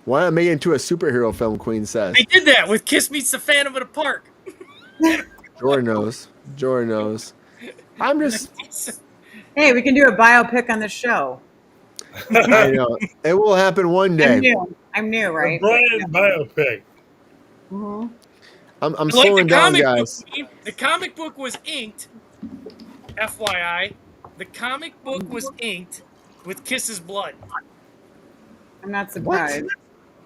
Why not make it into a superhero film? Queen says. They did that with Kiss Meets the Phantom of the Park. Jordan knows. Jordan knows. I'm just. Hey, we can do a biopic on the show. I know. It will happen one day. I'm new, right? Brian biopic. Mm-hmm. I'm slowing down, guys. The comic book was inked. FYI, the comic book was inked with Kiss's blood. I'm not surprised.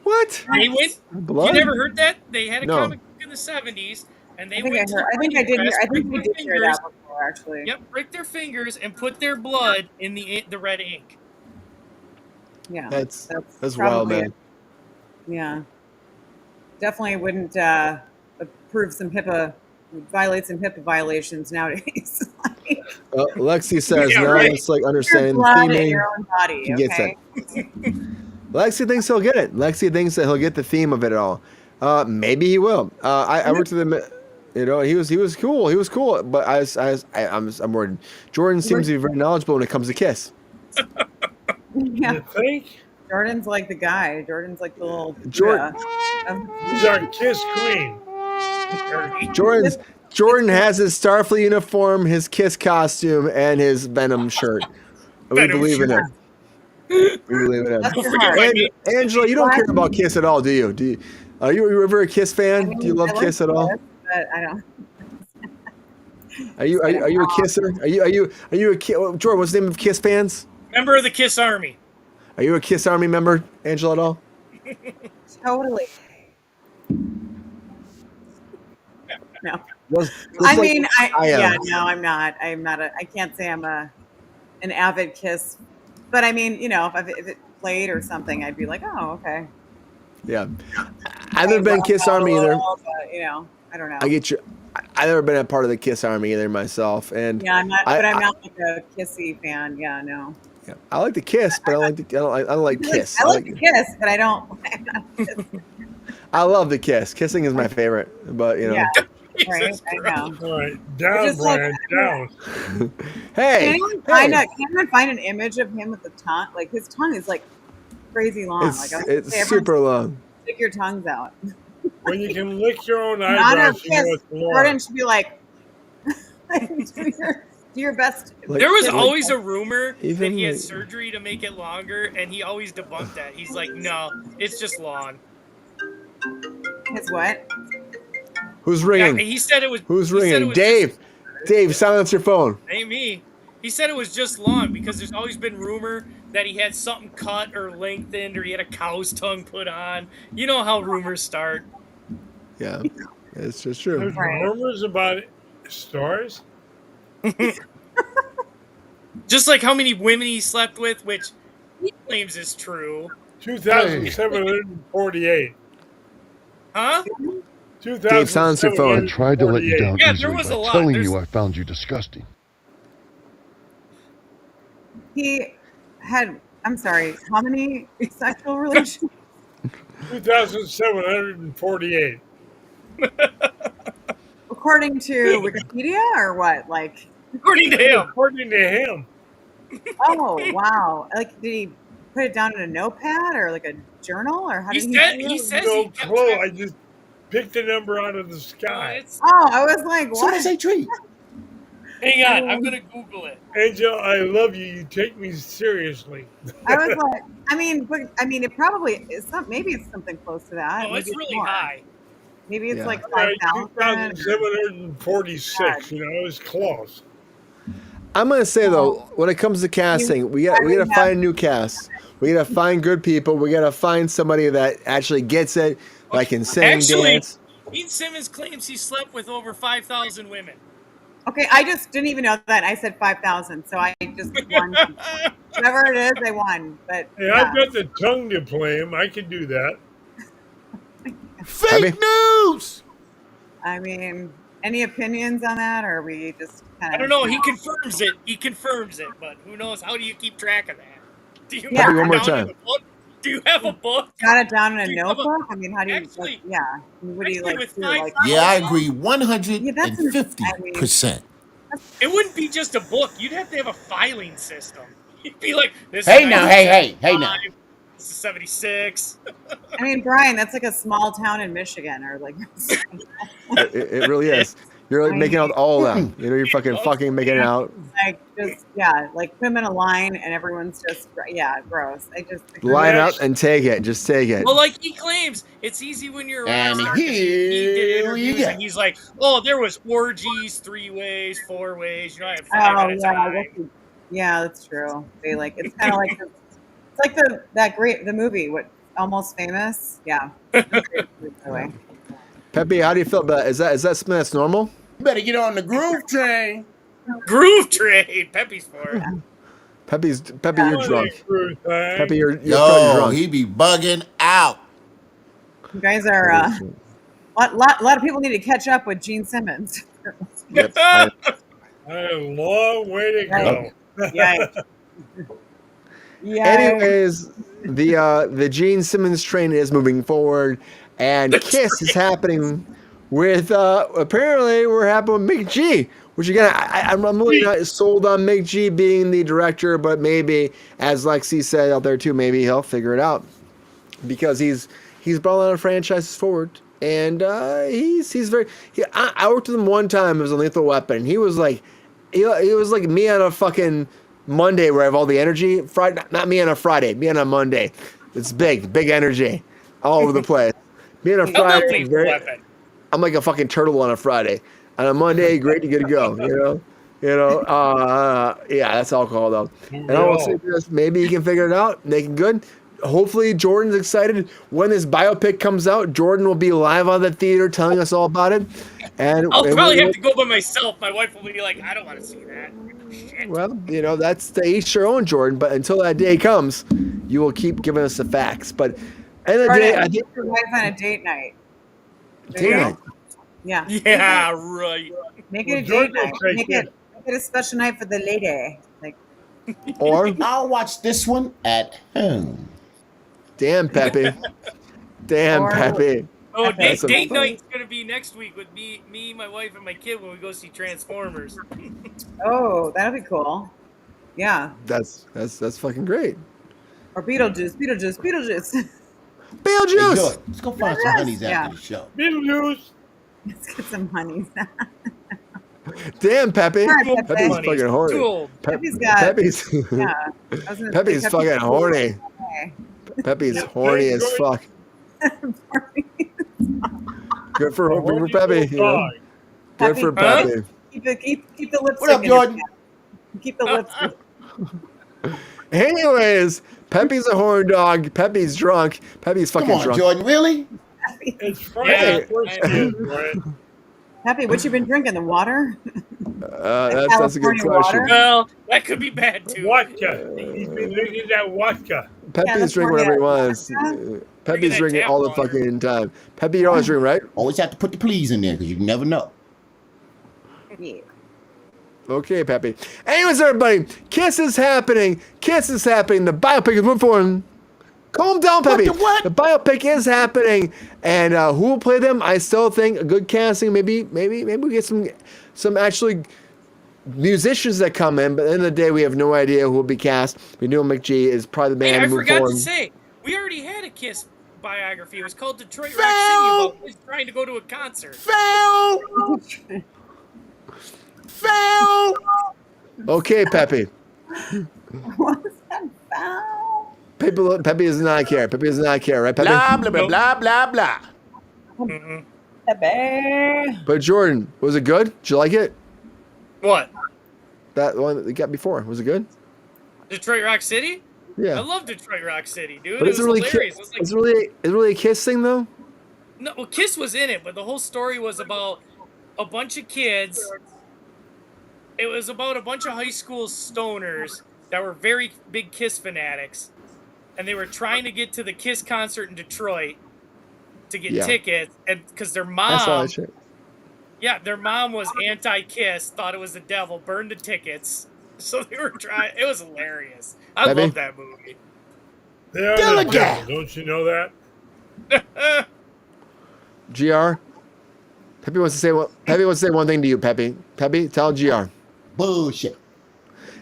What? They went. Blood? You never heard that? They had a comic book in the 70s, and they went. I think I did hear that before, actually. Yep, prick their fingers and put their blood in the red ink. Yeah, that's wild, man. Yeah, definitely wouldn't approve some violate some HIPAA violations nowadays. Lexi says now it's like understanding the theming. In your own body, gets it. Lexi thinks he'll get it. Lexi thinks that he'll get the theme of it all. Maybe he will. I worked with him. You know, he was cool. He was cool. But I'm worried. Jordan seems to be very knowledgeable when it comes to Kiss. Yeah. You think? Jordan's like the guy. Jordan's like the little. Jordan. He's our Kiss queen. Jordan has his Starfleet uniform, his Kiss costume, and his Venom shirt. We believe in it. We believe in it. Angela, you don't care about Kiss at all, do you? Are you ever a Kiss fan? Do you love Kiss at all? But I don't. Are you a Kisser? Are you a Jordan? What's the name of Kiss fans? Member of the Kiss Army. Are you a Kiss Army member, Angela, at all? Totally. No. I mean, I'm not. I can't say I'm an avid Kiss, but I mean, you know, if it played or something, I'd be like, oh, okay. Yeah, I've never been Kiss Army either. But, you know, I don't know. I get you. I've never been a part of the Kiss Army either myself, and yeah, I'm not. But I'm not like a Kissy fan. Yeah, no. Yeah, I like the Kiss, but I don't like Kiss. I like the Kiss, but I don't. I'm not a Kiss. I love the Kiss. Kissing is my favorite, but you know. Yeah. Right, I know. All right, down, Brian, down. Hey, can anyone find an image of him with the tongue? Like his tongue is like crazy long. It's super long. Stick your tongues out. When you can lick your own eyebrows, you know it's long. Jordan should be like, do your best. There was always a rumor that he had surgery to make it longer, and he always debunked that. He's like, no, it's just long. His what? Who's ringing? Yeah, he said it was. Who's ringing? Dave. Dave, silence your phone. Ain't me. He said it was just long because there's always been rumor that he had something cut or lengthened or he had a cow's tongue put on. You know how rumors start. Yeah, it's just true. There's rumors about stars. Just like how many women he slept with, which he claims is true. 2,748. Huh? Dave, silence your phone. I tried to let you down there was a lot. telling you I found you disgusting. He had, I'm sorry, how many sexual relations? 2,748. According to Wikipedia or what? Like according to him. According to him. Oh wow! Like, did he put it down in a notepad or like a journal or how did he says no clue. I just picked a number out of the sky. Oh, I was like, what? Someone say tree. Hang on, I'm gonna Google it. Angel, I love you. You take me seriously. I was like, I mean, it probably is. Maybe it's something close to that. Oh, it's really high. Maybe it's like 5,000. 2,746. You know, it was close. I'm gonna say though, when it comes to casting, we gotta find a new cast. We gotta find good people. We gotta find somebody that actually gets it, that can sing, dance. Gene Simmons claims he slept with over 5,000 women. Okay, I just didn't even know that. I said 5,000, so I just won. Whatever it is, I won. But Hey, I've got the tongue to play him. I can do that. Fake news. I mean, any opinions on that, or are we just kind of? I don't know. He confirms it. He confirms it, but who knows? How do you keep track of that? Do you Yeah. have it One more down time. in a book? Do you have a book? Got it down in a Do you have a- notebook? I mean, how do you? Actually- yeah. What do you actually like? with Do, like Yeah, I agree 150%. It wouldn't be just a book. You'd have to have a filing system. You'd be like, this Hey is now, 1975, now. This is 76. I mean, Brian, that's like a small town in Michigan, or like. It really is. You're like making out all of that. You know, you're fucking making it out. Like just like put them in a line and everyone's just gross. I just Line up and take it. Just take it. Well, like he claims, it's easy when you're a rock And star 'cause he did here interviews you go. and he's like, oh, there was orgies, 3 ways, 4 ways. You know, I had 5 Oh at a yeah, time. yeah, that's true. They like it's kind of like it's like the movie what Almost Famous. Yeah. Anyway. Pepe, how do you feel about that? Is that something that's normal? You better get on the groove train. Groove trade. Pepe's for it. Pepe, you're drunk. Pepe, you're probably Yo, drunk. he be bugging out. You guys are a lot of people need to catch up with Gene Simmons. Yep. A long way to go. Yeah. Yeah. Anyways, the Gene Simmons train is moving forward, and Kiss is happening with apparently we're happening with Mick G, which again I'm really not sold on Mick G being the director, but maybe as Lexi said out there too, maybe he'll figure it out because he's brought a lot of franchises forward, and he's very. I worked with him one time. It was a Lethal Weapon. And he was like me on a fucking Monday where I have all the energy. Friday, not me on a Friday, me on a Monday. It's big energy all over the place. Me on a Friday, I'm like a fucking turtle on a Friday. On a Monday, great to get to go. Yeah, that's alcohol though. And I will say this: maybe he can figure it out, make it good. Hopefully, Jordan's excited when this biopic comes out. Jordan will be live on the theater telling us all about it. And I'll probably have to go by myself. My wife will be like, I don't want to see that. Shit. Well, that's the each your own, Jordan. But until that day comes, you will keep giving us the facts. But end of the day, I think your wife on a date night. date night. Yeah. Yeah, right. Make it a date night. Make it a special night for the lady. Like. Or I'll watch this one at home. damn Pepe, damn Pepe. Oh, That's a date fun- night's gonna be next week with me, my wife, and my kid when we go see Transformers. Oh, that'll be cool. Yeah. That's fucking great. Or Beetlejuice. Beetlejuice. Hey, good. Let's go find some honeys after the show. Beetlejuice. Let's get some honeys. Damn Pepe. Pepe. Pepe's Money. fucking horny. Too old. Pepe's got. Pepe's Yeah. I was gonna say Pepe's fucking horny. Okay. Pepe's horny as fuck. Good for Pepe. You know? Good for Pepe. Keep the lipstick. What up, in your Jordan? mouth. Keep the lipstick. Anyways, Pepe's a horn dog. Pepe's drunk. Pepe's fucking Come on, drunk. Jordan, really? It's Friday. Yeah, Of course it is, right? Pepe, what you been drinking? The water? That's a good California question. water? Well, that could be bad too. Vodka. He's been drinking that vodka. Pepe's that's drinking more whatever he that wants. vodka. Pepe's that drinking tap all the water. fucking time. Pepe, you always drink, right? Always have to put the pleas in there because you never know. Yeah. Okay, Pepe. Anyways, everybody, Kiss is happening. Kiss is happening. The biopic is moving forward. Calm down, Pepe. What? The biopic is happening, and who will play them? I still think a good casting. Maybe we get some actually musicians that come in. But at the end of the day, we have no idea who will be cast. We know McG is probably the man Hey, to I move forgot forward. to say, we already had a Kiss biography. It was called Detroit Rock Fail! City. About Kiss trying to go to a concert. Fail! Fail! Okay, Pepe. What was that about? Pepe does not care. Pepe does not care, right, Pepe? Blah, blah, blah, blah, blah, blah. Pepe. But Jordan, was it good? Did you like it? What? That one that we got before. Was it good? Detroit Rock City? Yeah. I love Detroit Rock City, dude. But It was hilarious. It was like, it's really a Kiss thing though. no, well, Kiss was in it, but the whole story was about a bunch of kids. It was about a bunch of high school stoners that were very big Kiss fanatics, and they were trying to get to the Kiss concert in Detroit to get tickets, and because their I saw mom, that shit. yeah, their mom was anti-Kiss, thought it was the devil, burned the tickets, so they were trying. It was hilarious. I Debbie? love that movie. They are the Delegate. devil, don't you know that? GR. Peppy wants to say one thing to you, Peppy. Peppy, tell GR. Bullshit.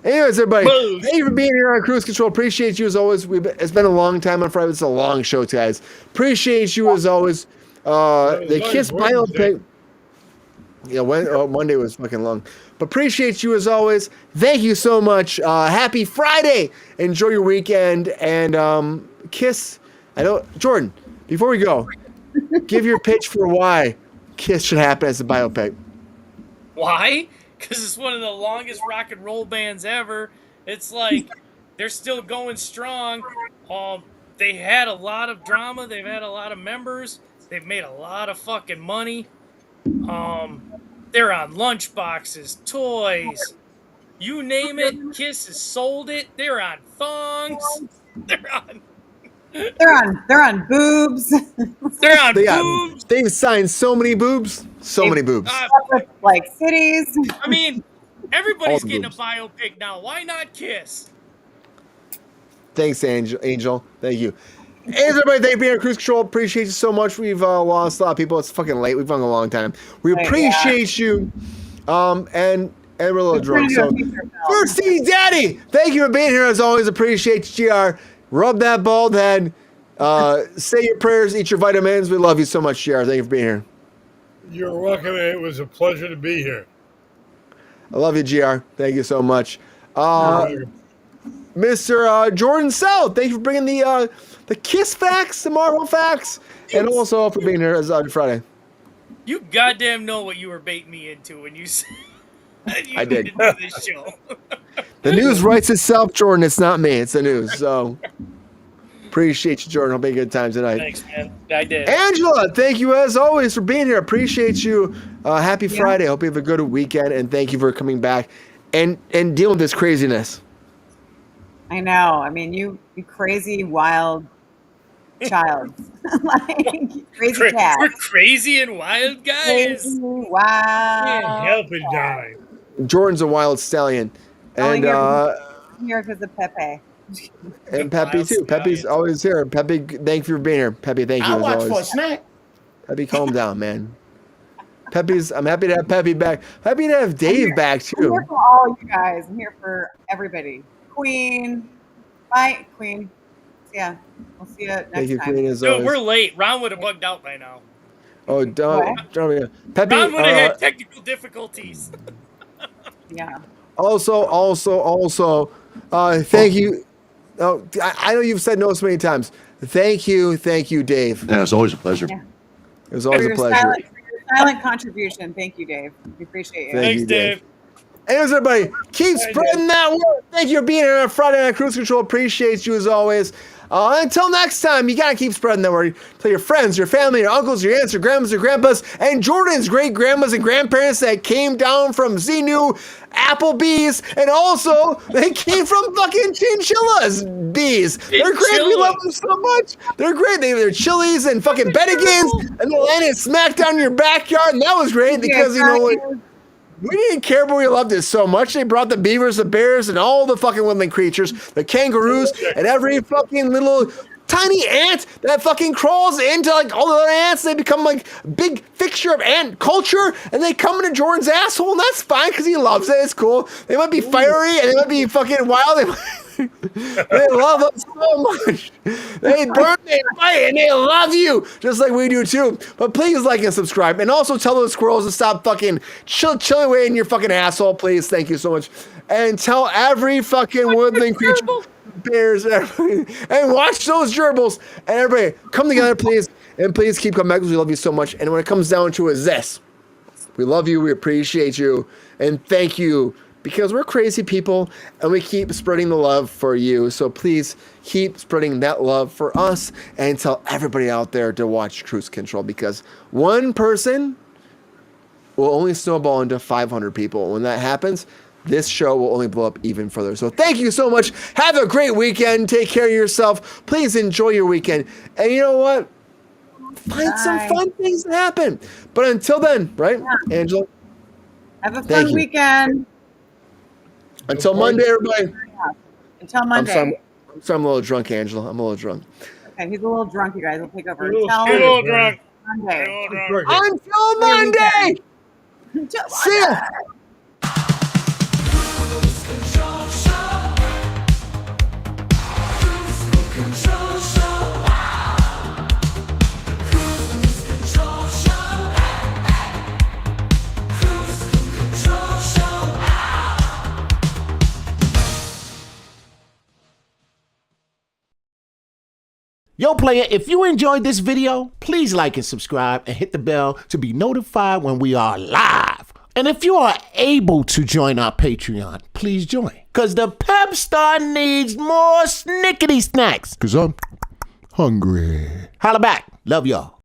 Anyways, everybody, Booze. thank you for being here on Kruse Control. Appreciate you as always. It's been a long time on Friday. It's a long show, guys. Appreciate you as always. The Kiss biopic. Yeah, Monday was fucking long. But appreciate you as always. Thank you so much. Happy Friday. Enjoy your weekend. And Kiss. I know, Jordan, before we go, give your pitch for why Kiss should happen as a biopic. Why? Because it's one of the longest rock and roll bands ever. It's like they're still going strong. They had a lot of drama. They've had a lot of members. They've made a lot of fucking money. They're on lunchboxes, toys, you name it. Kiss has sold it. They're on thongs. They're on boobs. They're on boobs. They've signed so many boobs. So many boobs. Like cities. I mean, everybody's All the getting boobs. a biopic now. Why not Kiss? Thanks, Angel. Thank you. Hey, everybody, thank you for being on Kruse Control. Appreciate you so much. We've lost a lot of people. It's fucking late. We've gone a long time. We appreciate you. And we're a little drunk. So, First City Daddy, thank you for being here as always. Appreciate you, GR. Rub that bald head. Say your prayers. Eat your vitamins. We love you so much, GR. Thank you for being here. You're welcome. It was a pleasure to be here. I love you, GR. Thank you so much. Mr. Jordan South, thank you for bringing the Kiss facts, the Marvel facts, and also for being here as Friday. You goddamn know what you were baiting me into when you said you I did. to do this show. The news writes itself, Jordan. It's not me. It's the news. So appreciate you, Jordan. Hope you had a good time tonight. Thanks, man. I did. Angela, thank you as always for being here. Appreciate you. Happy Friday. Hope you have a good weekend, and thank you for coming back and dealing with this craziness. I know. I mean, you crazy wild child, like crazy cat. We're crazy and wild guys. Crazy, wild. Can't help it, darling. Jordan's a wild stallion, and I'm here because of Pepe. and Peppy too. Peppy's always here. Peppy, thank you for being here. Peppy, thank you I as watch always. for a snack. Peppy, calm down, man. I'm happy to have Peppy back. Happy to have Dave back I'm too. here for all you guys. I'm here for everybody. Queen. Bye, Queen. Yeah. We'll see you next Thank you, time. Queen, as Dude, always. we're late. Ron would have bugged out by now. Oh, don't. Peppy, Ron would have had technical difficulties. Yeah. Also, thank you. Oh, I know you've said no so many times. Thank you, Dave. Yeah, it's always a pleasure. Yeah. It was always a pleasure. For your silent contribution. Thank you, Dave. We appreciate you. Thank Thanks, Dave. Anyways, everybody, keep spreading that word. Thank you for being here on Friday Night Kruse Control. Appreciate you as always. Until next time, you gotta keep spreading that word. Tell your friends, your family, your uncles, your aunts, your grandmas, your grandpas, and Jordan's great grandmas and grandparents that came down from Xenu, Applebee's, and also they came from fucking Chinchillas bees. They're great. We love them so much. They're great. They're Chili's and fucking Bennigan's, and they landed smack down in your backyard, and that was great because you know what. We didn't care, but we loved it so much. They brought the beavers, the bears, and all the fucking woodland creatures, the kangaroos, and every fucking little tiny ant that fucking crawls into like all the other ants. They become like big fixture of ant culture, and they come into Jordan's asshole, and that's fine because he loves it. It's cool. They might be fiery, and they might be fucking wild. They love us so much. They burn, they fight, and they love you just like we do too. But please like and subscribe, and also tell those squirrels to stop fucking chilling away in your fucking asshole, please. Thank you so much. And tell every fucking woodland creature, bears, and watch those gerbils. And everybody, come together, please, and please keep coming back because we love you so much. And when it comes down to it, is this: we love you, we appreciate you, and thank you. because we're crazy people and we keep spreading the love for you. So please keep spreading that love for us and tell everybody out there to watch Kruse Control, because one person will only snowball into 500 people. When that happens, this show will only blow up even further. So thank you so much. Have a great weekend. Take care of yourself. Please enjoy your weekend. And you know what? Find some fun things to happen. But until then, right, Angela? Have a fun weekend. Until Monday, everybody. Until Monday. I'm sorry, I'm a little drunk, Angela. I'm a little drunk. Okay, he's a little drunk, you guys. We'll take over. A little Until drunk. Monday. Until Monday. See ya. Control show. Control show. Cruise control show. Cruise control show. Yo, player, if you enjoyed this video, please like and subscribe and hit the bell to be notified when we are live. And if you are able to join our Patreon, please join. Because the pep star needs more snickety snacks. Because I'm hungry. Holla back. Love y'all.